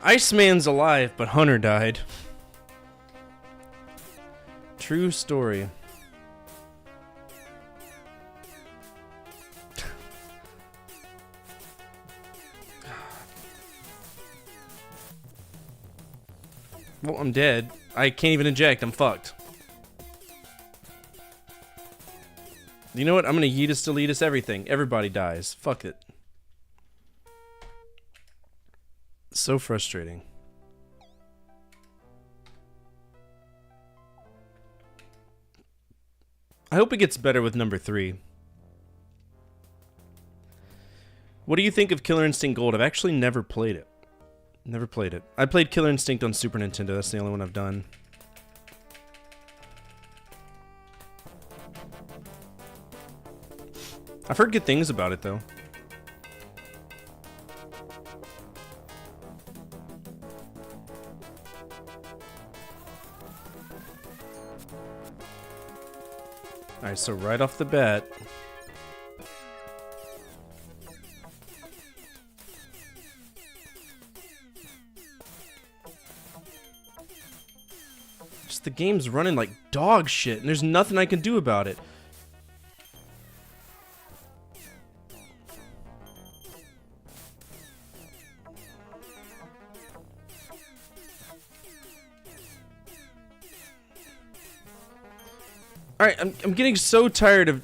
Iceman's alive, but Hunter died. True story. Well, I'm dead. I can't even eject. I'm fucked. You know what? I'm gonna Yeetus Deletus everything. Everybody dies. Fuck it. So frustrating. I hope it gets better with number 3. What do you think of Killer Instinct Gold? I've actually never played it. Never played it. I played Killer Instinct on Super Nintendo. That's the only one I've done. I've heard good things about it, though. Alright, so right off the bat... just the game's running like dog shit, and there's nothing I can do about it. Alright, I'm getting so tired of...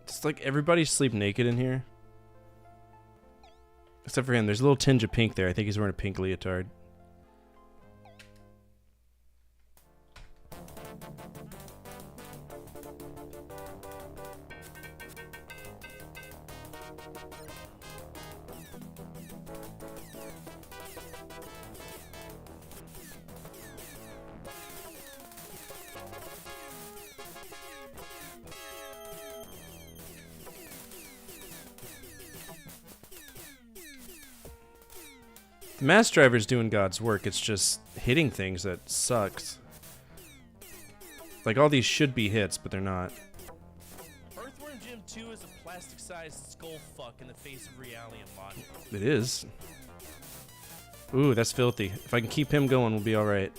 It's like everybody sleep naked in here. Except for him. There's a little tinge of pink there. I think he's wearing a pink leotard. The Mass Driver's doing God's work. It's just hitting things that sucks. Like, all these should be hits, but they're not. Earthworm Jim 2 is a plastic-sized skull fuck in the face of reality and logic. It is. Ooh, that's filthy. If I can keep him going, we'll be alright.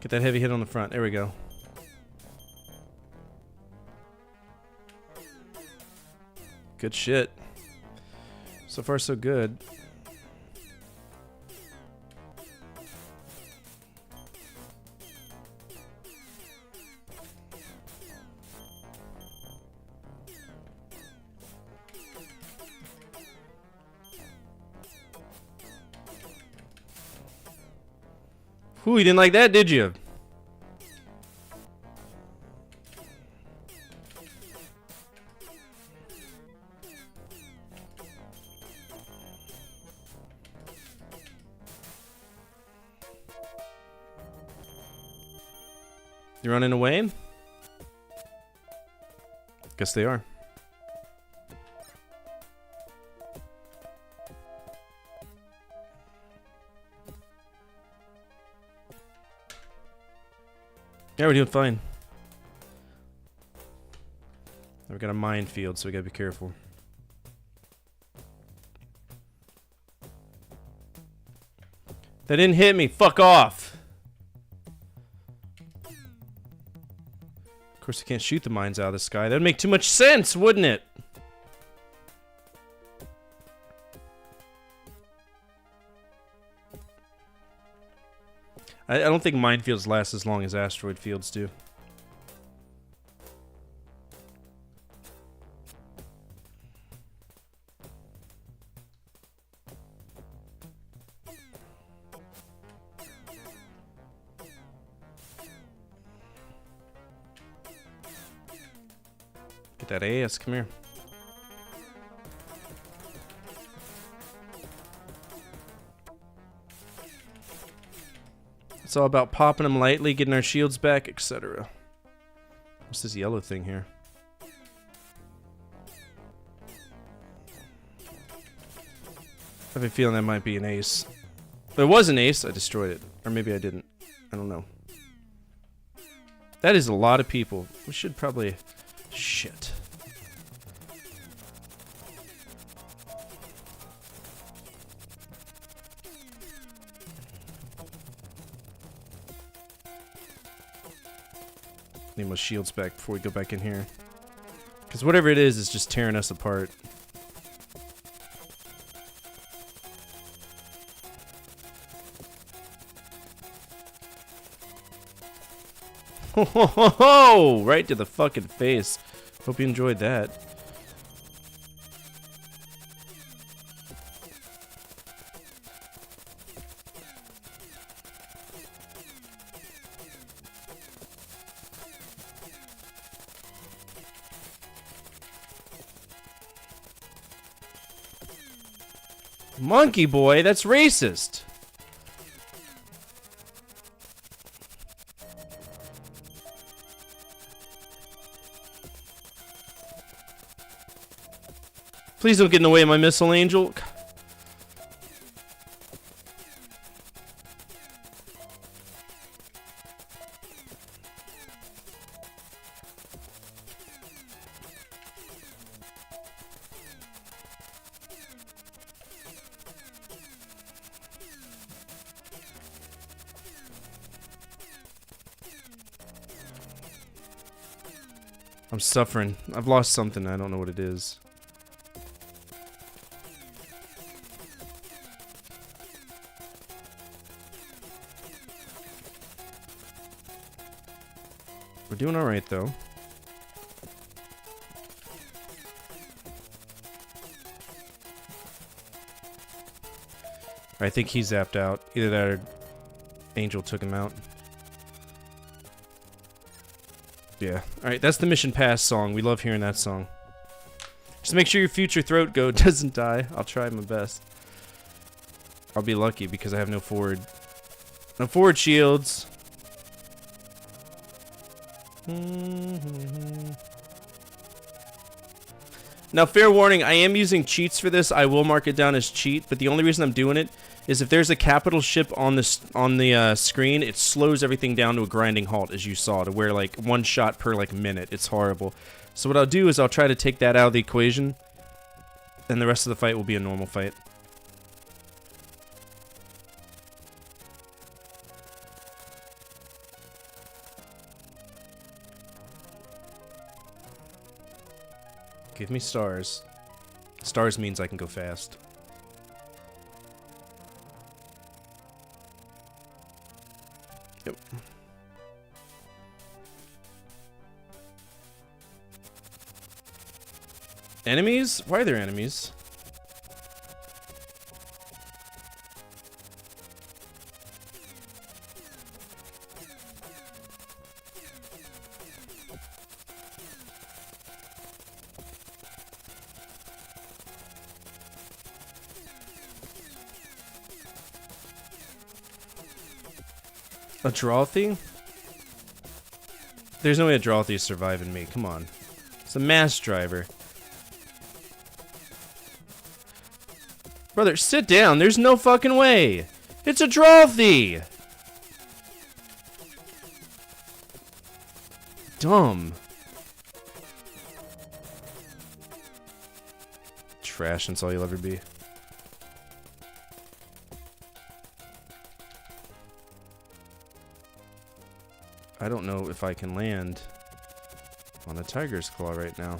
Get that heavy hit on the front. There we go. Good shit. So far, so good. Ooh, you didn't like that, did you? You running away? Guess they are. Yeah, we're doing fine. We've got a minefield, so we gotta be careful. That didn't hit me. Fuck off. Of course, I can't shoot the mines out of the sky. That'd make too much sense, wouldn't it? I don't think minefields last as long as asteroid fields do. Get that ass, come here. It's all about popping them lightly, getting our shields back, etc. What's this yellow thing here? I have a feeling that might be an ace. If it was an ace, I destroyed it. Or maybe I didn't. I don't know. That is a lot of people. We should probably... Shit. Need my shields back before we go back in here. Because whatever it is just tearing us apart. Ho ho ho ho! Right to the fucking face. Hope you enjoyed that. Monkey boy, that's racist. Please don't get in the way of my missile, Angel. I'm suffering. I've lost something. I don't know what it is. We're doing alright, though. I think he zapped out. Either that or Angel took him out. Yeah. Alright, that's the Mission Pass song. We love hearing that song. Just make sure your future throat goat doesn't die. I'll try my best. I'll be lucky because I have no forward. No forward shields. Now, fair warning, I am using cheats for this. I will mark it down as cheat, but the only reason I'm doing it is if there's a capital ship on the screen, it slows everything down to a grinding halt, as you saw, to where like one shot per like minute. It's horrible. So what I'll do is I'll try to take that out of the equation, and the rest of the fight will be a normal fight. Give me stars. Stars means I can go fast. Yep. Enemies? Why are there enemies? A Drothy? There's no way a Drothy is surviving me. Come on. It's a mass driver. Brother, sit down. There's no fucking way. It's a Drothy. Dumb. Trash, that's all you'll ever be. I don't know if I can land on a tiger's claw right now.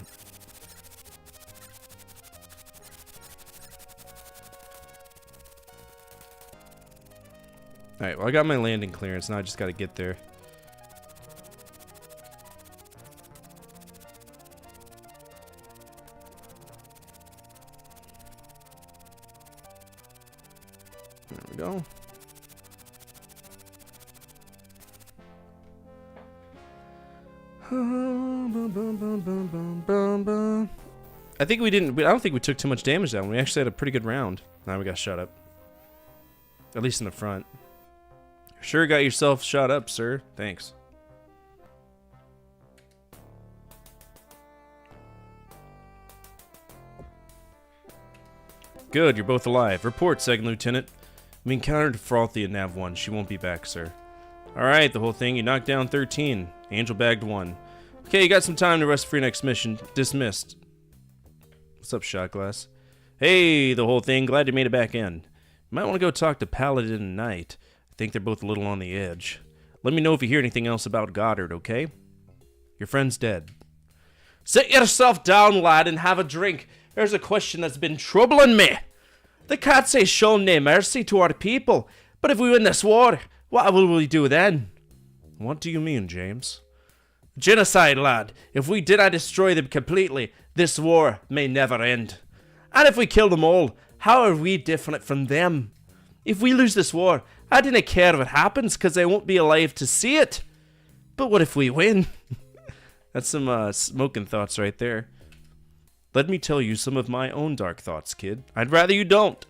Alright, well I got my landing clearance, now I just gotta get there. There we go. I think we didn't. I don't think we took too much damage that one. We actually had a pretty good round. Now we got shot up. At least in the front. Sure got yourself shot up, sir. Thanks. Good, you're both alive. Report, Second Lieutenant. We encountered Frothy at Nav 1. She won't be back, sir. Alright, the whole thing. You knocked down 13. Angel bagged 1. Okay, you got some time to rest for your next mission. Dismissed. What's up, Shot Glass? Hey, the whole thing. Glad you made it back in. You might want to go talk to Paladin and Knight. I think they're both a little on the edge. Let me know if you hear anything else about Goddard, okay? Your friend's dead. Sit yourself down, lad, and have a drink. There's a question that's been troubling me. The cats say show no mercy to our people, but if we win this war, what will we do then? What do you mean, James? Genocide, lad. If we did not destroy them completely, this war may never end. And if we kill them all, how are we different from them? If we lose this war, I didn't care what happens because I won't be alive to see it. But what if we win? That's some smoking thoughts right there. Let me tell you some of my own dark thoughts, kid. I'd rather you don't.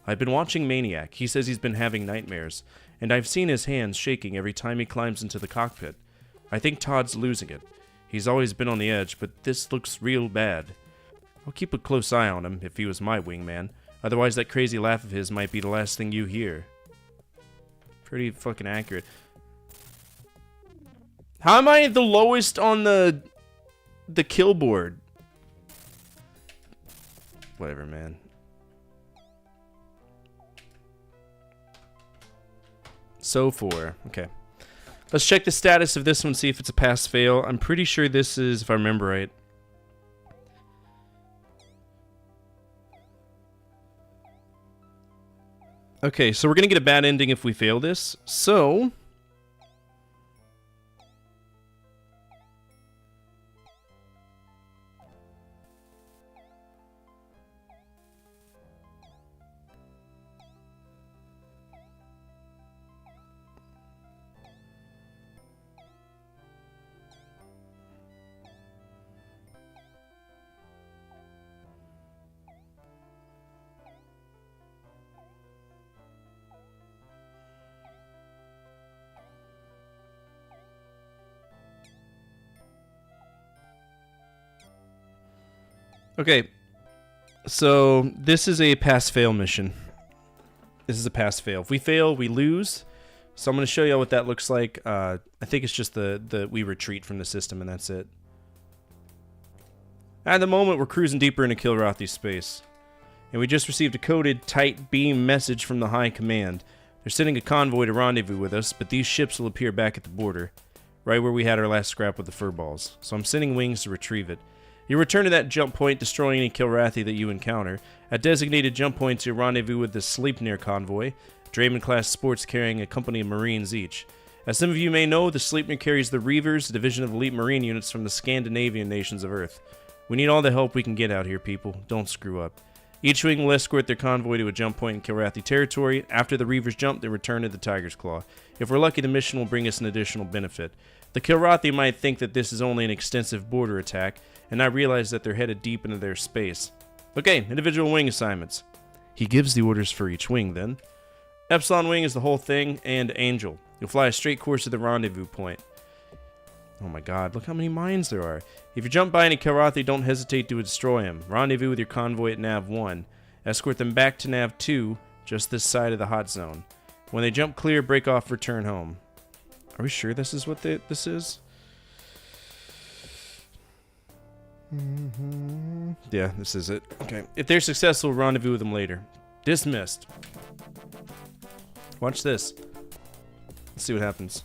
I've been watching Maniac. He says he's been having nightmares, and I've seen his hands shaking every time he climbs into the cockpit. I think Todd's losing it. He's always been on the edge, but this looks real bad. I'll keep a close eye on him if he was my wingman. Otherwise, that crazy laugh of his might be the last thing you hear. Pretty fucking accurate. How am I the lowest on the kill board? Whatever, man. So 4. Okay. Let's check the status of this one, see if it's a pass-fail. I'm pretty sure this is, if I remember right. Okay, so we're gonna get a bad ending if we fail this. So... Okay, so this is a pass-fail mission. This is a pass-fail. If we fail, we lose. So I'm going to show you what that looks like. I think it's just we retreat from the system and that's it. At the moment, we're cruising deeper into Kilrathi space. And we just received a coded tight beam message from the High Command. They're sending a convoy to rendezvous with us, but these ships will appear back at the border, right where we had our last scrap with the furballs. So I'm sending wings to retrieve it. You return to that jump point, destroying any Kilrathi that you encounter. At designated jump points, you rendezvous with the Sleipnir convoy, Draymond-class sports carrying a company of Marines each. As some of you may know, the Sleipnir carries the Reavers, a division of elite Marine units from the Scandinavian nations of Earth. We need all the help we can get out here, people. Don't screw up. Each wing will escort their convoy to a jump point in Kilrathi territory. After the Reavers jump, they return to the Tiger's Claw. If we're lucky, the mission will bring us an additional benefit. The Kilrathi might think that this is only an extensive border attack, and not realize that they're headed deep into their space. Okay, individual wing assignments. He gives the orders for each wing, then. Epsilon Wing is the whole thing, and Angel. You'll fly a straight course to the rendezvous point. Oh my god, look how many mines there are. If you jump by any Kilrathi, don't hesitate to destroy them. Rendezvous with your convoy at Nav 1. Escort them back to Nav 2, just this side of the hot zone. When they jump clear, break off, return home. Are we sure this is what this is? Yeah, this is it. Okay. If they're successful, rendezvous with them later. Dismissed. Watch this. Let's see what happens.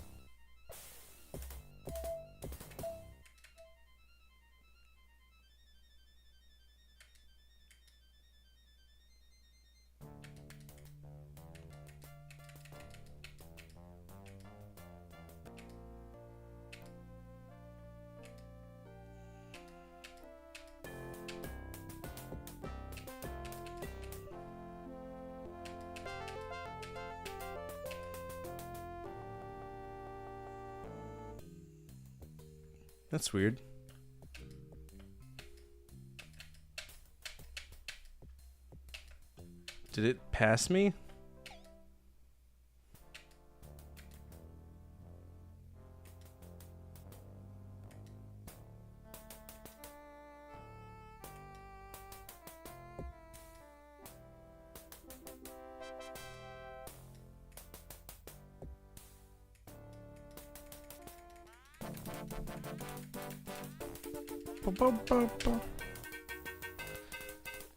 That's weird. Did it pass me?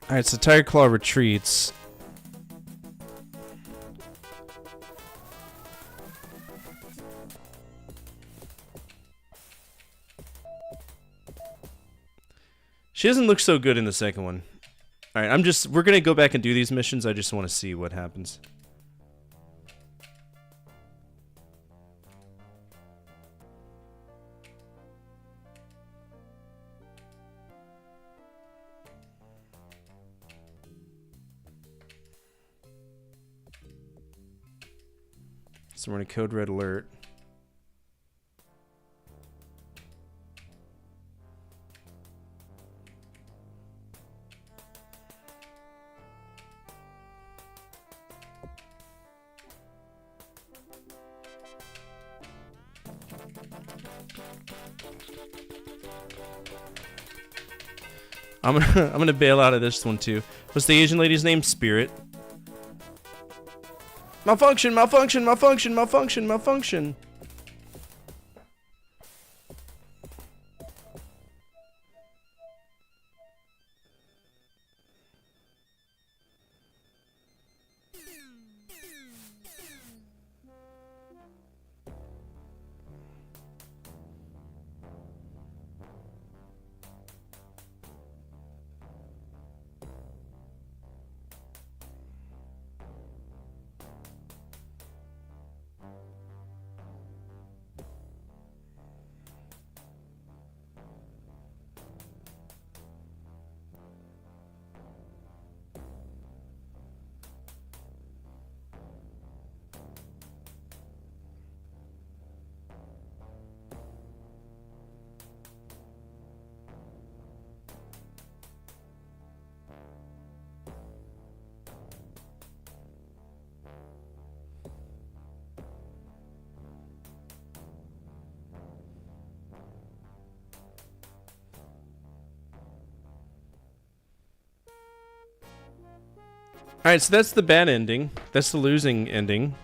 Alright, so Tiger Claw retreats. She doesn't look so good in the second one. Alright, we're gonna go back and do these missions. I just want to see what happens. So we're in a code red alert. I'm gonna bail out of this one too. What's the Asian lady's name? Spirit. Malfunction, malfunction, malfunction, malfunction, malfunction. Alright, so that's the bad ending. That's the losing ending.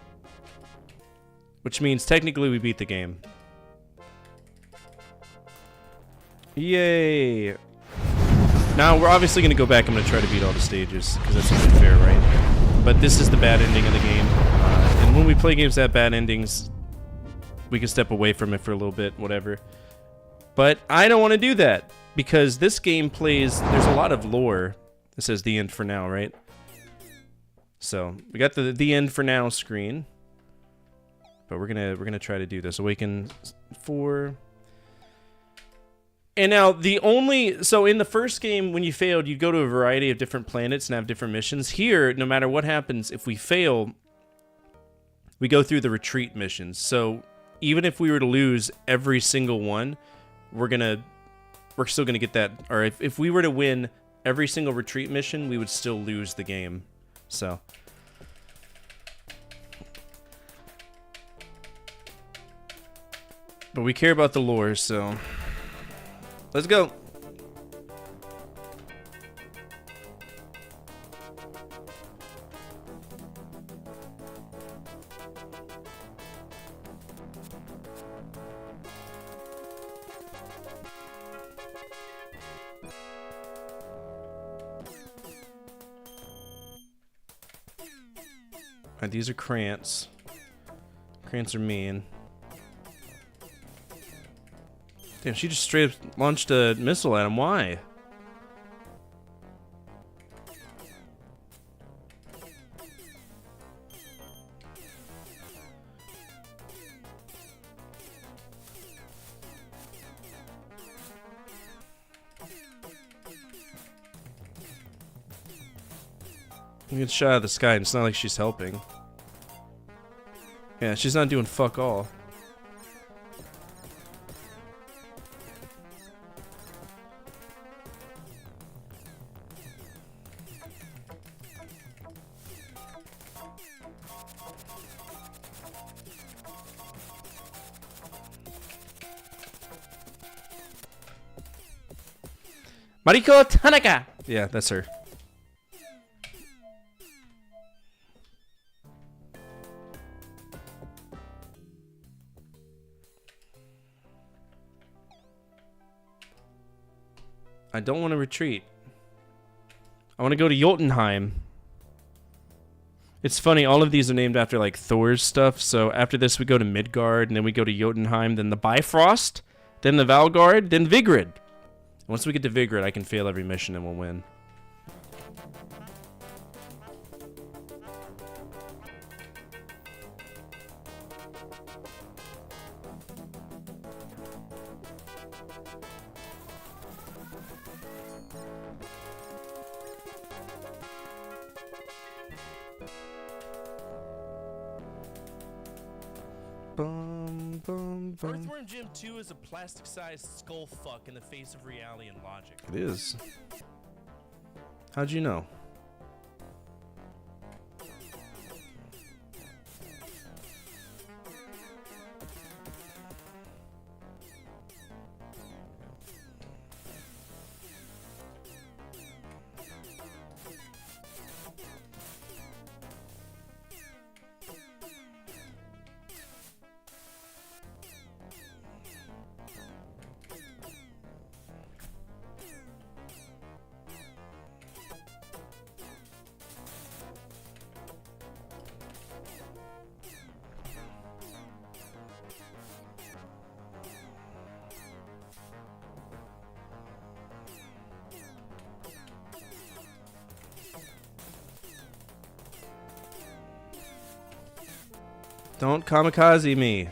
Which means technically we beat the game. Yay! Now we're obviously going to go back. I'm going to try to beat all the stages, because that's only fair, right? But this is the bad ending of the game. And when we play games that have bad endings, we can step away from it for a little bit, whatever. But I don't want to do that. because this game plays. There's a lot of lore. It says the end for now, right? So we got the end for now screen, but we're gonna try to do this. Awaken 4. And now so in the first game when you failed, you'd go to a variety of different planets and have different missions. Here, no matter what happens, if we fail, we go through the retreat missions. So even if we were to lose every single one, we're still gonna get that. Or if we were to win every single retreat mission, we would still lose the game. So. But we care about the lore, so. Let's go. Alright, these are Krants. Krants are mean. Damn, she just straight up launched a missile at him. Why? You get shot out of the sky and it's not like she's helping. Yeah, she's not doing fuck all. Mariko Tanaka! Yeah, that's her. I don't want to retreat. I want to go to Jotunheim. It's funny, all of these are named after like Thor's stuff, so after this we go to Midgard, and then we go to Jotunheim, then the Bifrost, then the Valgard, then Vigrid. Once we get to Vigrid, I can fail every mission and we'll win. Earthworm Jim 2 is a plastic-sized skull fuck in the face of reality and logic. It is. How'd you know? Don't kamikaze me.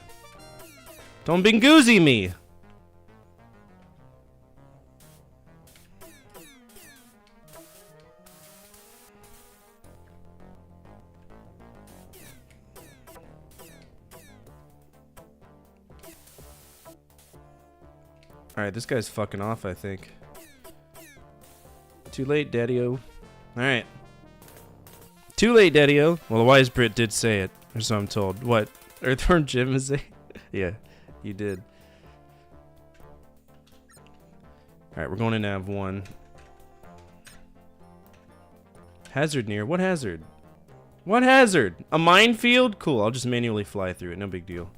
Don't bingoozy me. Alright, this guy's fucking off, I think. Too late, Daddy-o. Alright. Too late, Daddy-o. Well, the wise Brit did say it. Or so I'm told. What? Earthworm Jim is a... Yeah, you did. Alright, we're going to Nav 1. Hazard near. What hazard? What hazard? A minefield? Cool, I'll just manually fly through it. No big deal.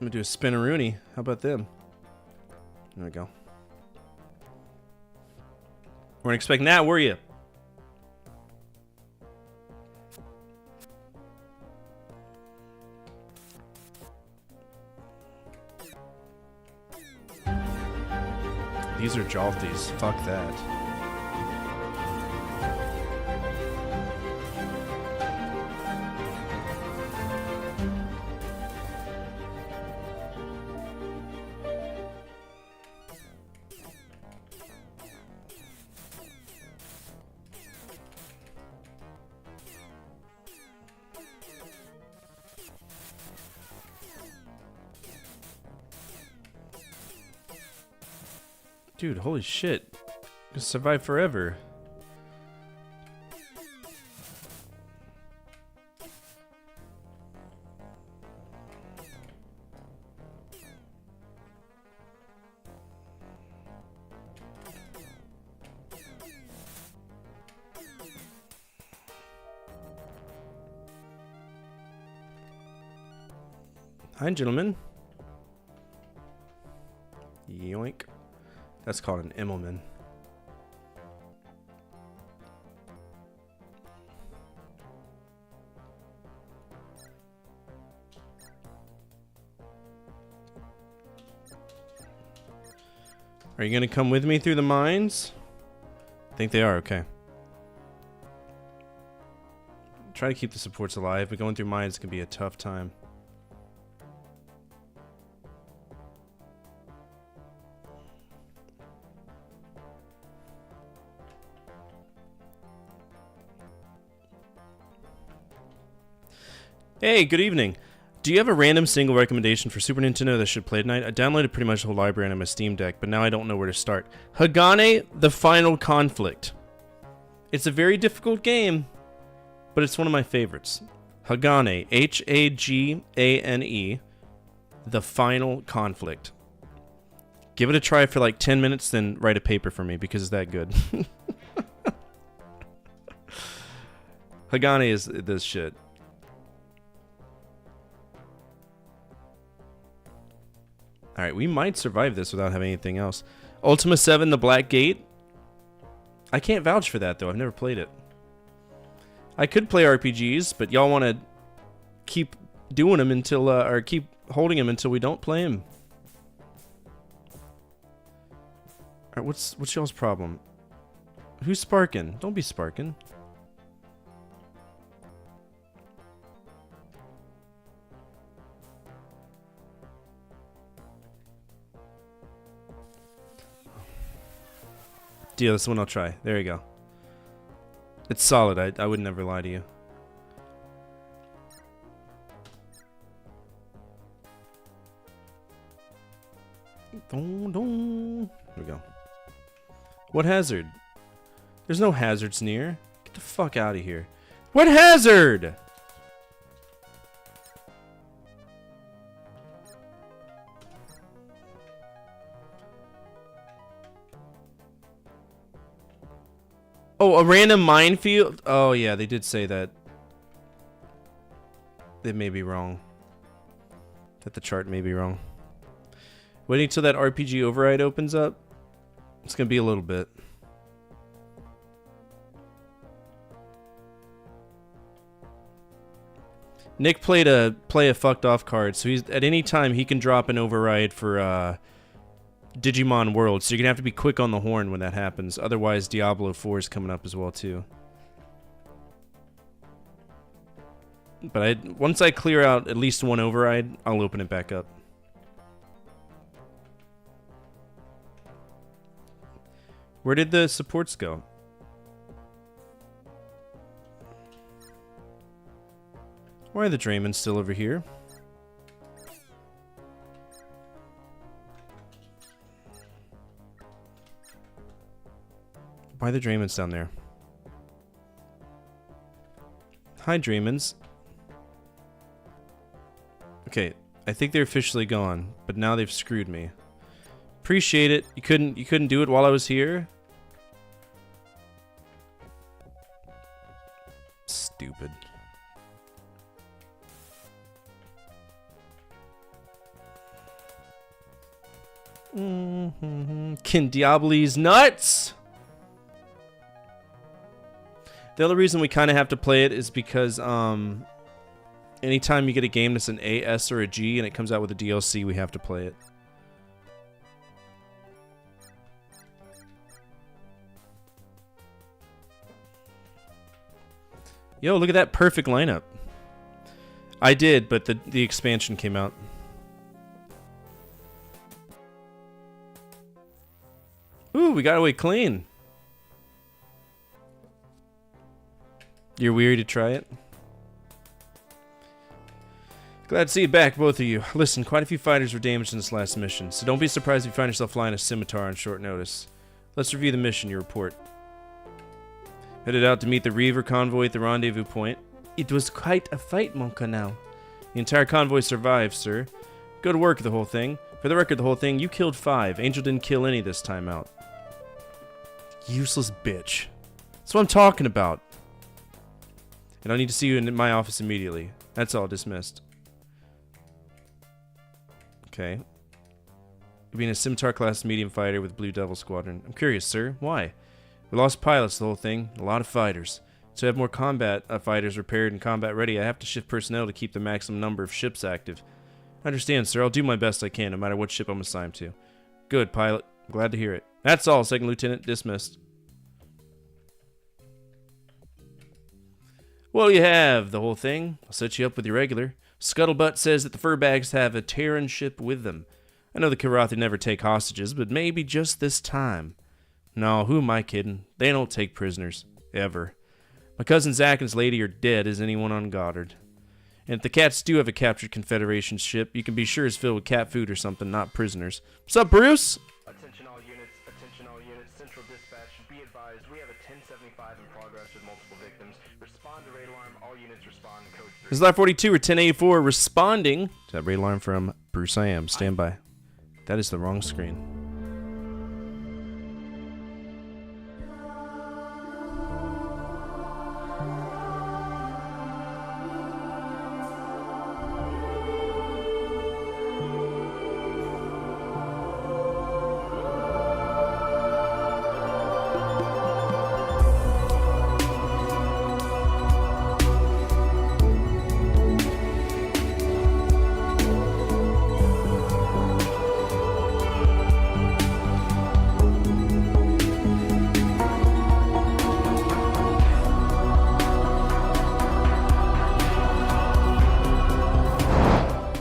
gonna do a spinneroonie. How about them? There we go. Weren't expecting that, were you? These are Jalthies. Fuck that. Dude, holy shit. Gonna survive forever. Hi, gentlemen. Yoink. That's called an Immelman. Are you going to come with me through the mines? I think they are, okay. Try to keep the supports alive, but going through mines can be a tough time. Hey, good evening. Do you have a random single recommendation for Super Nintendo that I should play tonight? I downloaded pretty much the whole library on my Steam Deck, but now I don't know where to start. Hagane: The Final Conflict. It's a very difficult game, but it's one of my favorites. Hagane, Hagane, The Final Conflict. Give it a try for like 10 minutes, then write a paper for me because it's that good. Hagane is this shit. Alright, we might survive this without having anything else. Ultima 7, The Black Gate. I can't vouch for that, though. I've never played it. I could play RPGs, but y'all want to keep doing them until, or keep holding them until we don't play them. Alright, what's y'all's problem? Who's sparking? Don't be sparking. Deal, this one I'll try. There you go. It's solid. I would never lie to you. Here we go. What hazard? There's no hazards near. Get the fuck out of here. What hazard? Oh, a random minefield? Oh, yeah, they did say that. They may be wrong. That the chart may be wrong. Waiting till that RPG override opens up. It's going to be a little bit. Nick play a fucked off card, so he's at any time he can drop an override for Digimon World, so you're gonna have to be quick on the horn when that happens. Otherwise, Diablo 4 is coming up as well too. But once I clear out at least one override, I'll open it back up. Where did the supports go? Why are the Draymans still over here? Why are the Draymans down there? Hi, Draymans. Okay, I think they're officially gone, but now they've screwed me. Appreciate it. You couldn't do it while I was here? Stupid. Can Diaboli's nuts! The other reason we kind of have to play it is because anytime you get a game that's an A, S, or a G and it comes out with a DLC, we have to play it. Yo, look at that perfect lineup. I did, but the expansion came out. Ooh, we got away clean. You're weary to try it? Glad to see you back, both of you. Listen, quite a few fighters were damaged in this last mission, so don't be surprised if you find yourself flying a scimitar on short notice. Let's review the mission you report. Headed out to meet the Reaver convoy at the rendezvous point. It was quite a fight, mon canal. The entire convoy survived, sir. Good work, the whole thing. For the record, the whole thing, you killed 5. Angel didn't kill any this time out. Useless bitch. That's what I'm talking about. And I need to see you in my office immediately. That's all, dismissed. Okay. You're being a Scimitar class medium fighter with Blue Devil Squadron. I'm curious, sir. Why? We lost pilots, the whole thing. A lot of fighters. To have more combat fighters repaired and combat ready, I have to shift personnel to keep the maximum number of ships active. I understand, sir. I'll do my best I can, no matter what ship I'm assigned to. Good, pilot. Glad to hear it. That's all, Second Lieutenant. Dismissed. Well, you have the whole thing. I'll set you up with your regular. Scuttlebutt says that the Furbags have a Terran ship with them. I know the Kirathi never take hostages, but maybe just this time. No, who am I kidding? They don't take prisoners. Ever. My cousin Zach and his lady are dead as anyone on Goddard. And if the cats do have a captured Confederation ship, you can be sure it's filled with cat food or something, not prisoners. What's up, Bruce? Attention all units, Central Dispatch, be advised, we have a 1075 in progress with multiple victims. Respond to raid alarm, all units respond, code 3. This is Live 42 or 1084 responding to that raid alarm from Bruce I Am. Stand by. That is the wrong screen.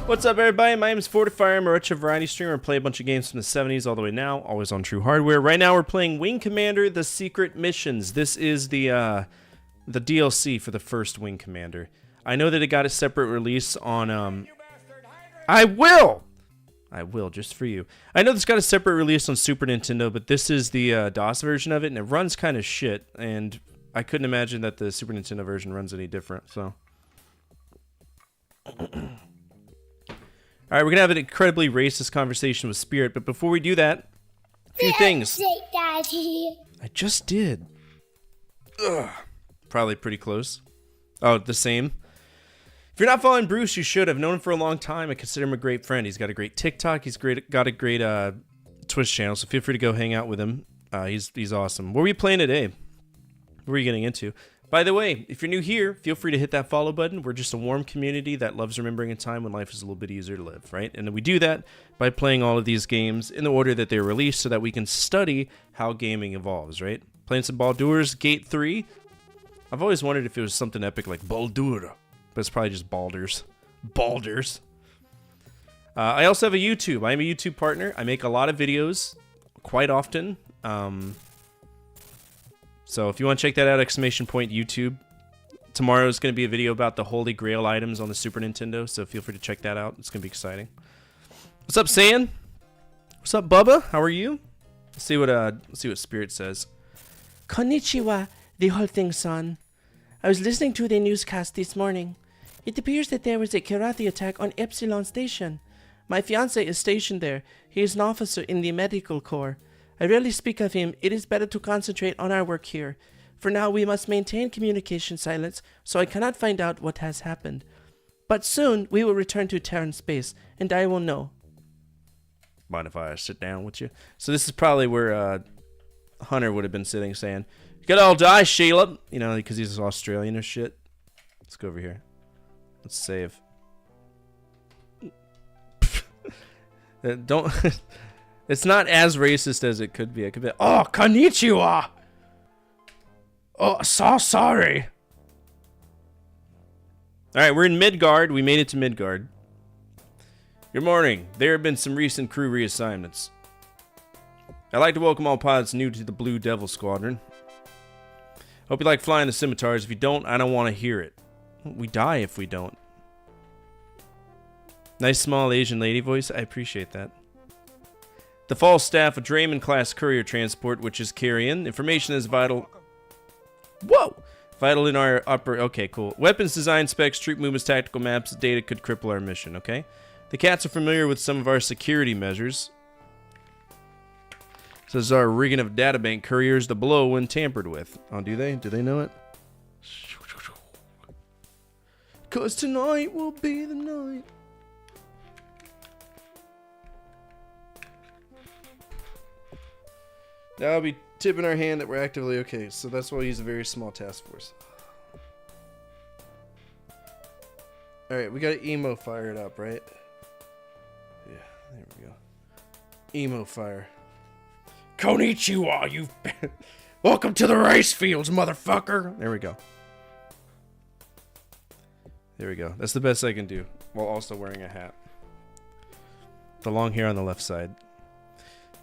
What's up, everybody? My name is Fortifier. I'm a retro variety streamer. I play a bunch of games from the 70s all the way now, always on True Hardware. Right now, we're playing Wing Commander: The Secret Missions. This is the DLC for the first Wing Commander. I know that it got a separate release on I will, just for you. I know this got a separate release on Super Nintendo, but this is the DOS version of it, and it runs kind of shit. And I couldn't imagine that the Super Nintendo version runs any different. So. Alright, we're going to have an incredibly racist conversation with Spirit, but before we do that, a few things. Daddy. I just did. Ugh. Probably pretty close. Oh, the same. If you're not following Bruce, you should. I've known him for a long time. I consider him a great friend. He's got a great TikTok. He's got a great Twitch channel, so feel free to go hang out with him. He's awesome. What were you playing today? What were you getting into? By the way, if you're new here, feel free to hit that follow button. We're just a warm community that loves remembering a time when life is a little bit easier to live, right? And we do that by playing all of these games in the order that they're released so that we can study how gaming evolves, right? Playing some Baldur's Gate 3. I've always wondered if it was something epic like Baldur, but it's probably just Baldur's. Baldur's. I also have a YouTube. I am a YouTube partner. I make a lot of videos quite often. So if you want to check that out, !YouTube. Tomorrow is going to be a video about the Holy Grail items on the Super Nintendo, so feel free to check that out. It's going to be exciting. What's up, San? What's up, Bubba? How are you? Let's see what Spirit says. Konnichiwa, the whole thing, son. I was listening to the newscast this morning. It appears that there was a Kirathi attack on Epsilon Station. My fiancé is stationed there. He is an officer in the medical corps. I rarely speak of him. It is better to concentrate on our work here. For now, we must maintain communication silence, so I cannot find out what has happened. But soon, we will return to Terran space, and I will know. Mind if I sit down with you? So this is probably where Hunter would have been sitting saying, "You could all die, Sheila." You know, because he's Australian or shit. Let's go over here. Let's save. Don't. It's not as racist as it could be. It could be, "Oh, konnichiwa. Oh, so sorry." All right, we're in Midgard. We made it to Midgard. Good morning. There have been some recent crew reassignments. I'd like to welcome all pilots new to the Blue Devil Squadron. Hope you like flying the scimitars. If you don't, I don't want to hear it. We die if we don't. Nice small Asian lady voice. I appreciate that. The false staff of Draymond-class courier transport, which is carrying. Information is vital. Whoa! Vital in our upper... Okay, cool. Weapons design specs, troop movements, tactical maps. Data could cripple our mission, okay? The cats are familiar with some of our security measures. Says our rigging of databank couriers to blow when tampered with. Oh, do they? Do they know it? 'Cause tonight will be the night. Now I'll be tipping our hand that we're actively okay, so that's why we use a very small task force. Alright, we got emo fired up, right? Yeah, there we go. Emo fire. Konnichiwa, you... Welcome to the rice fields, motherfucker! There we go. There we go. That's the best I can do, while also wearing a hat. The long hair on the left side.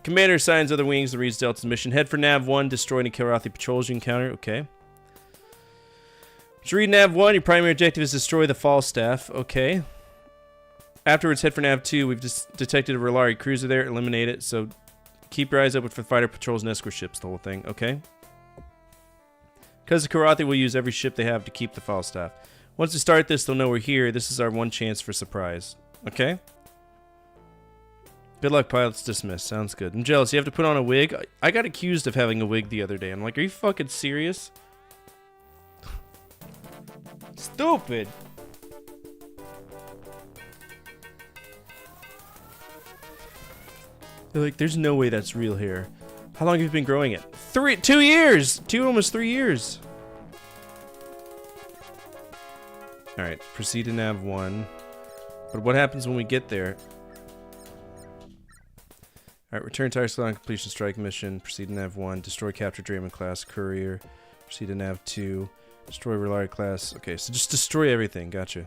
Commander assigns other wings to reads Delta's mission. Head for Nav 1, destroy any Kilrathi patrols you encounter. Okay. So read Nav 1, your primary objective is destroy the Falstaff. Okay. Afterwards, head for Nav 2. We've just detected a R'hllari cruiser there. Eliminate it. So keep your eyes open for fighter patrols and escort ships, the whole thing. Okay. Because the Kilrathi will use every ship they have to keep the Falstaff. Once we start this, they'll know we're here. This is our one chance for surprise. Okay? Good luck, pilots dismissed. Sounds good. I'm jealous. You have to put on a wig? I got accused of having a wig the other day. I'm like, are you fucking serious? Stupid. They're like, there's no way that's real hair. How long have you been growing it? 2 years! Almost 3 years. Alright, proceed to Nav 1. But what happens when we get there? Alright, return to Squadron completion strike mission. Proceed to Nav 1. Destroy capture Draymond class courier. Proceed to Nav 2. Destroy R'hllari class. Okay, so just destroy everything. Gotcha.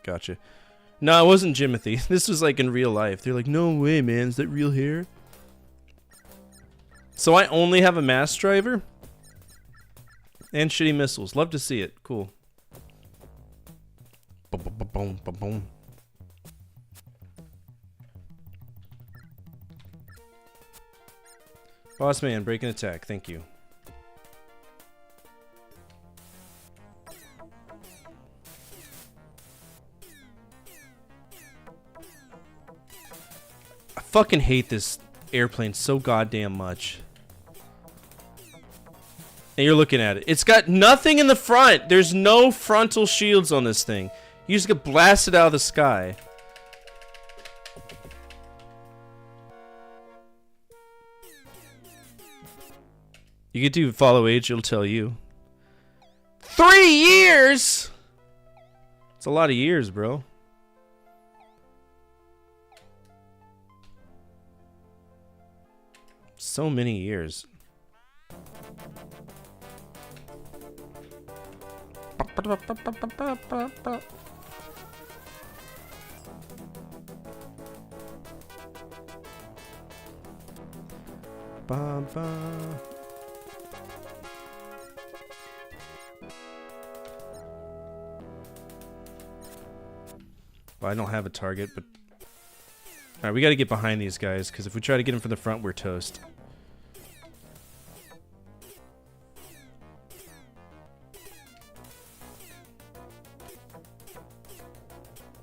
Gotcha. No, it wasn't Jimothy. This was like in real life. They're like, no way, man. Is that real hair? So I only have a mass driver? And shitty missiles. Love to see it. Cool. Boom, boom, boom, boom, boom, boom. Boss man, break an attack. Thank you. I fucking hate this airplane so goddamn much. And you're looking at it. It's got nothing in the front. There's no frontal shields on this thing. You just get blasted out of the sky. You get to follow age, it'll tell you. 3 years! It's a lot of years, bro. So many years. Well, I don't have a target, but... Alright, we gotta get behind these guys, because if we try to get them from the front, we're toast.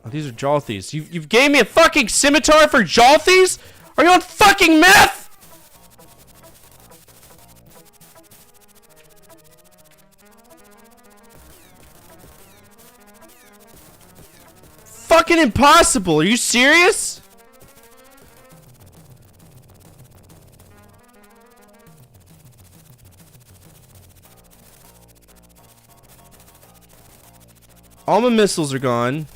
Oh, these are Jalthies. You've gave me a fucking scimitar for Jalthies? Are you on fucking meth? Fucking impossible. Are you serious? All my missiles are gone.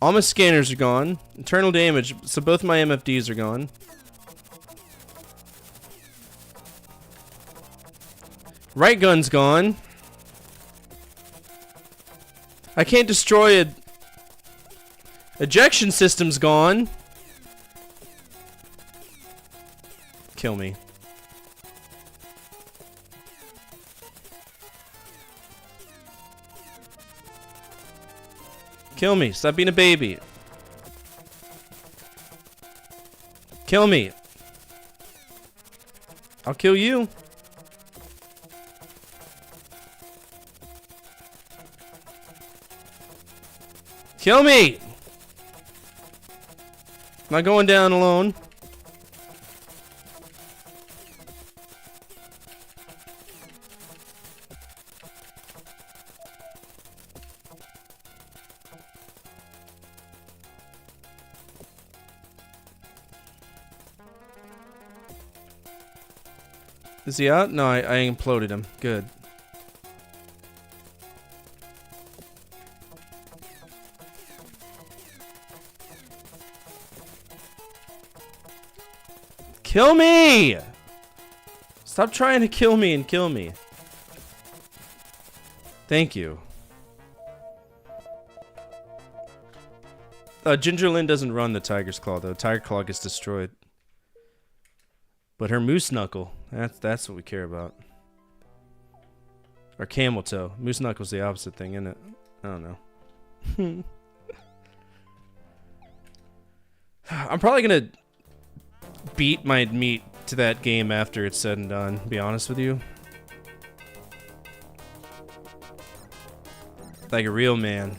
All my scanners are gone. Internal damage, so both my MFDs are gone. Right gun's gone. I can't destroy it. Ejection system's gone. Kill me. Kill me. Stop being a baby. Kill me. I'll kill you. Kill me! Not going down alone. Is he out? No, I imploded him. Good. Kill me! Stop trying to kill me and kill me. Thank you. Ginger Lynn doesn't run the Tiger's Claw though. Tiger Claw gets destroyed. But her Moose Knuckle, that's what we care about. Or Camel Toe. Moose Knuckle's the opposite thing, isn't it? I don't know. I'm probably gonna beat my meat to that game after it's said and done, to be honest with you. Like a real man.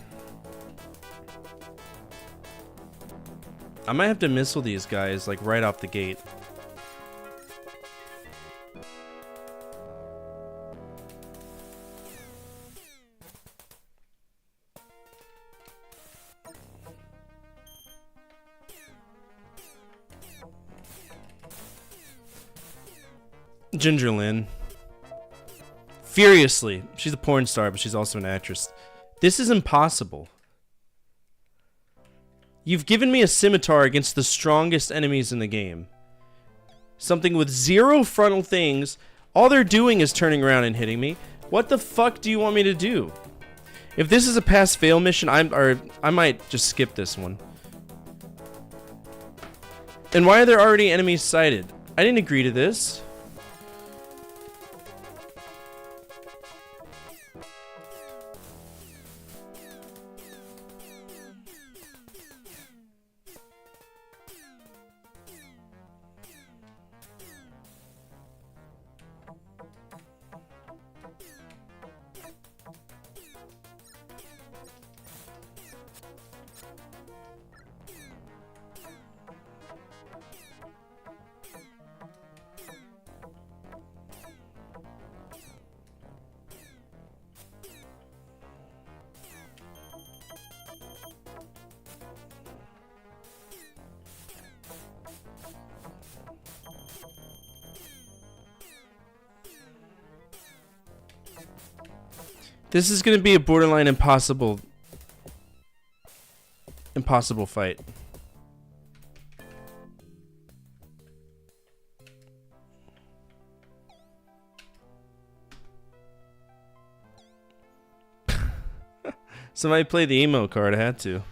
I might have to missile these guys like right off the gate. Ginger Lynn. Furiously. She's a porn star, but she's also an actress. This is impossible. You've given me a scimitar against the strongest enemies in the game. Something with 0 frontal things. All they're doing is turning around and hitting me. What the fuck do you want me to do? If this is a pass-fail mission, I might just skip this one. And why are there already enemies sighted? I didn't agree to this. This is gonna be a borderline impossible fight. Somebody play the emo card, I had to.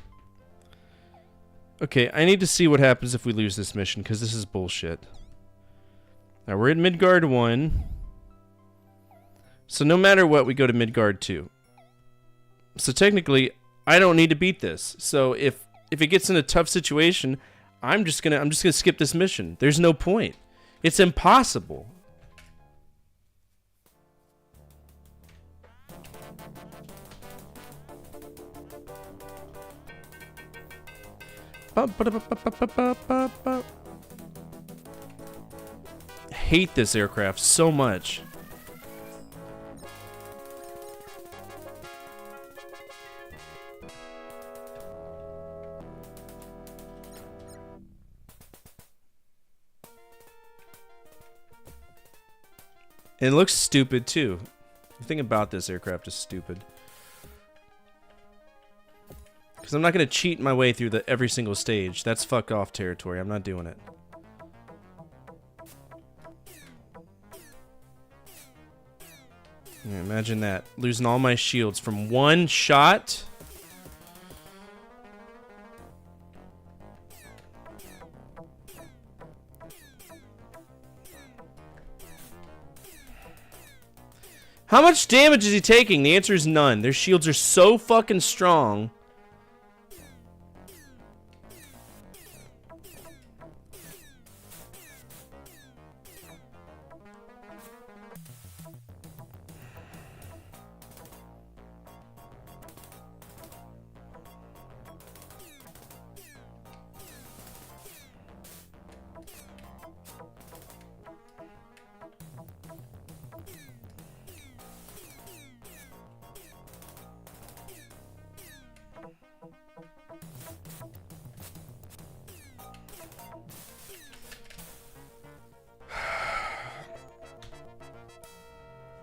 Okay, I need to see what happens if we lose this mission, because this is bullshit. Now we're at Midgard 1. So no matter what, we go to Midgard 2. So technically, I don't need to beat this. So if it gets in a tough situation, I'm just gonna skip this mission. There's no point. It's impossible. Hate this aircraft so much. And it looks stupid too. The thing about this aircraft is stupid. Because I'm not going to cheat my way through every single stage. That's fuck off territory. I'm not doing it. Yeah, imagine that. Losing all my shields from one shot. How much damage is he taking? The answer is none. Their shields are so fucking strong.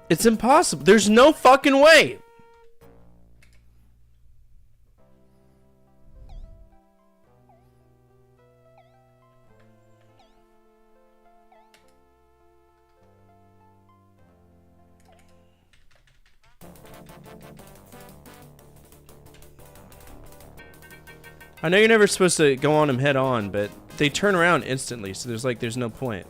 It's impossible. There's no fucking way. I know you're never supposed to go on them head on, but they turn around instantly, so there's no point.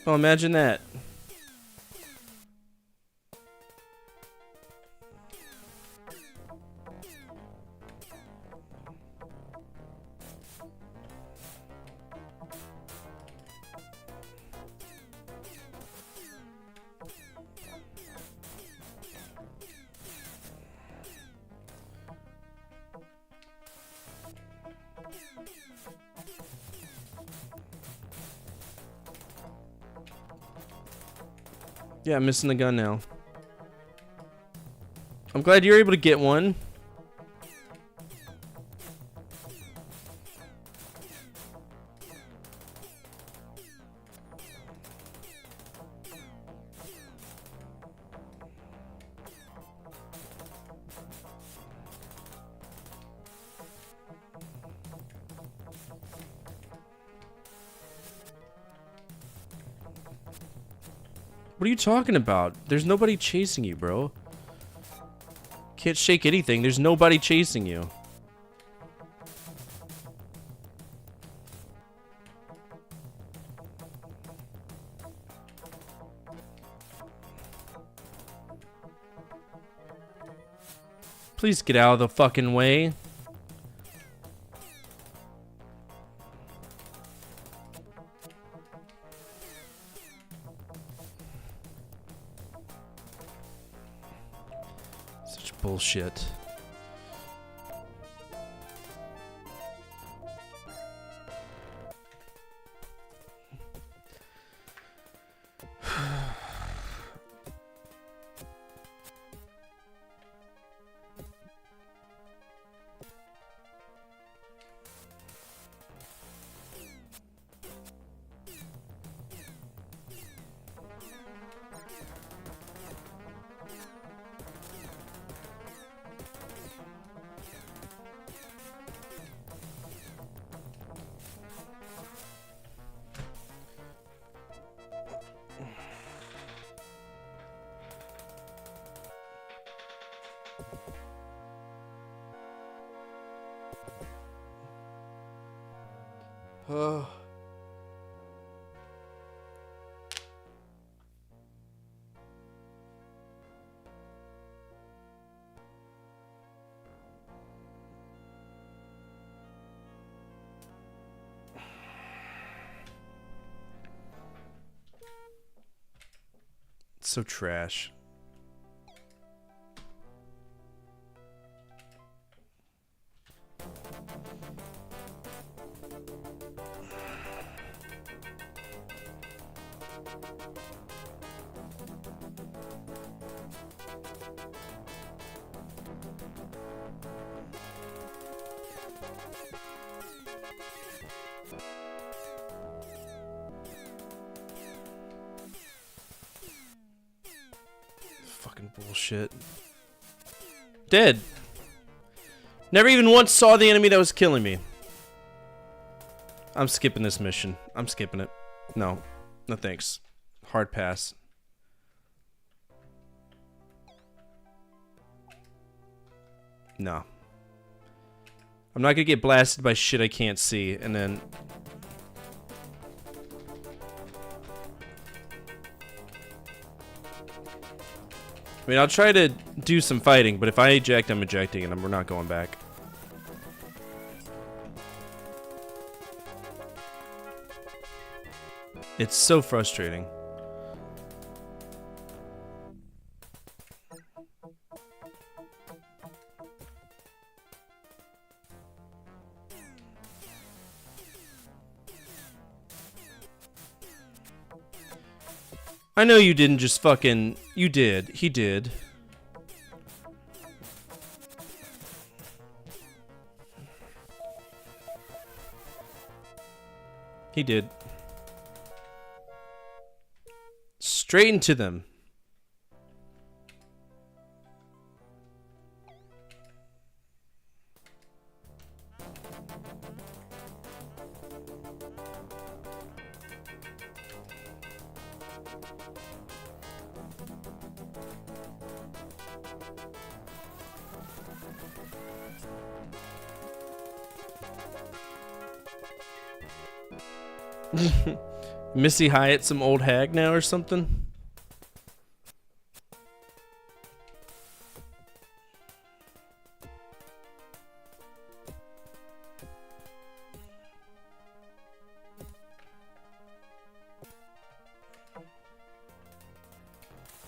Oh, imagine that. Yeah, I'm missing the gun now. I'm glad you're able to get one. What are you talking about? There's nobody chasing you, bro. Can't shake anything. There's nobody chasing you. Please get out of the fucking way. Bullshit. Oh. It's so trash. Fucking bullshit. Dead. Never even once saw the enemy that was killing me. I'm skipping this mission. I'm skipping it. No. No thanks. Hard pass. No. I'm not gonna get blasted by shit I can't see, and then... I mean, I'll try to do some fighting, but if I eject, I'm ejecting, and we're not going back. It's so frustrating. I know you didn't just fucking... You did. He did. He did. Straight into them. Missy Hyatt, some old hag now or something?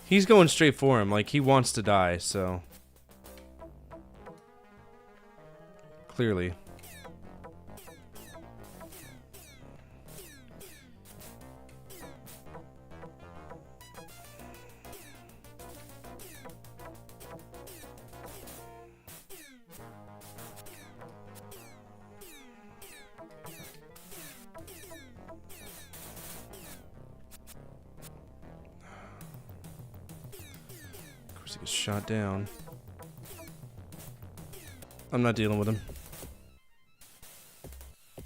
He's going straight for him, like he wants to die, so... Clearly. He gets shot down. I'm not dealing with him.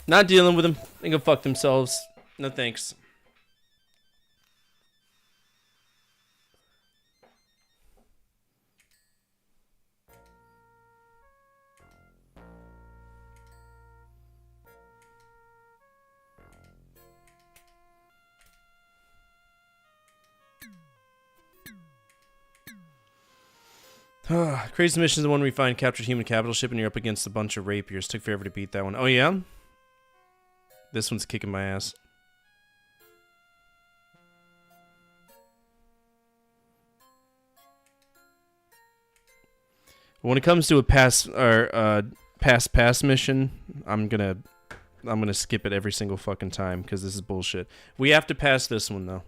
Not dealing with him. They can fuck themselves. No thanks. Crazy mission is the one where you find captured human capital ship and you're up against a bunch of rapiers. Took forever to beat that one. Oh yeah? This one's kicking my ass. When it comes to a pass mission, I'm gonna skip it every single fucking time because this is bullshit. We have to pass this one though.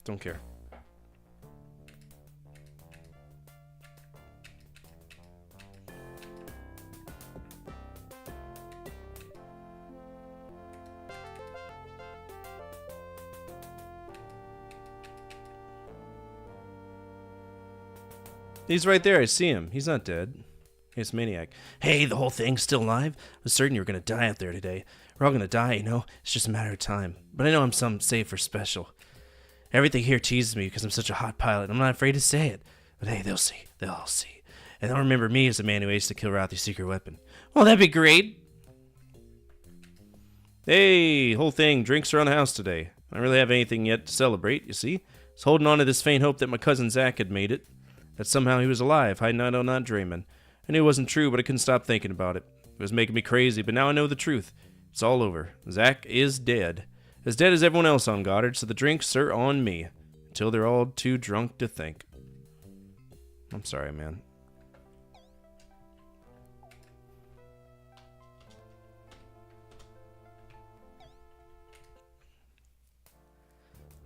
Don't care. He's right there. I see him. He's not dead. He's a maniac. Hey, the whole thing's still alive? I was certain you were going to die out there today. We're all going to die, you know? It's just a matter of time. But I know I'm some safe or special. Everything here teases me because I'm such a hot pilot. I'm not afraid to say it. But hey, they'll see. They'll all see. And they'll remember me as the man who aced to kill Rothy's secret weapon. Well, that'd be great. Hey, whole thing. Drinks around the house today. I don't really have anything yet to celebrate, you see? I was holding on to this faint hope that my cousin Zach had made it. That somehow he was alive, hiding out, not dreaming. I knew it wasn't true, but I couldn't stop thinking about it. It was making me crazy, but now I know the truth. It's all over. Zach is dead. As dead as everyone else on Goddard, so the drinks are on me. Until they're all too drunk to think. I'm sorry, man.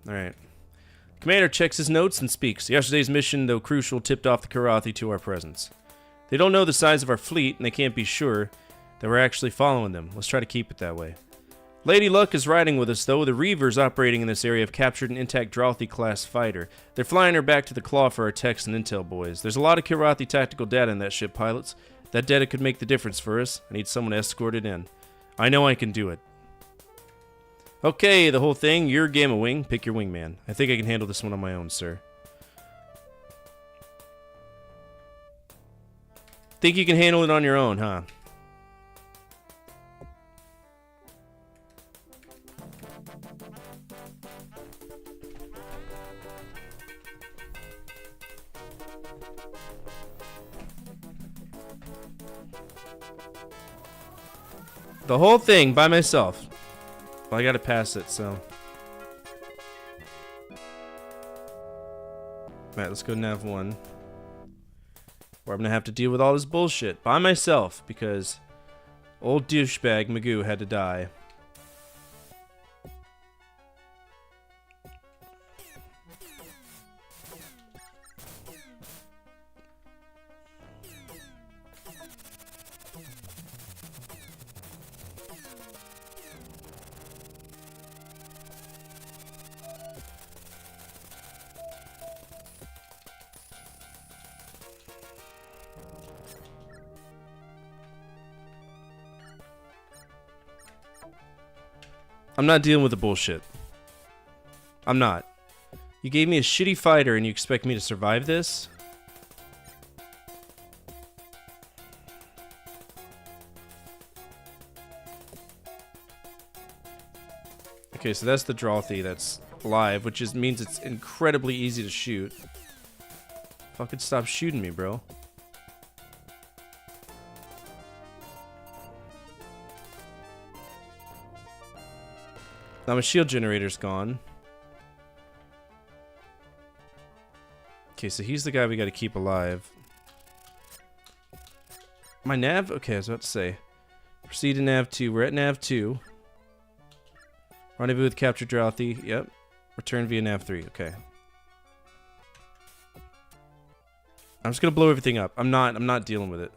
Alright. Commander checks his notes and speaks. Yesterday's mission, though crucial, tipped off the Karathi to our presence. They don't know the size of our fleet, and they can't be sure that we're actually following them. Let's try to keep it that way. Lady Luck is riding with us, though. The Reavers operating in this area have captured an intact Drothi-class fighter. They're flying her back to the Claw for our techs and intel boys. There's a lot of Karathi tactical data in that ship, pilots. That data could make the difference for us. I need someone to escort it in. I know I can do it. Okay, the whole thing. You're Gamma Wing. Pick your wingman. I think I can handle this one on my own, sir. Think you can handle it on your own, huh? The whole thing by myself. Well, I gotta pass it, so. Alright, let's go Nav 1. Where I'm gonna have to deal with all this bullshit by myself because old douchebag Magoo had to die. I'm not dealing with the bullshit. I'm not. You gave me a shitty fighter and you expect me to survive this? Okay, so that's the Drothi that's live, which means it's incredibly easy to shoot. Fucking stop shooting me, bro. Now my shield generator's gone. Okay, so he's the guy we gotta keep alive. My nav? Okay, I was about to say. Proceed to nav 2. We're at nav 2. Rendezvous with captured Drothi. Yep. Return via nav 3. Okay. I'm just gonna blow everything up. I'm not dealing with it.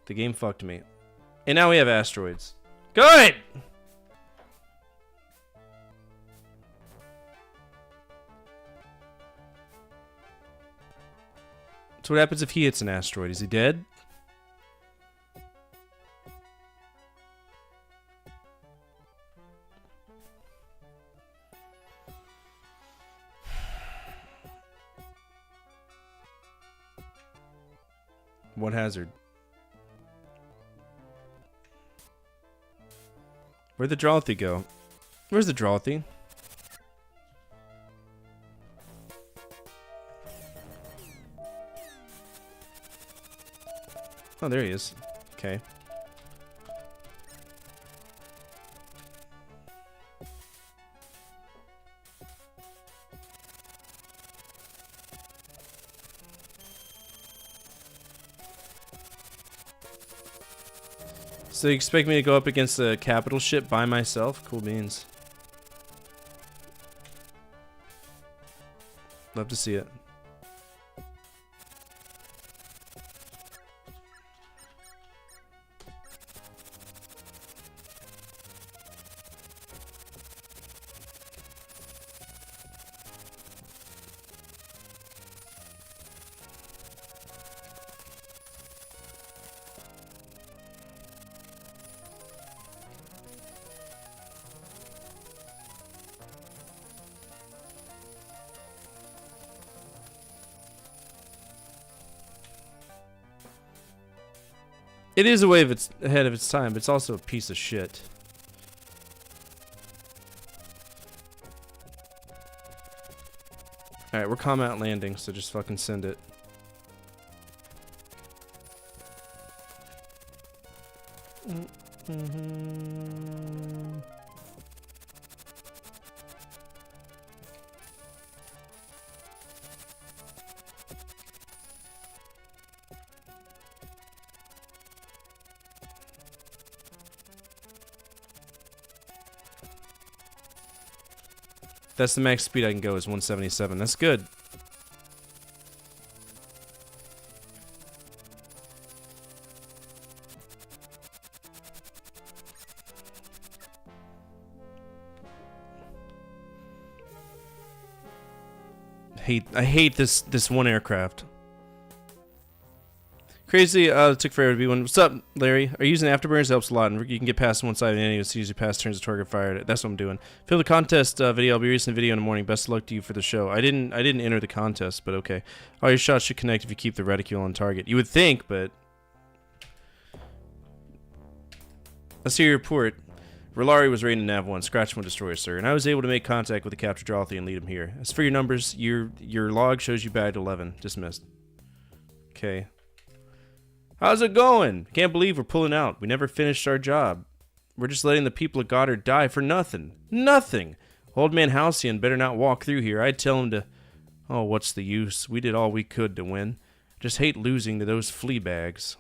The game fucked me. And now we have asteroids. Good! So what happens if he hits an asteroid? Is he dead? What hazard? Where'd the Drothi go? Where's the Drothi? Oh, there he is. Okay. So you expect me to go up against a capital ship by myself? Cool beans. Love to see it. It is a way of its ahead of its time, but it's also a piece of shit. Alright, we're combat landing, so just fucking send it. That's the max speed I can go is 177. That's good. I hate this one aircraft. Crazy, took forever to be one. What's up, Larry? Are you using afterburners? It helps a lot, and you can get past one side of the enemy. It's usually past turns of target fire. That's what I'm doing. Fill the contest video. I'll be releasing a video in the morning. Best of luck to you for the show. I didn't enter the contest, but okay. All your shots should connect if you keep the reticule on target. You would think, but let's hear your report. R'hllari was raiding Nav 1, scratch one destroyer, sir, and I was able to make contact with the captured Drothi and lead him here. As for your numbers, your log shows you bagged 11. Dismissed. Okay. How's it going? Can't believe we're pulling out. We never finished our job. We're just letting the people of Goddard die for nothing. Nothing! Old man Halcyon better not walk through here. I'd tell him to... Oh, what's the use? We did all we could to win. Just hate losing to those flea bags.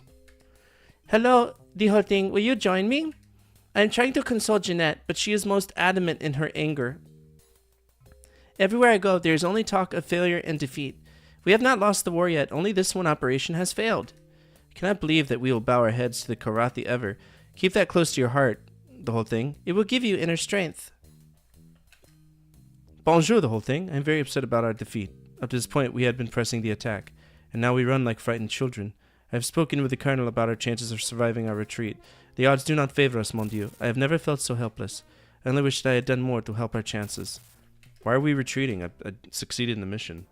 Hello, the whole thing. Will you join me? I'm trying to console Jeanette, but she is most adamant in her anger. Everywhere I go, there is only talk of failure and defeat. We have not lost the war yet. Only this one operation has failed. I cannot believe that we will bow our heads to the Kilrathi ever. Keep that close to your heart, the whole thing. It will give you inner strength. Bonjour, the whole thing. I am very upset about our defeat. Up to this point, we had been pressing the attack, and now we run like frightened children. I have spoken with the Colonel about our chances of surviving our retreat. The odds do not favor us, mon Dieu. I have never felt so helpless. I only wish that I had done more to help our chances. Why are we retreating? I succeeded in the mission.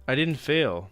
I didn't fail.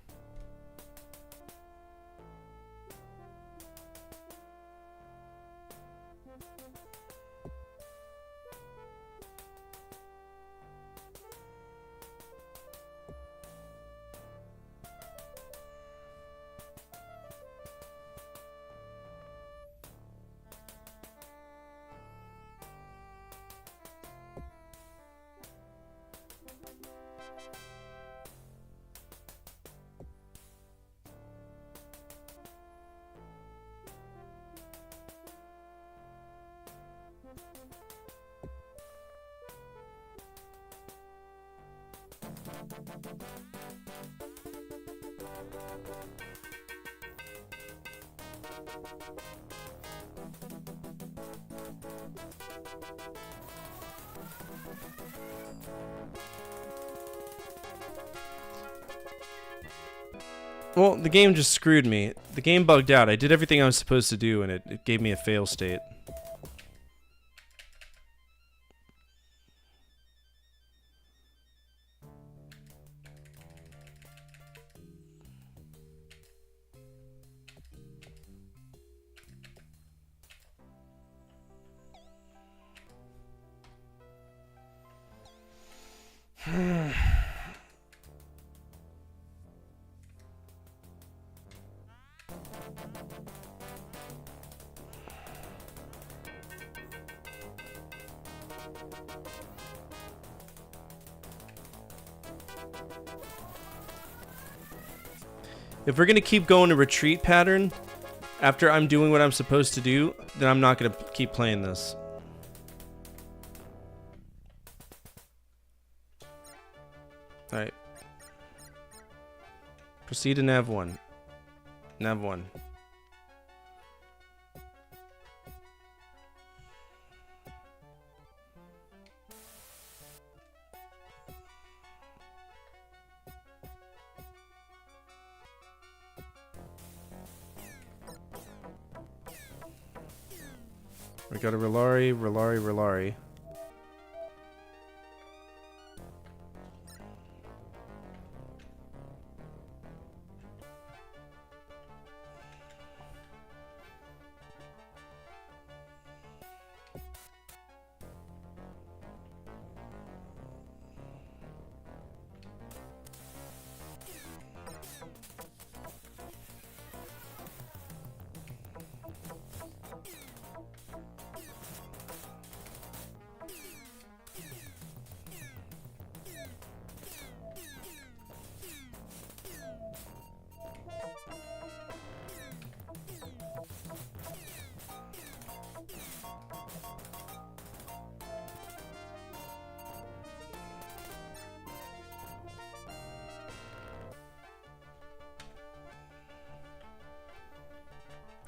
Well, the game just screwed me. The game bugged out. I did everything I was supposed to do, and it gave me a fail state. If we're gonna keep going a retreat pattern after I'm doing what I'm supposed to do, then I'm not gonna keep playing this. Alright. Proceed to Nav 1. Nav 1. We got a R'hllari.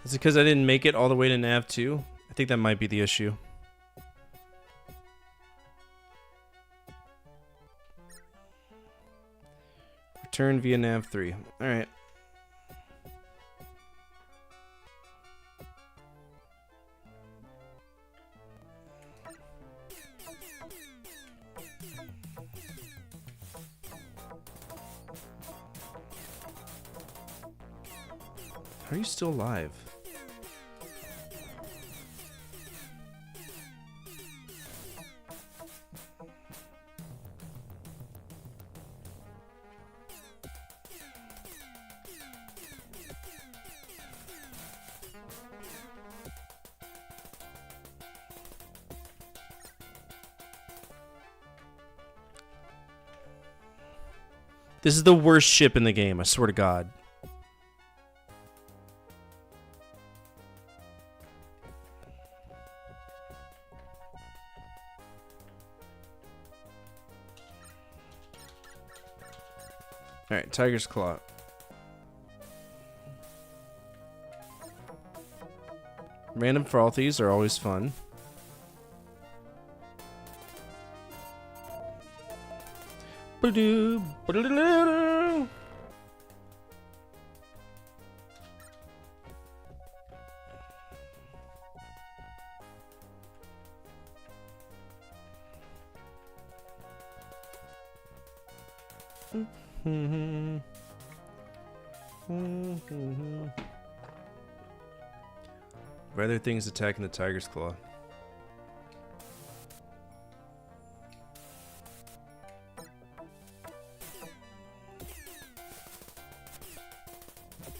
Is it because I didn't make it all the way to Nav 2? I think that might be the issue. Return via Nav 3. Alright. How are you still alive? This is the worst ship in the game, I swear to God. Alright, Tiger's Claw. Random frothies are always fun. Ba-doo, ba-da-da-da-da. Rather things attacking the Tiger's Claw.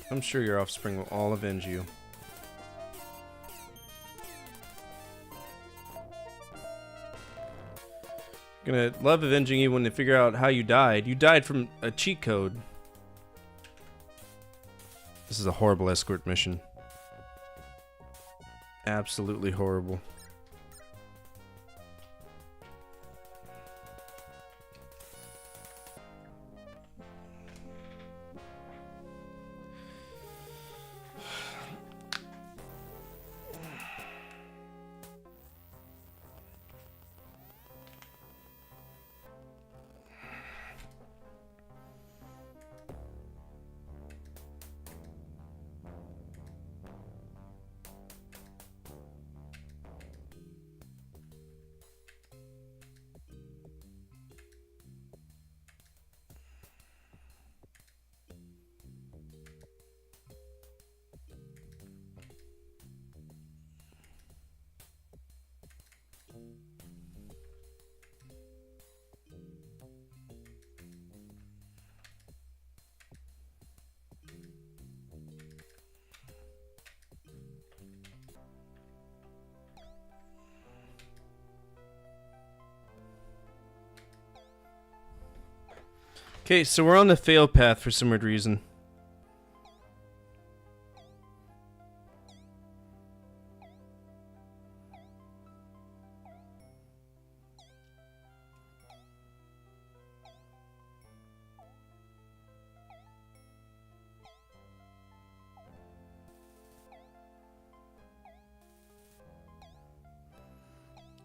I'm sure your offspring will all avenge you. Gonna love avenging you when they figure out how you died. You died from a cheat code. This is a horrible escort mission. Absolutely horrible. Okay, so we're on the fail path for some weird reason.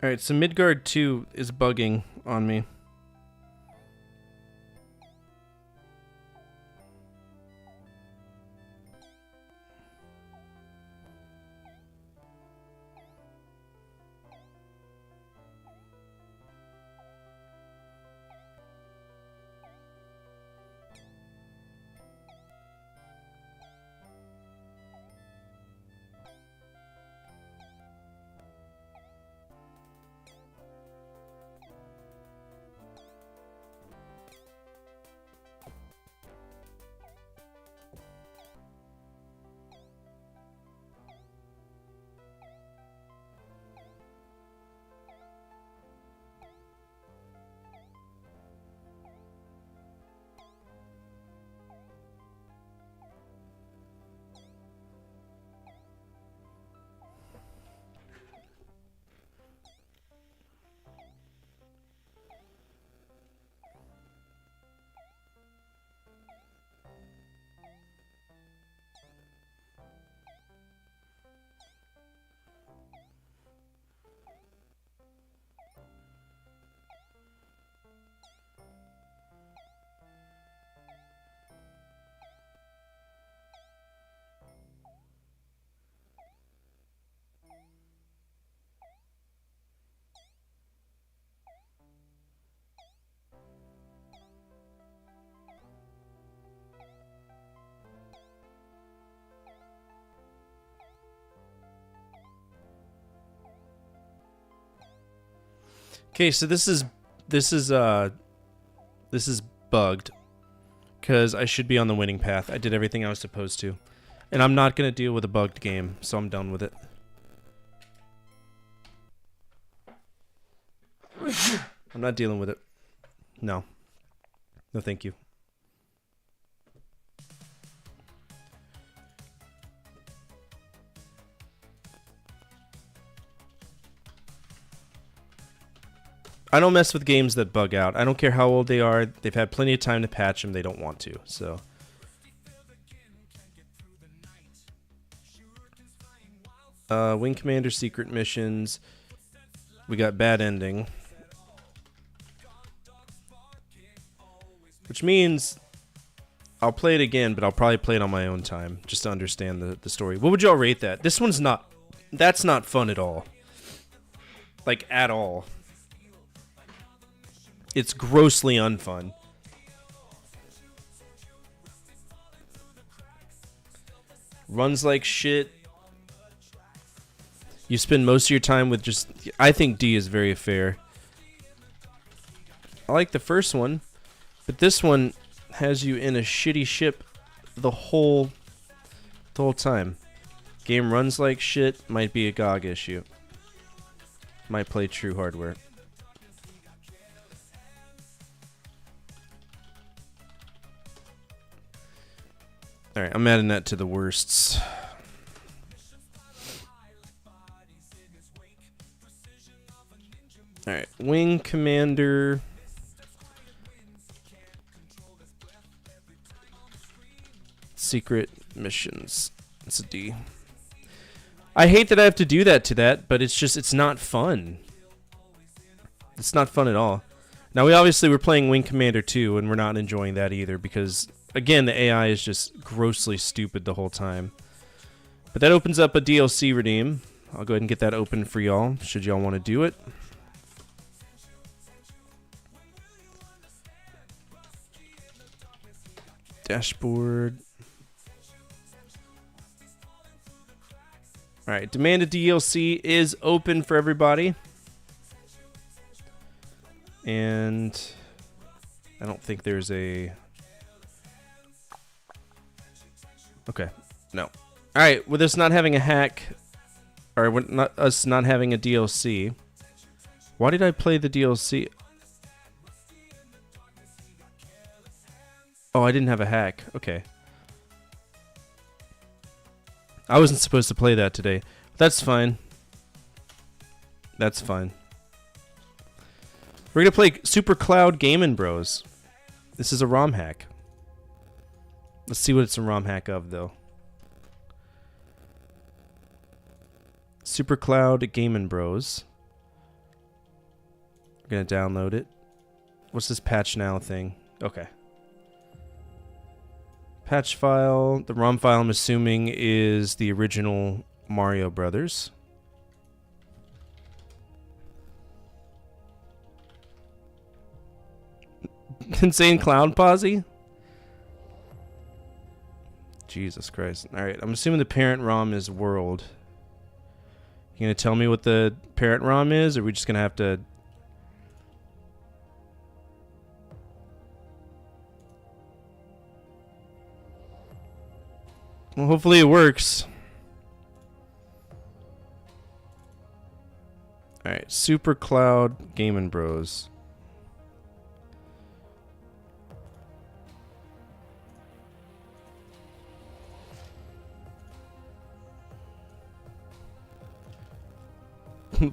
Alright, so Midgard 2 is bugging on me. Okay, so this is bugged because I should be on the winning path. I did everything I was supposed to, and I'm not gonna deal with a bugged game, so I'm done with it. I'm not dealing with it. No. No, thank you. I don't mess with games that bug out. I don't care how old they are. They've had plenty of time to patch them. They don't want to, so. Wing Commander secret missions. We got bad ending. Which means I'll play it again, but I'll probably play it on my own time, just to understand the story. What would y'all rate that? This one's not... That's not fun at all. Like, at all. It's grossly unfun. Runs like shit. You spend most of your time with just... I think D is very fair. I like the first one, but this one has you in a shitty ship the whole time. Game runs like shit. Might be a GOG issue. Might play true hardware. Alright, I'm adding that to the worsts. Alright, Wing Commander. Secret missions. It's a D. I hate that I have to do that to that, but it's just, it's not fun. It's not fun at all. Now, we obviously were playing Wing Commander 2, and we're not enjoying that either, because, again, the AI is just grossly stupid the whole time. But that opens up a DLC redeem. I'll go ahead and get that open for y'all, should y'all want to do it. Dashboard. Alright, demanded DLC is open for everybody. And I don't think there's a... Okay, no. Alright, with us not having a hack, or us not having a DLC, why did I play the DLC? Oh, I didn't have a hack. Okay. I wasn't supposed to play that today. That's fine. That's fine. We're gonna play Super Cloud Gamin' Bros. This is a ROM hack. Let's see what it's a ROM hack of, though. Super Cloud Gamin' Bros. We're gonna download it. What's this patch now thing? Okay. Patch file. The ROM file, I'm assuming, is the original Mario Brothers. Insane Clown Posse? Jesus Christ. Alright, I'm assuming the parent ROM is World. You gonna tell me what the parent ROM is, or are we just gonna have to... Well, hopefully it works. Alright, Super Cloud Gamin' Bros.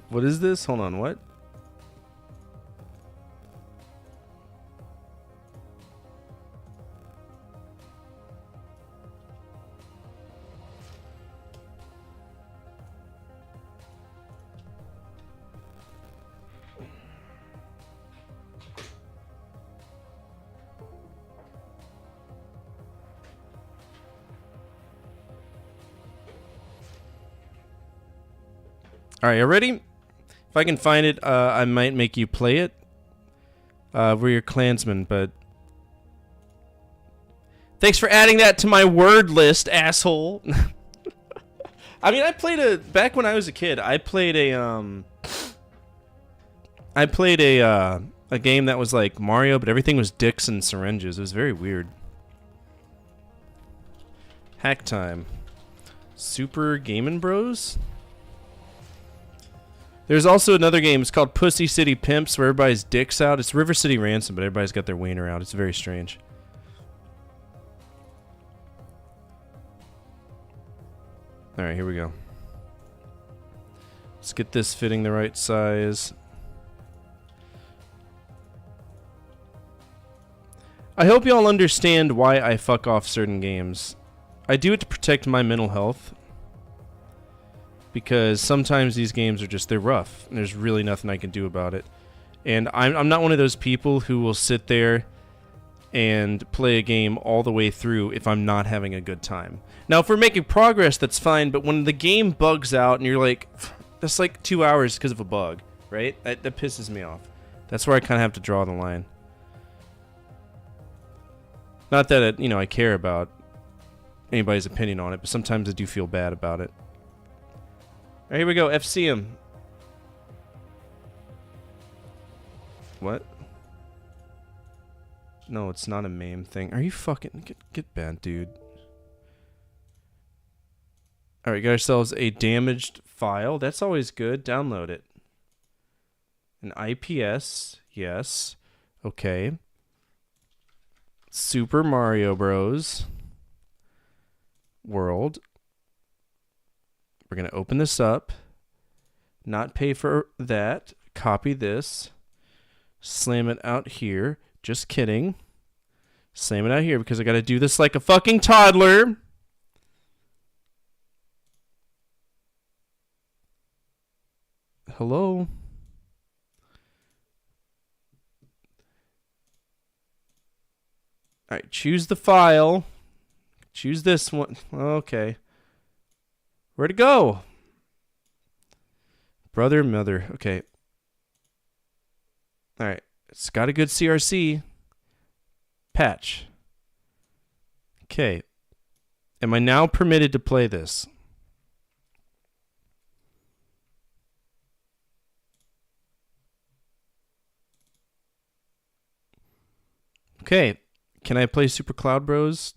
What is this? Hold on, what? Alright, you ready? If I can find it, I might make you play it. We're your clansmen, but... Thanks for adding that to my word list, asshole! I mean, I played a... Back when I was a kid, I played a, I played a game that was like Mario, but everything was dicks and syringes. It was very weird. Hack time. Super Gamin' Bros? There's also another game. It's called Pussy City Pimps, where everybody's dicks out. It's River City Ransom, but everybody's got their wiener out. It's very strange. Alright, here we go. Let's get this fitting the right size. I hope y'all understand why I fuck off certain games. I do it to protect my mental health. Because sometimes these games are just, they're rough. And there's really nothing I can do about it. And I'm not one of those people who will sit there and play a game all the way through if I'm not having a good time. Now, if we're making progress, that's fine. But when the game bugs out and you're like, that's like 2 hours because of a bug, right? That pisses me off. That's where I kind of have to draw the line. Not that it, I care about anybody's opinion on it, but sometimes I do feel bad about it. Alright, here we go. FCM. What? No, it's not a MAME thing. Are you fucking... Get bad, dude. Alright, got ourselves a damaged file. That's always good. Download it. An IPS. Yes. Okay. Super Mario Bros. World. We're going to open this up. Not pay for that. Copy this. Slam it out here. Just kidding. Slam it out here because I got to do this like a fucking toddler. Hello? Alright, choose the file. Choose this one. Okay. Where'd it go? Brother, mother. Okay. Alright. It's got a good CRC. Patch. Okay. Am I now permitted to play this? Okay. Can I play Super Cloud Bros?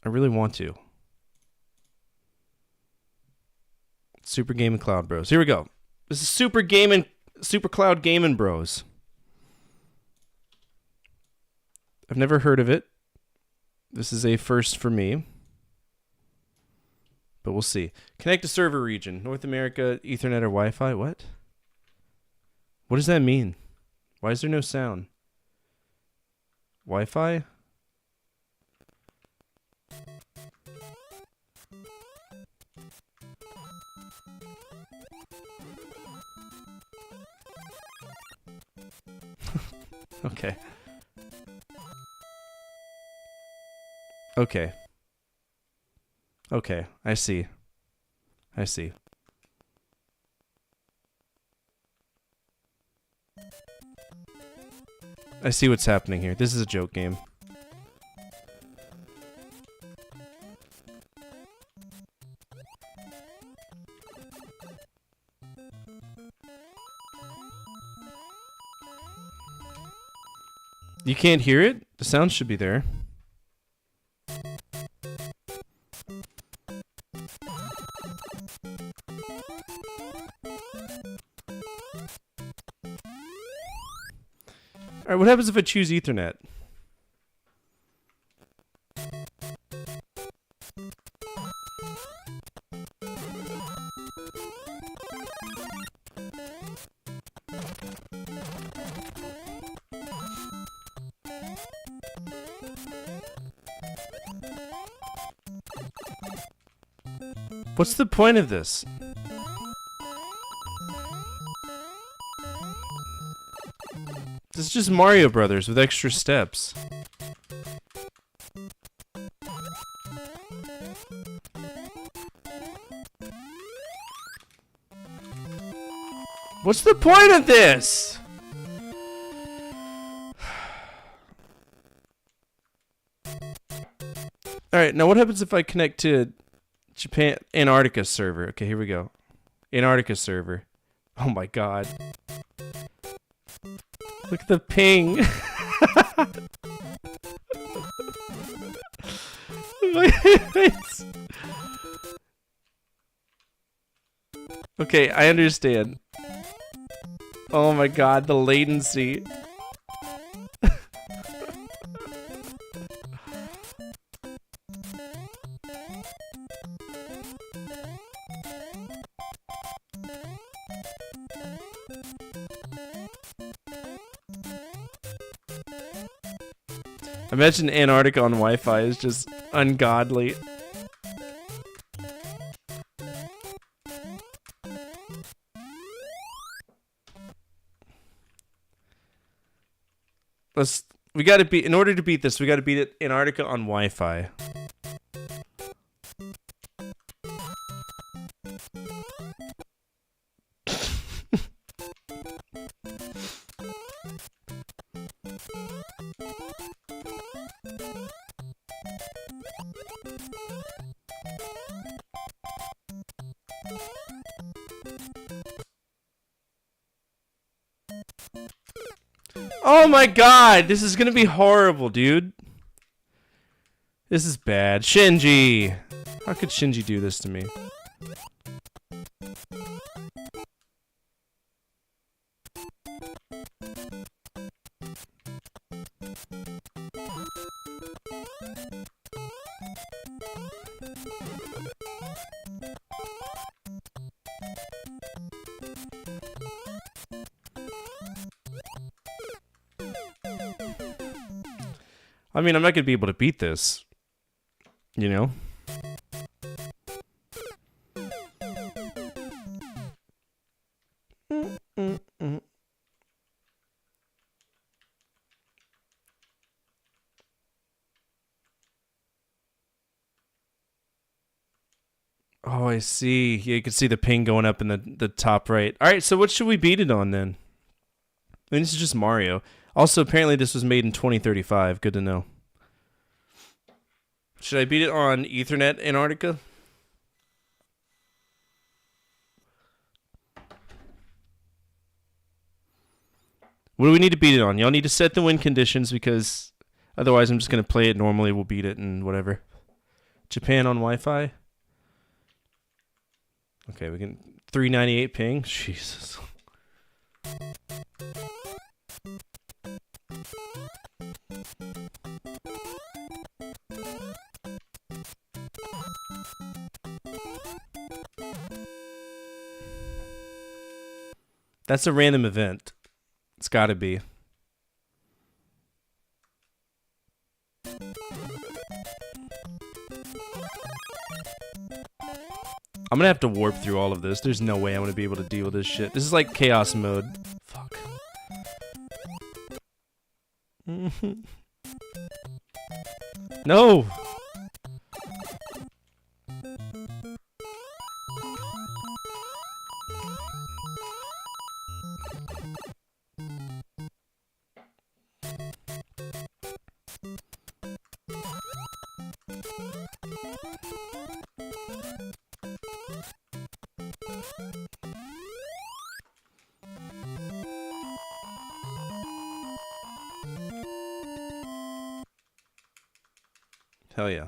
I really want to. Super Gaming Cloud Bros. Here we go. This is Super Cloud Gaming Bros. I've never heard of it. This is a first for me. But we'll see. Connect to server region. North America, Ethernet or Wi-Fi. What? What does that mean? Why is there no sound? Wi-Fi? Okay. Okay. Okay, I see. I see. I see what's happening here. This is a joke game. You can't hear it? The sound should be there. Alright, what happens if I choose Ethernet? What's the point of this? This is just Mario Brothers with extra steps. What's the point of this? Alright, now what happens if I connect to Japan Antarctica server? Okay, here we go. Antarctica server. Oh my god. Look at the ping. Okay, I understand. Oh my god, the latency. Imagine Antarctica on Wi-Fi is just ungodly. We gotta beat, in order to beat this, we gotta beat it Antarctica on Wi-Fi. Oh my god, this is gonna be horrible, dude. This is bad. Shinji! How could Shinji do this to me? I mean, I'm not gonna be able to beat this. You know? Oh, I see. Yeah, you can see the ping going up in the top right. Alright, so what should we beat it on then? I mean, this is just Mario. Also, apparently this was made in 2035. Good to know. Should I beat it on Ethernet Antarctica? What do we need to beat it on? Y'all need to set the win conditions because otherwise I'm just going to play it normally. We'll beat it and whatever. Japan on Wi-Fi? Okay, we can... 398 ping? Jesus. That's a random event. It's gotta be. I'm gonna have to warp through all of this. There's no way I'm gonna be able to deal with this shit. This is like chaos mode. Fuck. No! Hell yeah.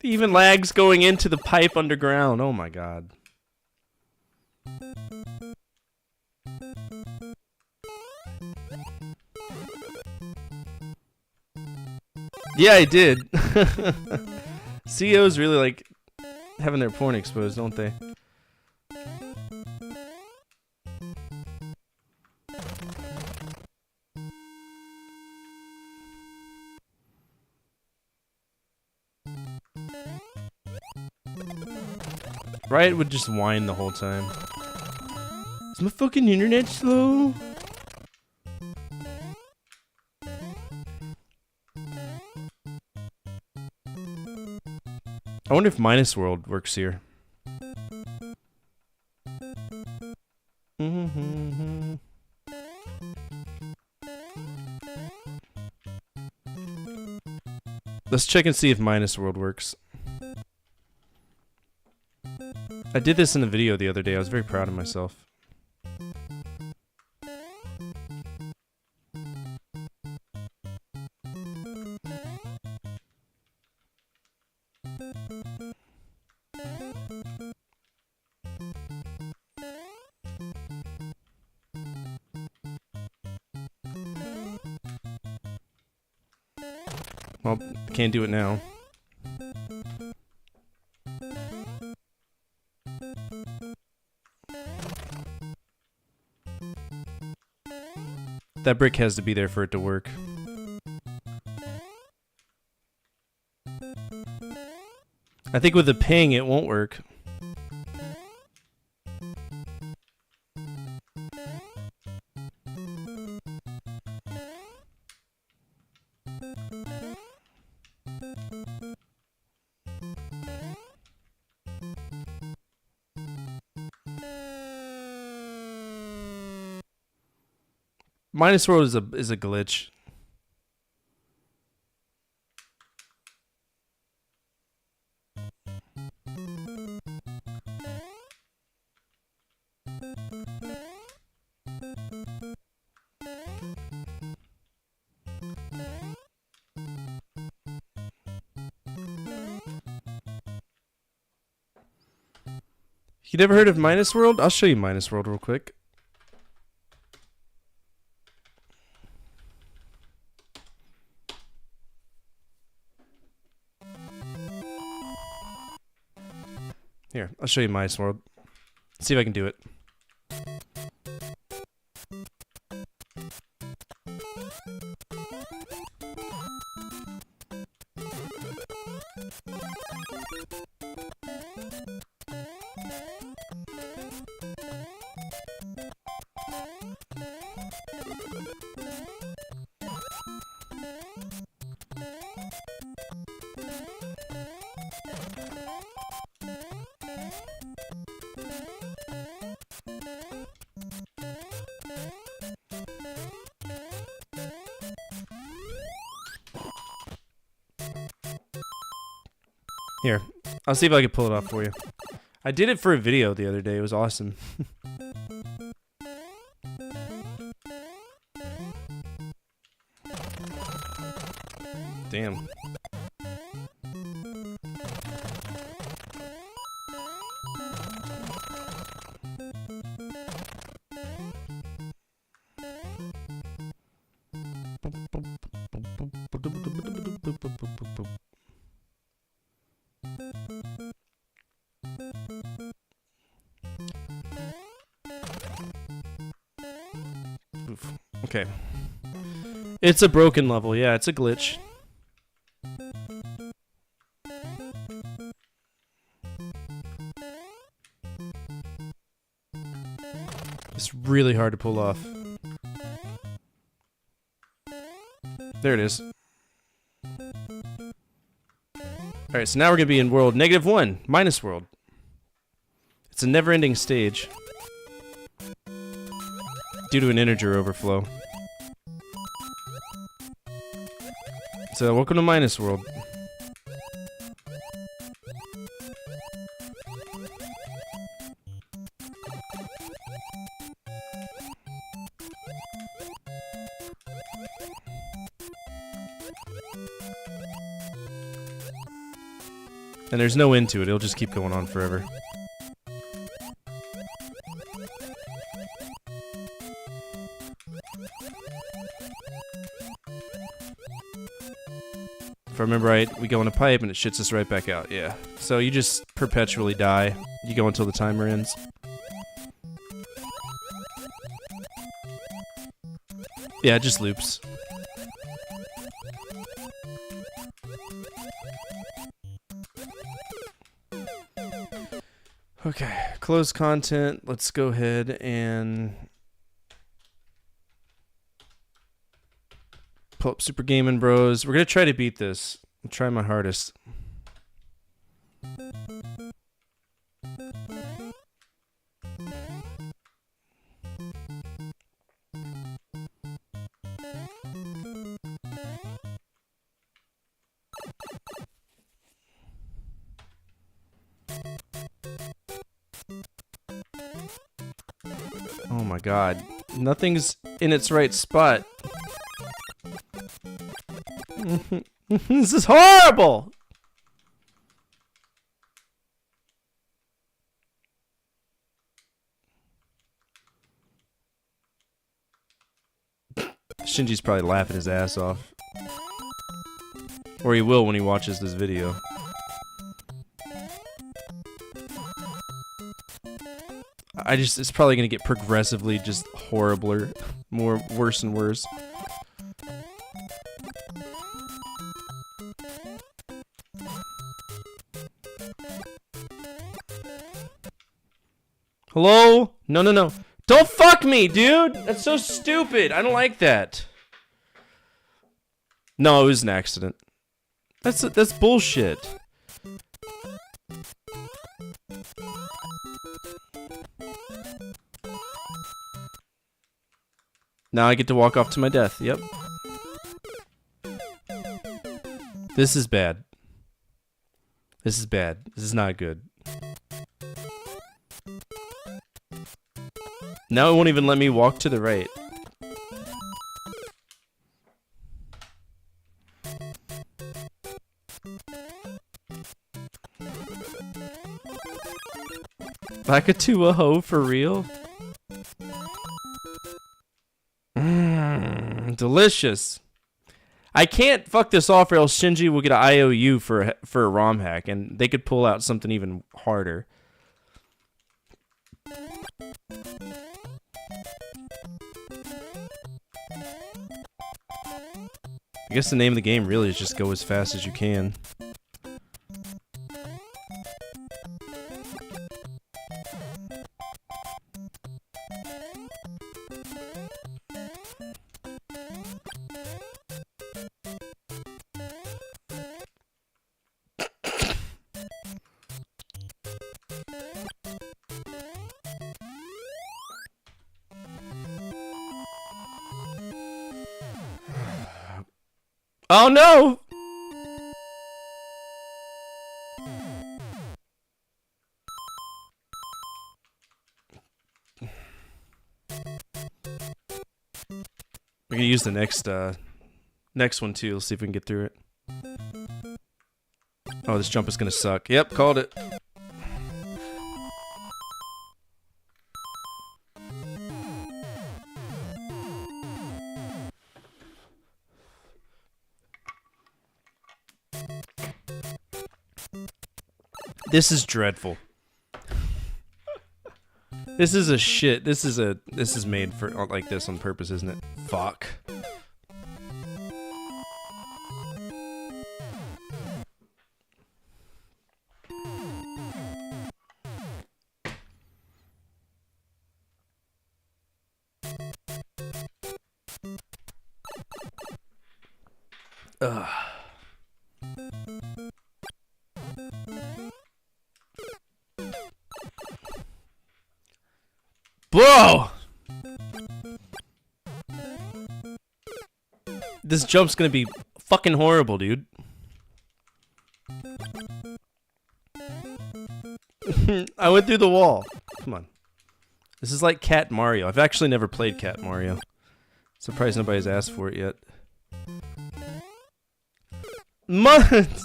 Even lags going into the pipe underground. Oh my god. Yeah, I did. CEOs really like having their porn exposed, don't they? Riot would just whine the whole time. Is my fucking internet slow? I wonder if Minus World works here. Let's check and see if Minus World works. I did this in a video the other day. I was very proud of myself. Well, can't do it now. That brick has to be there for it to work. I think with the ping, it won't work. Minus World is a glitch. You never heard of Minus World? I'll show you Minus World real quick. Here, I'll show you Minus World. See if I can do it. Here, I'll see if I can pull it off for you. I did it for a video the other day. It was awesome. Damn. Oof. Okay. It's a broken level. Yeah, it's a glitch. It's really hard to pull off. There it is. Alright, so now we're going to be in world -1, Minus World. It's a never-ending stage. Due to an integer overflow. So, welcome to Minus World. And there's no end to it, it'll just keep going on forever. If I remember right, we go in a pipe and it shits us right back out, yeah. So you just perpetually die. You go until the timer ends. Yeah, it just loops. Okay, close content. Let's go ahead and pull up Super Gaming Bros. We're gonna try to beat this. I'll try my hardest. Oh my god. Nothing's in its right spot. This is horrible! Shinji's probably laughing his ass off. Or he will when he watches this video. It's probably gonna get progressively just horribler. Worse and worse. Hello? No, no, no. Don't fuck me, dude! That's so stupid. I don't like that. No, it was an accident. That's bullshit. Now I get to walk off to my death. Yep. This is bad. This is bad. This is not good. Now it won't even let me walk to the right. Back to a hoe for real? Delicious. I can't fuck this off or else Shinji will get an IOU for a ROM hack and they could pull out something even harder. I guess the name of the game really is just go as fast as you can. Oh no! We're gonna use the next one too. Let's see if we can get through it. Oh, this jump is gonna suck. Yep, called it. This is dreadful. This is a shit. This is made for like this on purpose, isn't it? Fuck. Ugh. Bro! This jump's gonna be fucking horrible, dude. I went through the wall. Come on. This is like Cat Mario. I've actually never played Cat Mario. Surprised nobody's asked for it yet. Months!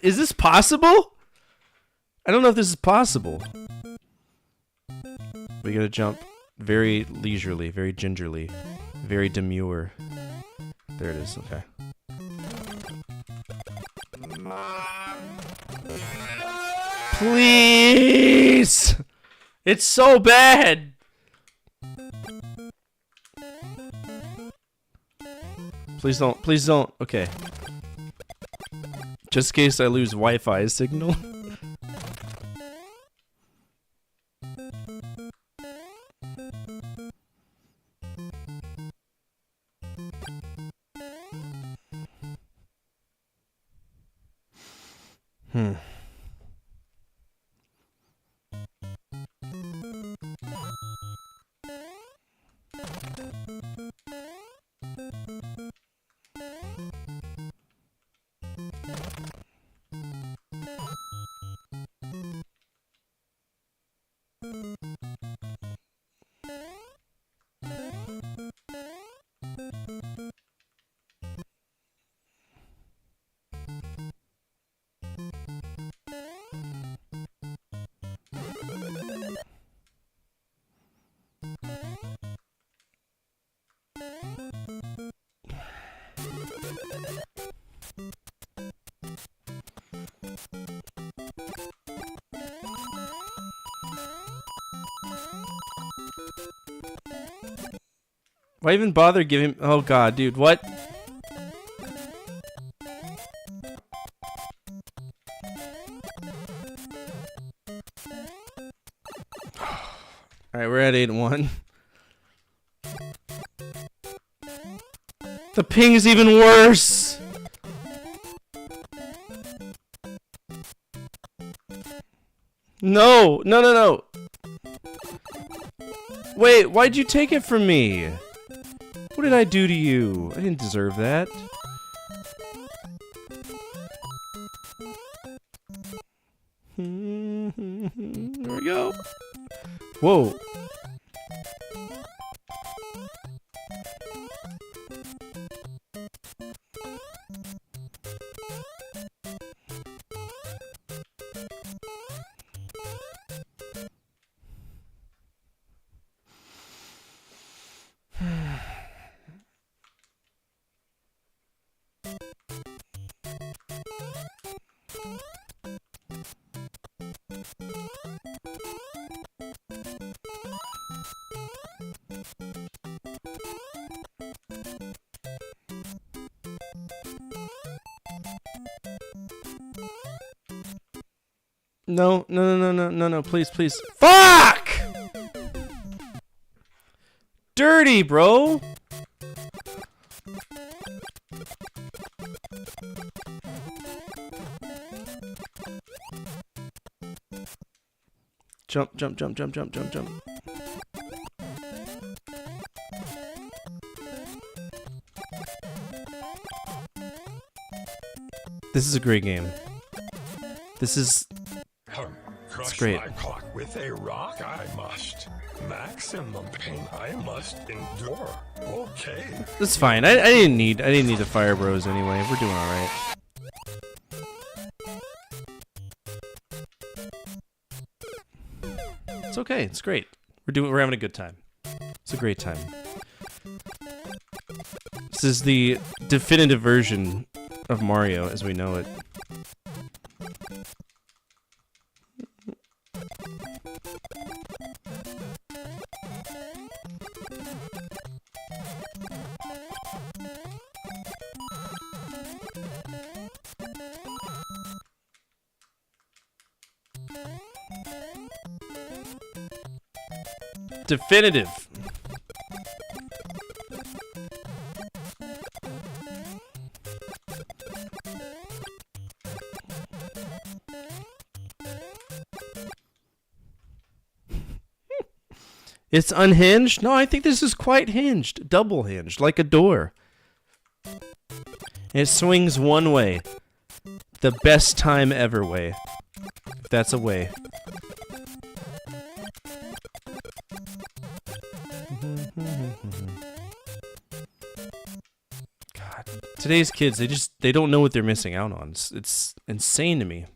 Is this possible? I don't know if this is possible. We gotta jump very leisurely, very gingerly, very demure. There it is, okay. Please! It's so bad! Please don't, okay. Just in case I lose Wi-Fi signal. Why even bother giving... Oh god, dude, what? Alright, we're at 8-1. The ping's even worse! No! No, no, no! Wait, why'd you take it from me? What did I do to you? I didn't deserve that. There we go. Whoa. No, no, no, no, no, no, no, please, please. Fuck! Dirty, bro! Jump, jump, jump, jump, jump, jump, jump. This is a great game. This is... Crush great. my clock with a rock I must. Maximum pain I must endure. Okay. That's fine. I didn't need the Fire Bros anyway. We're doing all right. It's okay. It's great. We're having a good time. It's a great time. This is the definitive version of Mario as we know it. Definitive. It's unhinged? No, I think this is quite hinged. Double hinged, like a door. It swings one way. The best time ever way. If that's a way. God, today's kids, they don't know what they're missing out on. It's insane to me.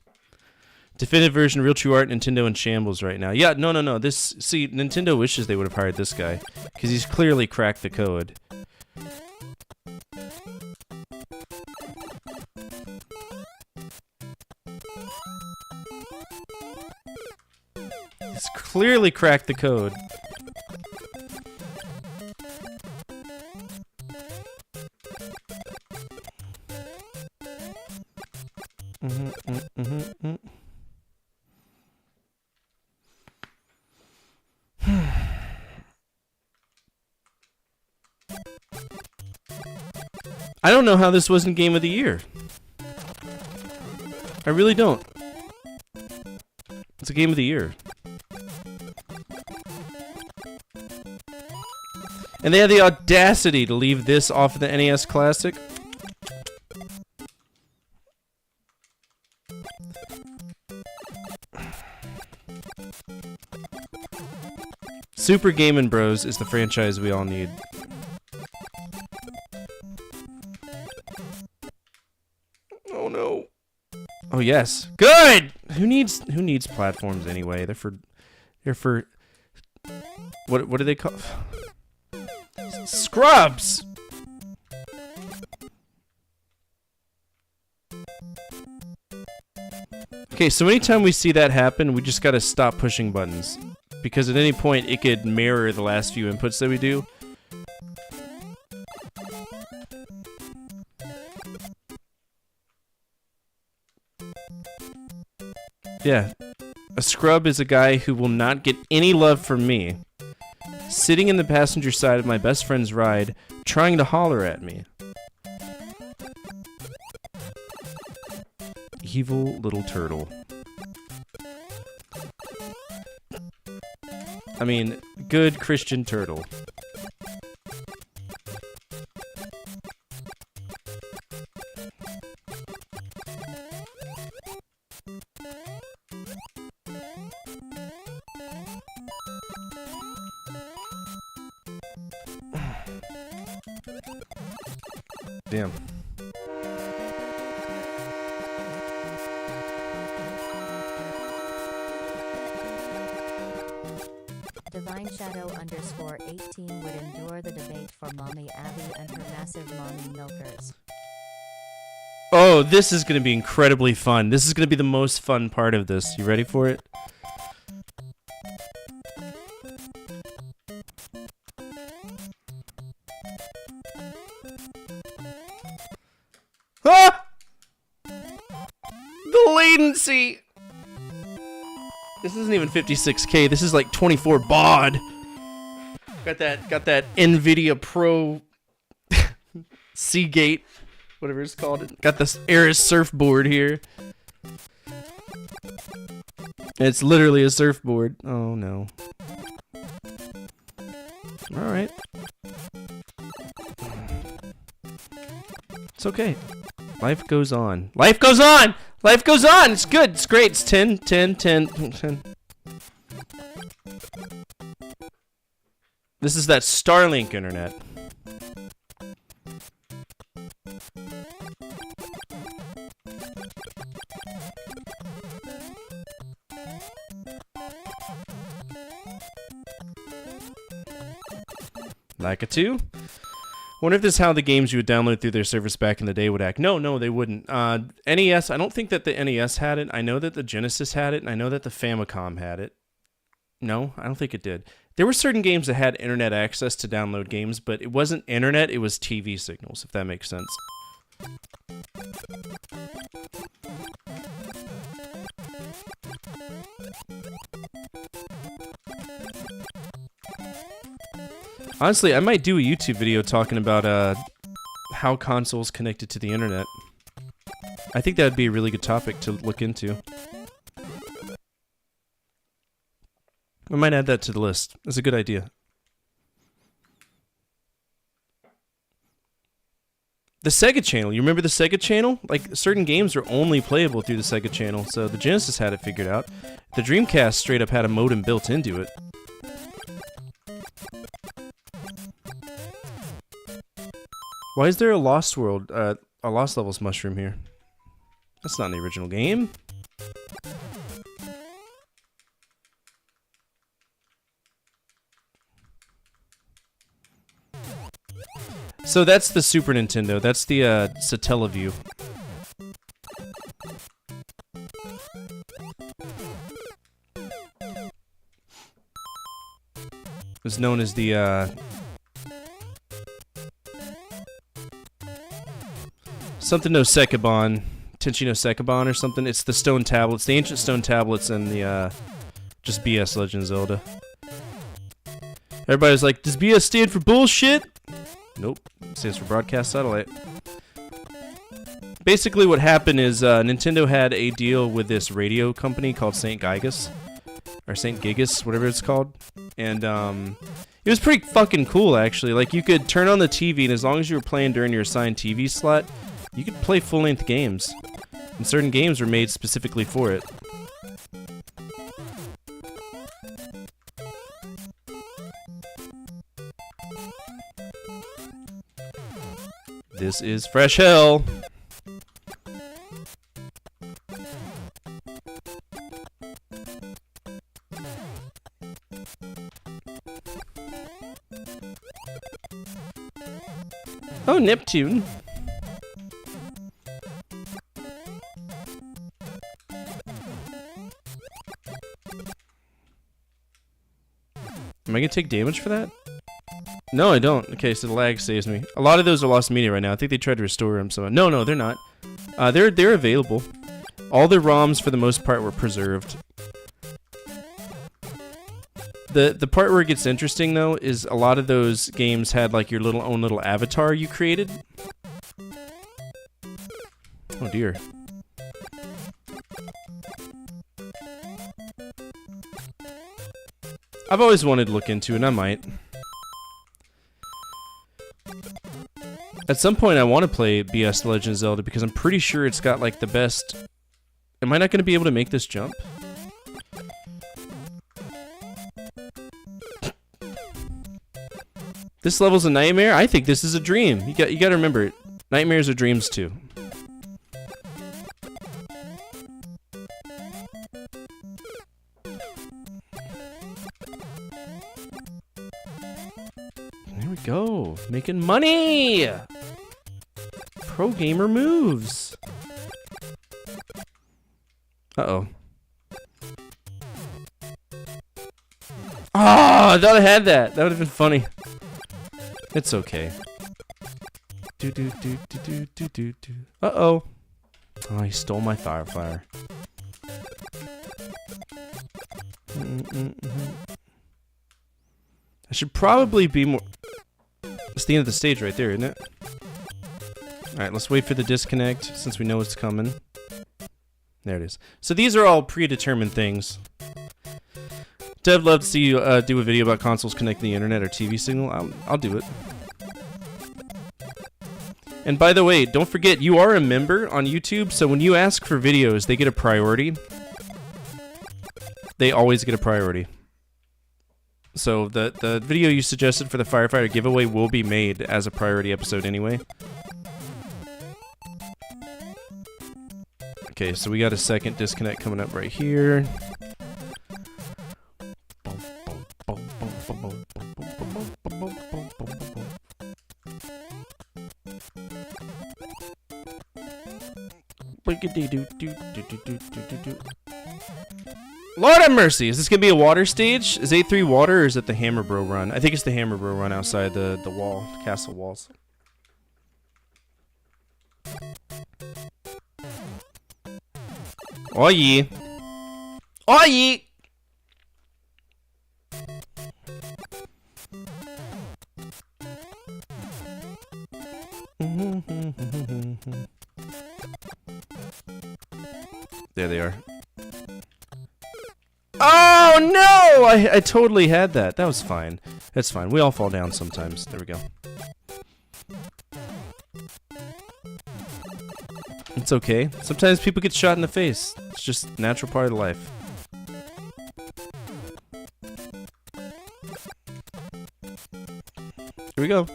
Definitive version, real true art, Nintendo in shambles right now. Yeah, no. See, Nintendo wishes they would have hired this guy, because he's clearly cracked the code. He's clearly cracked the code. I don't know how this wasn't Game of the Year. I really don't. It's a Game of the Year. And they had the audacity to leave this off of the NES Classic. Super Game & Bros is the franchise we all need. Oh no. Oh yes. Good! Who needs platforms anyway? They're for what do they call scrubs? Okay, so anytime we see that happen, we just gotta stop pushing buttons. Because at any point, it could mirror the last few inputs that we do. Yeah. A scrub is a guy who will not get any love from me. Sitting in the passenger side of my best friend's ride, trying to holler at me. Evil little turtle. I mean, good Christian turtle. Damn. Divine Shadow _18 would endure the debate for Mommy Abby and her massive mommy milkers. Oh, this is going to be incredibly fun. This is going to be the most fun part of this. You ready for it? Ah! The latency! This isn't even 56K. This is like 24 baud. Got that NVIDIA Pro Seagate, whatever it's called. Got this Aris surfboard here. It's literally a surfboard. Oh no. All right. It's okay. Life goes on. Life goes on! Life goes on! It's good. It's great. It's 10, 10, 10, 10. This is that Starlink internet. Like a 2? Wonder if this is how the games you would download through their service back in the day would act. No, they wouldn't. NES, I don't think that the NES had it. I know that the Genesis had it, and I know that the Famicom had it. No, I don't think it did. There were certain games that had internet access to download games, but it wasn't internet, it was TV signals, if that makes sense. Honestly, I might do a YouTube video talking about how consoles connected to the internet. I think that would be a really good topic to look into. I might add that to the list. That's a good idea. The Sega Channel. You remember the Sega Channel? Like, certain games are only playable through the Sega Channel, so the Genesis had it figured out. The Dreamcast straight up had a modem built into it. Why is there a Lost World, a Lost Levels mushroom here? That's not in the original game. So that's the Super Nintendo. That's the Satellaview. It was known as the something no Sekibon, Tenchi no Sekibon or something. It's the stone tablets, the ancient stone tablets, and the just BS Legend of Zelda. Everybody's like, does BS stand for bullshit? Nope, it stands for Broadcast Satellite. Basically what happened is Nintendo had a deal with this radio company called St. Gigas, or St. Gigas, whatever it's called. And it was pretty fucking cool, actually. Like, you could turn on the TV, and as long as you were playing during your assigned TV slot, you could play full-length games. And certain games were made specifically for it. This is fresh hell. Oh, Neptune. Am I gonna take damage for that? No, I don't. Okay, so the lag saves me. A lot of those are lost media right now. I think they tried to restore them, so no, they're not. They're available. All the ROMs for the most part were preserved. The part where it gets interesting though is a lot of those games had like your own little avatar you created. Oh dear. I've always wanted to look into it, and I might. At some point I want to play BS The Legend of Zelda because I'm pretty sure it's got like the best... Am I not going to be able to make this jump? This level's a nightmare? I think this is a dream. You got to remember, nightmares are dreams too. There we go. Making money! Pro gamer moves. Uh-oh. Oh, I thought I had that. That would have been funny. It's okay. Uh-oh. Oh, he stole my fire. I should probably be more... It's the end of the stage right there, isn't it? Alright, let's wait for the disconnect, since we know it's coming. There it is. So these are all predetermined things. I'd love to see you do a video about consoles connecting the internet or TV signal. I'll do it. And by the way, don't forget, you are a member on YouTube, so when you ask for videos, they get a priority. They always get a priority. So the video you suggested for the firefighter giveaway will be made as a priority episode anyway. Okay, so we got a second disconnect coming up right here. Lord have mercy! Is this gonna be a water stage? Is 8-3 water or is it the Hammer Bro run? I think it's the Hammer Bro run outside the wall, castle walls. Oh yeah. Oh yeah. There they are. Oh no! I totally had that. That was fine. That's fine. We all fall down sometimes. There we go. It's okay. Sometimes people get shot in the face. It's just a natural part of life. Here we go.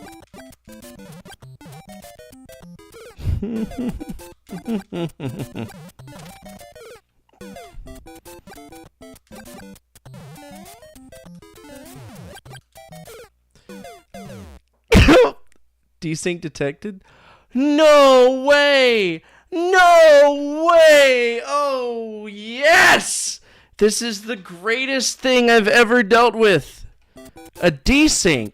Desync detected? No way! No way! Oh, yes! This is the greatest thing I've ever dealt with. A desync.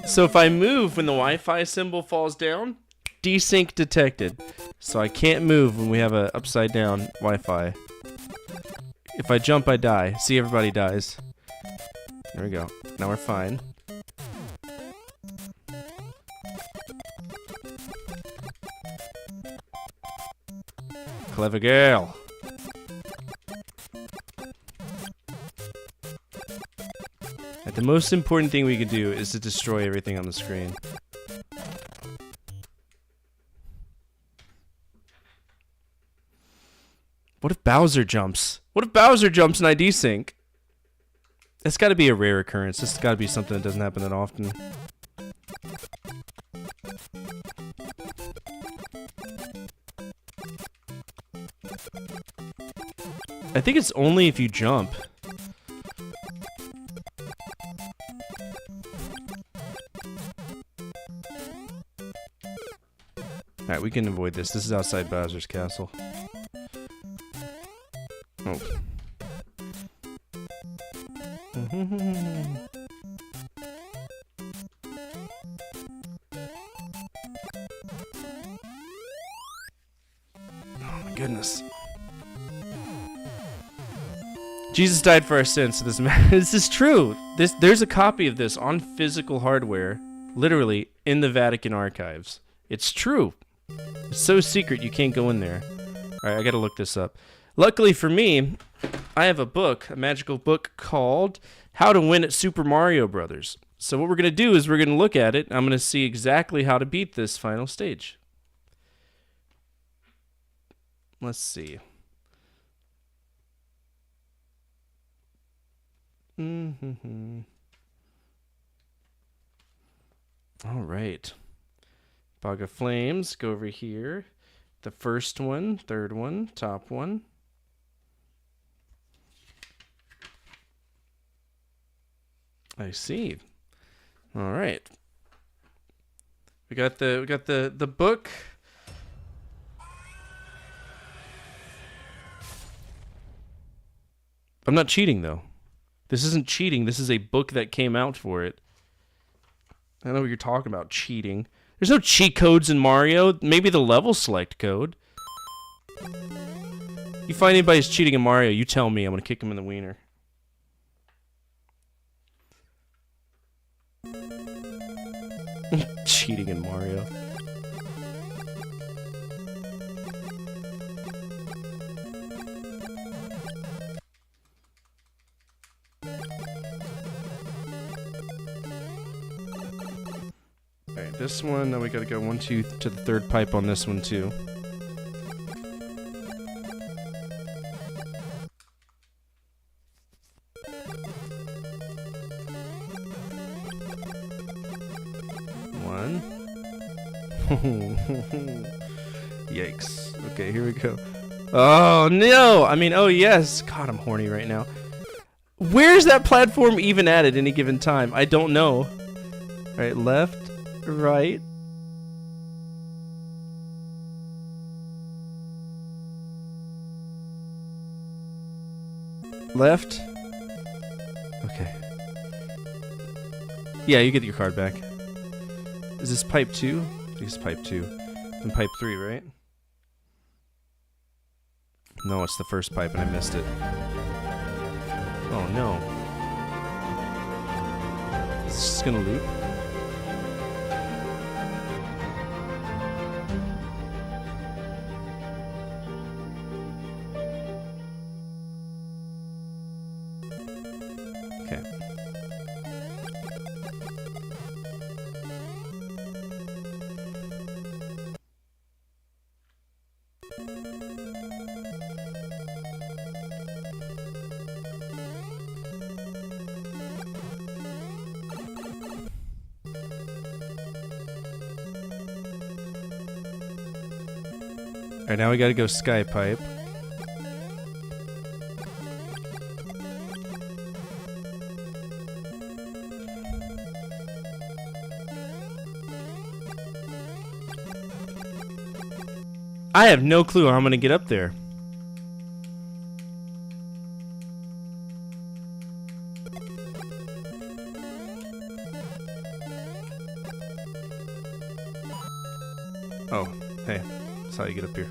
So if I move when the Wi-Fi symbol falls down, desync detected. So I can't move when we have a upside down Wi-Fi. If I jump, I die. See, everybody dies. There we go. Now we're fine. Clever girl. The most important thing we can do is to destroy everything on the screen. What if Bowser jumps? What if Bowser jumps and I desync? That's gotta be a rare occurrence. This has gotta be something that doesn't happen that often. I think it's only if you jump. Alright, we can avoid this. This is outside Bowser's castle. Oh. Oh my goodness. Jesus died for our sins, so this is true. There's a copy of this on physical hardware, literally in the Vatican archives. It's true. It's so secret you can't go in there. Alright, I gotta look this up. Luckily for me, I have a book, a magical book called How to Win at Super Mario Brothers. So what we're gonna do is we're gonna look at it. I'm gonna see exactly how to beat this final stage. Let's see. All right. Bog of Flames, go over here. The first one, third one, top one. I see. All right. We got the book. I'm not cheating though. This isn't cheating. This is a book that came out for it. I don't know what you're talking about, cheating. There's no cheat codes in Mario. Maybe the level select code. You find anybody's cheating in Mario, you tell me. I'm gonna kick him in the wiener. Cheating in Mario. Alright, this one, then we gotta go 1, 2 to the third pipe on this one too. One. Yikes. Okay, here we go. Oh no! I mean, oh yes! God, I'm horny right now. Where's that platform even at any given time? I don't know. Alright, left. Right. Left. Okay. Yeah, you get your card back. Is this pipe 2? I think it's pipe 2. And pipe 3, right? No, it's the first pipe and I missed it. Oh no. Is this just gonna loop? Okay. Alright, now we gotta go sky pipe. I have no clue how I'm gonna get up there. Oh, hey, that's how you get up here.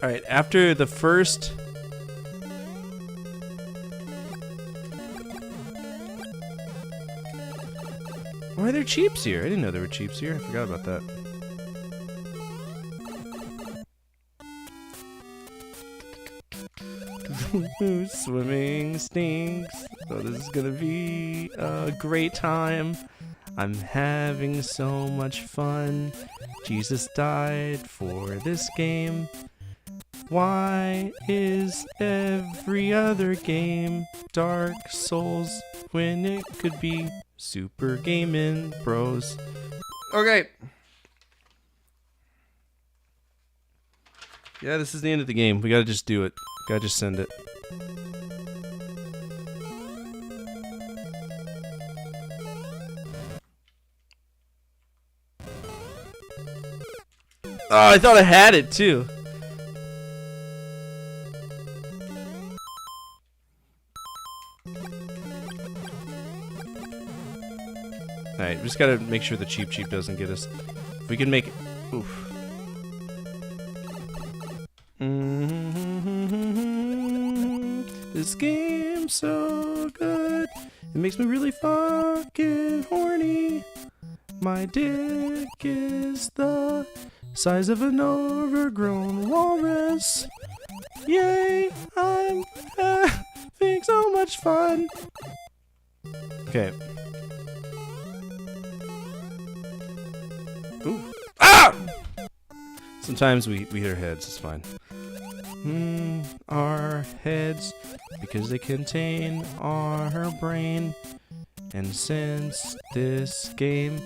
Alright, after the first... Why are there cheaps here? I didn't know there were cheaps here. I forgot about that. Swimming stinks. Oh, this is gonna be a great time. I'm having so much fun. Jesus died for this game. Why is every other game Dark Souls when it could be Super Gaming Bros? Okay. Yeah, this is the end of the game. We gotta just do it. Gotta just send it. Oh, I thought I had it too. Alright, we just gotta make sure the Cheep Cheep doesn't get us. If we can make it. Oof. This game's so good. It makes me really fucking horny. My dick is the size of an overgrown walrus. Yay, I'm having so much fun. Okay. Ooh. Ah! Sometimes we hit our heads, it's fine. Our heads, because they contain our brain. And since this game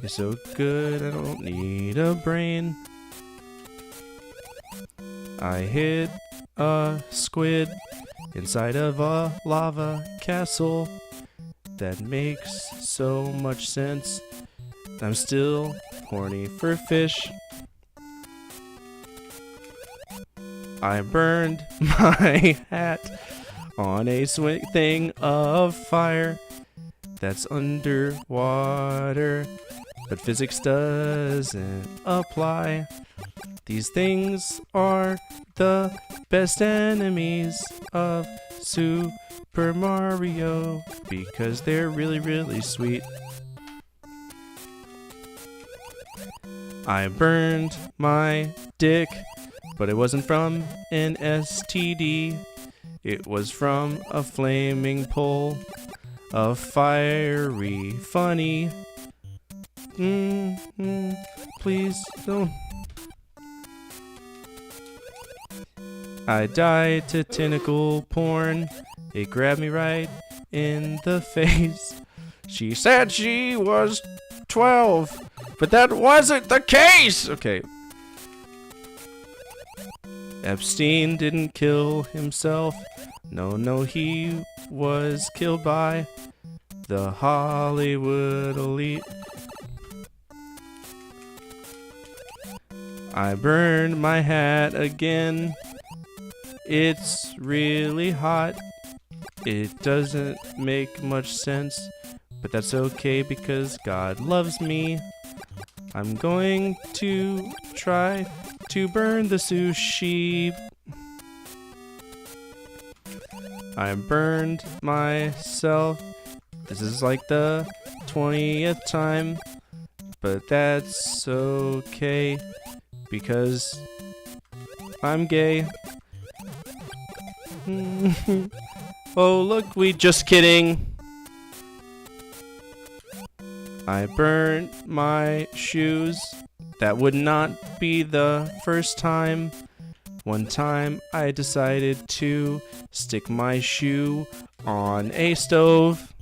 is so good, I don't need a brain. I hit a squid inside of a lava castle. That makes so much sense. I'm still horny for fish. I burned my hat on a thing of fire that's underwater, but physics doesn't apply. These things are the best enemies of Super Mario because they're really, really sweet. I burned my dick, but it wasn't from an STD. It was from a flaming pole of fiery funny. Please don't. I died to tentacle porn. It grabbed me right in the face. She said she was 12, but that wasn't the case! Okay. Epstein didn't kill himself. No, he was killed by the Hollywood elite. I burned my hat again. It's really hot. It doesn't make much sense, but that's okay because God loves me. I'm going to try to burn the sushi. I burned myself. This is like the 20th time, but that's okay because I'm gay. Oh, look, just kidding. I burned my shoes. That would not be the first time. One time I decided to stick my shoe on a stove.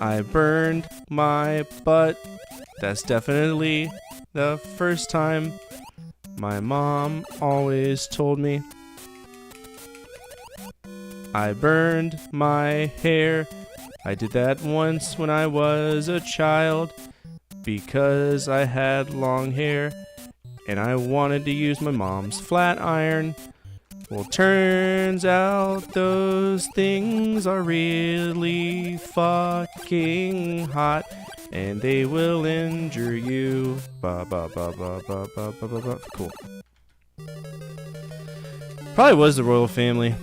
I burned my butt. That's definitely the first time. My mom always told me. I burned my hair. I did that once when I was a child because I had long hair and I wanted to use my mom's flat iron. Well, turns out those things are really fucking hot and they will injure you. Ba ba ba ba ba ba ba ba ba. Cool. Probably was the royal family.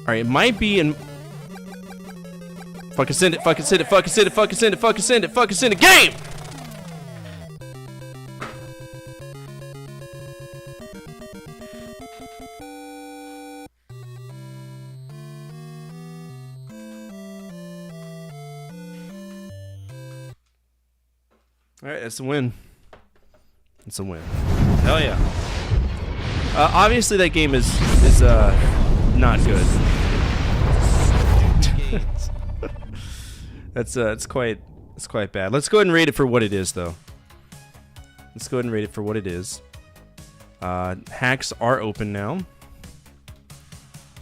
Alright, it might be in. Fucking send it, fucking send it, fucking send it, fucking send it, fucking send it, fucking send it, game! Alright, that's a win. It's a win. Hell yeah. Obviously that game is not good. it's quite bad. Let's go ahead and rate it for what it is, though. Let's go ahead and rate it for what it is. Hacks are open now.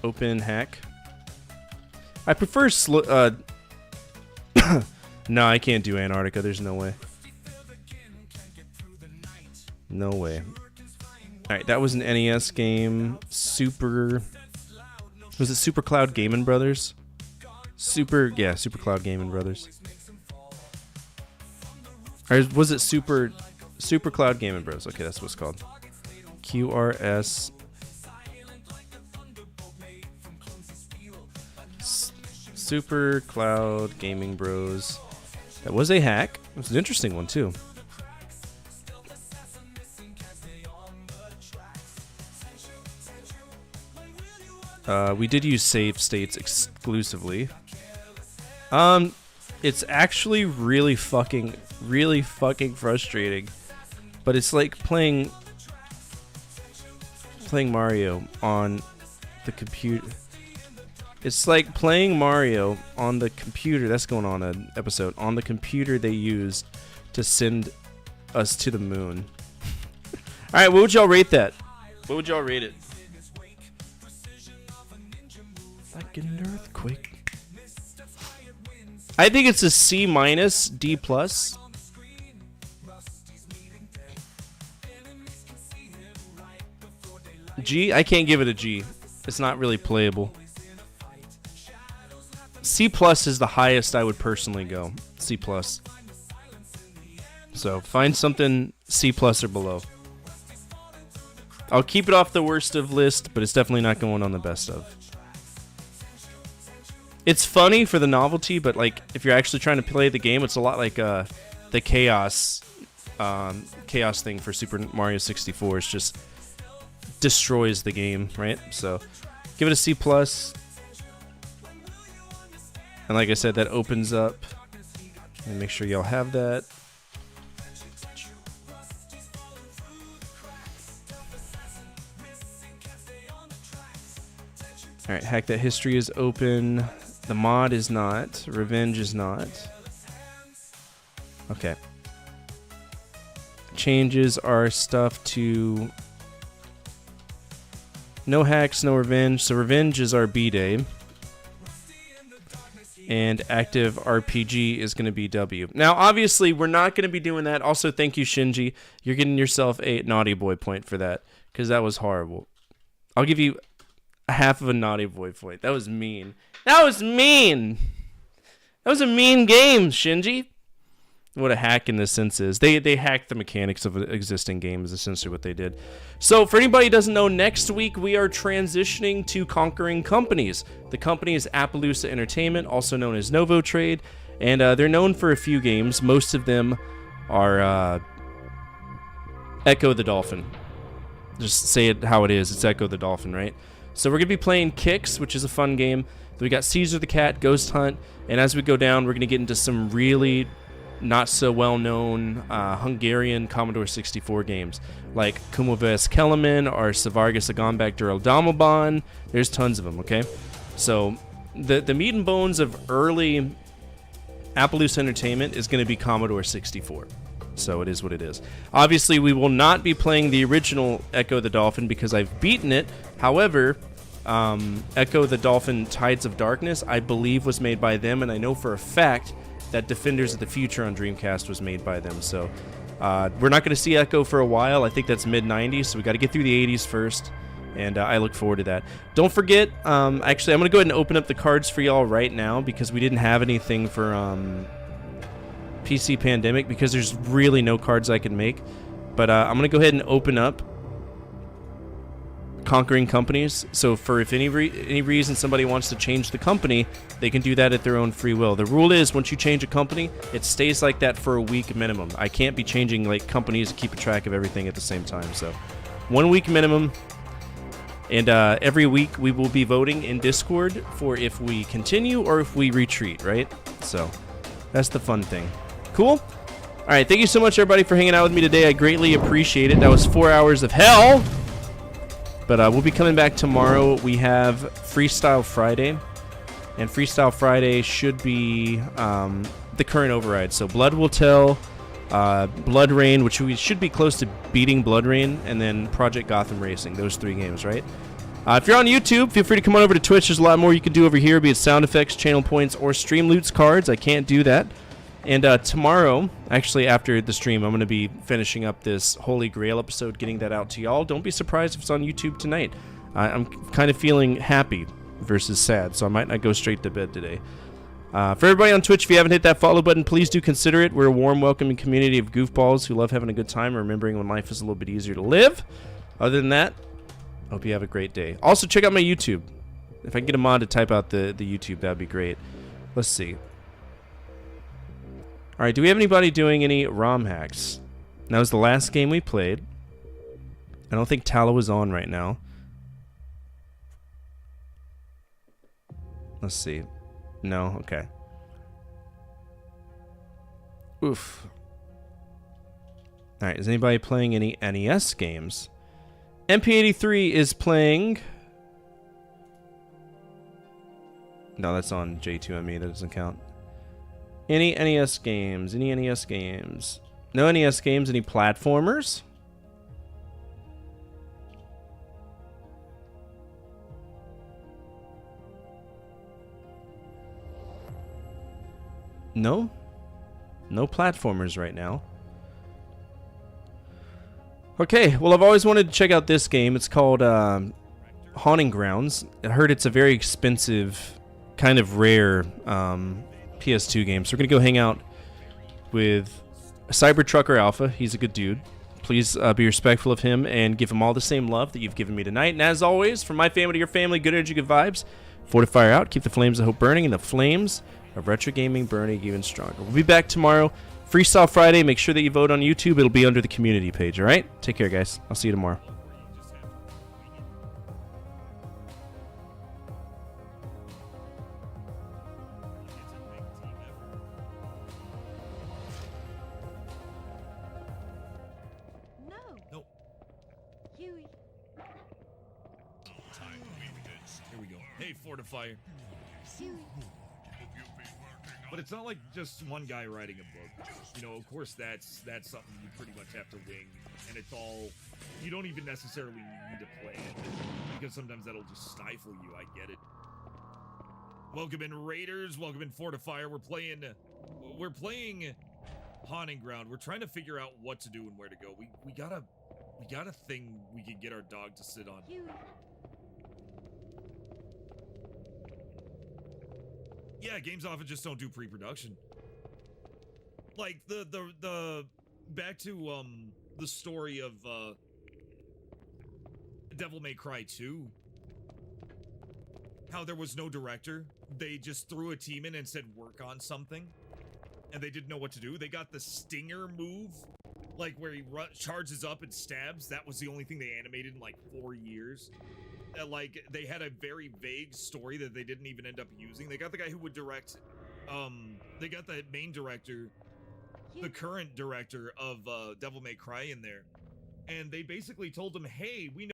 Open hack. I prefer no, I can't do Antarctica. There's no way. No way. Alright, that was an NES game. Was it Super Cloud Gaming Brothers? Super Cloud Gaming Brothers. Or was it Super Cloud Gaming Bros? Okay, that's what it's called. QRS. Super Cloud Gaming Bros. That was a hack. It was an interesting one, too. We did use save states exclusively. It's actually really fucking frustrating. But it's like playing Mario on the computer. It's like playing Mario on the computer. That's going on an episode. On the computer they used to send us to the moon. Alright, what would y'all rate that? What would y'all rate it? Like an earthquake. I think it's a C minus, D plus. G? I can't give it a G. It's not really playable. C plus is the highest I would personally go. C plus. So find something C plus or below. I'll keep it off the worst of list, but it's definitely not going on the best of. It's funny for the novelty, but like if you're actually trying to play the game, it's a lot like the chaos thing for Super Mario 64. It's just destroys the game, right? So give it a C plus. And like I said, that opens up. And make sure y'all have that. Alright, Hack That History is open. The mod is not. Revenge is not. Okay. Changes our stuff to no hacks, no revenge. So revenge is our B-Day. And active RPG is going to be W. Now, obviously, we're not going to be doing that. Also, thank you, Shinji. You're getting yourself a Naughty Boy point for that, because that was horrible. I'll give you half of a Naughty Boy point. That was mean. That was mean! That was a mean game, Shinji. What a hack in this sense is. They hacked the mechanics of an existing game is essentially what they did. So for anybody who doesn't know, next week we are transitioning to Conquering Companies. The company is Appaloosa Entertainment, also known as Novo Trade, and they're known for a few games. Most of them are Echo the Dolphin. Just say it how it is. It's Echo the Dolphin, right? So we're going to be playing Kicks, which is a fun game. Then we got Caesar the Cat, Ghost Hunt, and as we go down, we're going to get into some really not so well-known Hungarian Commodore 64 games like Kumoves Kelemen or Savargas Agambak Duraldamoban. There's tons of them, okay? So the meat and bones of early Appaloosa Entertainment is going to be Commodore 64. So it is what it is. Obviously, we will not be playing the original Echo the Dolphin because I've beaten it. However, Echo the Dolphin Tides of Darkness, I believe, was made by them, and I know for a fact that Defenders of the Future on Dreamcast was made by them. So we're not going to see Echo for a while. I think that's mid-90s, so we got to get through the 80s first, and I look forward to that. Don't forget, actually, I'm going to go ahead and open up the cards for y'all right now because we didn't have anything for PC Pandemic because there's really no cards I can make. But I'm going to go ahead and open up Conquering Companies. So for if any reason somebody wants to change the company, they can do that at their own free will. The rule is once you change a company, it stays like that for a week minimum. I can't be changing like companies to keep track of everything at the same time. So 1 week minimum. And every week we will be voting in Discord for if we continue or if we retreat, right? So that's the fun thing. Cool? All right, thank you so much, everybody, for hanging out with me today. I greatly appreciate it. That was 4 hours of hell. But we'll be coming back tomorrow. We have Freestyle Friday. And Freestyle Friday should be the current override. So Blood Will Tell, Blood Rain, which we should be close to beating Blood Rain, and then Project Gotham Racing. Those 3 games, right? If you're on YouTube, feel free to come on over to Twitch. There's a lot more you can do over here, be it sound effects, channel points, or stream loots cards. I can't do that. And tomorrow, actually after the stream, I'm going to be finishing up this Holy Grail episode, getting that out to y'all. Don't be surprised if it's on YouTube tonight. I'm kind of feeling happy versus sad, so I might not go straight to bed today. For everybody on Twitch, if you haven't hit that follow button, please do consider it. We're a warm, welcoming community of goofballs who love having a good time and remembering when life is a little bit easier to live. Other than that, hope you have a great day. Also, check out my YouTube. If I can get a mod to type out the YouTube, that would be great. Let's see. Alright, do we have anybody doing any ROM hacks? That was the last game we played. I don't think Tallow is on right now. Let's see. No? Okay. Oof. Alright, is anybody playing any NES games? MP83 is playing... No, that's on J2ME. That doesn't count. Any NES games? Any NES games? No NES games? Any platformers? No? No platformers right now. Okay, well, I've always wanted to check out this game. It's called Haunting Grounds. I heard it's a very expensive, kind of rare PS2 game. So we're going to go hang out with Cybertrucker Alpha. He's a good dude. Please be respectful of him and give him all the same love that you've given me tonight. And as always, from my family to your family, good energy, good vibes. Fortify out. Keep the flames of hope burning, and the flames of retro gaming burning even stronger. We'll be back tomorrow. Freestyle Friday. Make sure that you vote on YouTube. It'll be under the community page, all right? Take care, guys. I'll see you tomorrow. No. Huey. Here we go. Hey, Fortifier. Huey. But it's not like just one guy writing a book. You know, of course, that's something you pretty much have to wing, and it's all. You don't even necessarily need to play it because sometimes that'll just stifle you. I get it. Welcome in Raiders. Welcome in Fortifier. We're playing Haunting Ground. We're trying to figure out what to do and where to go. We got a thing we can get our dog to sit on. Huey. Yeah, games often just don't do pre-production. Like the back to the story of Devil May Cry 2. How there was no director. They just threw a team in and said work on something. And they didn't know what to do. They got the stinger move, like where he charges up and stabs. That was the only thing they animated in like 4 years. Like, they had a very vague story that they didn't even end up using. They got the guy who would direct, they got the main director, the current director of Devil May Cry in there. And they basically told him, hey, we know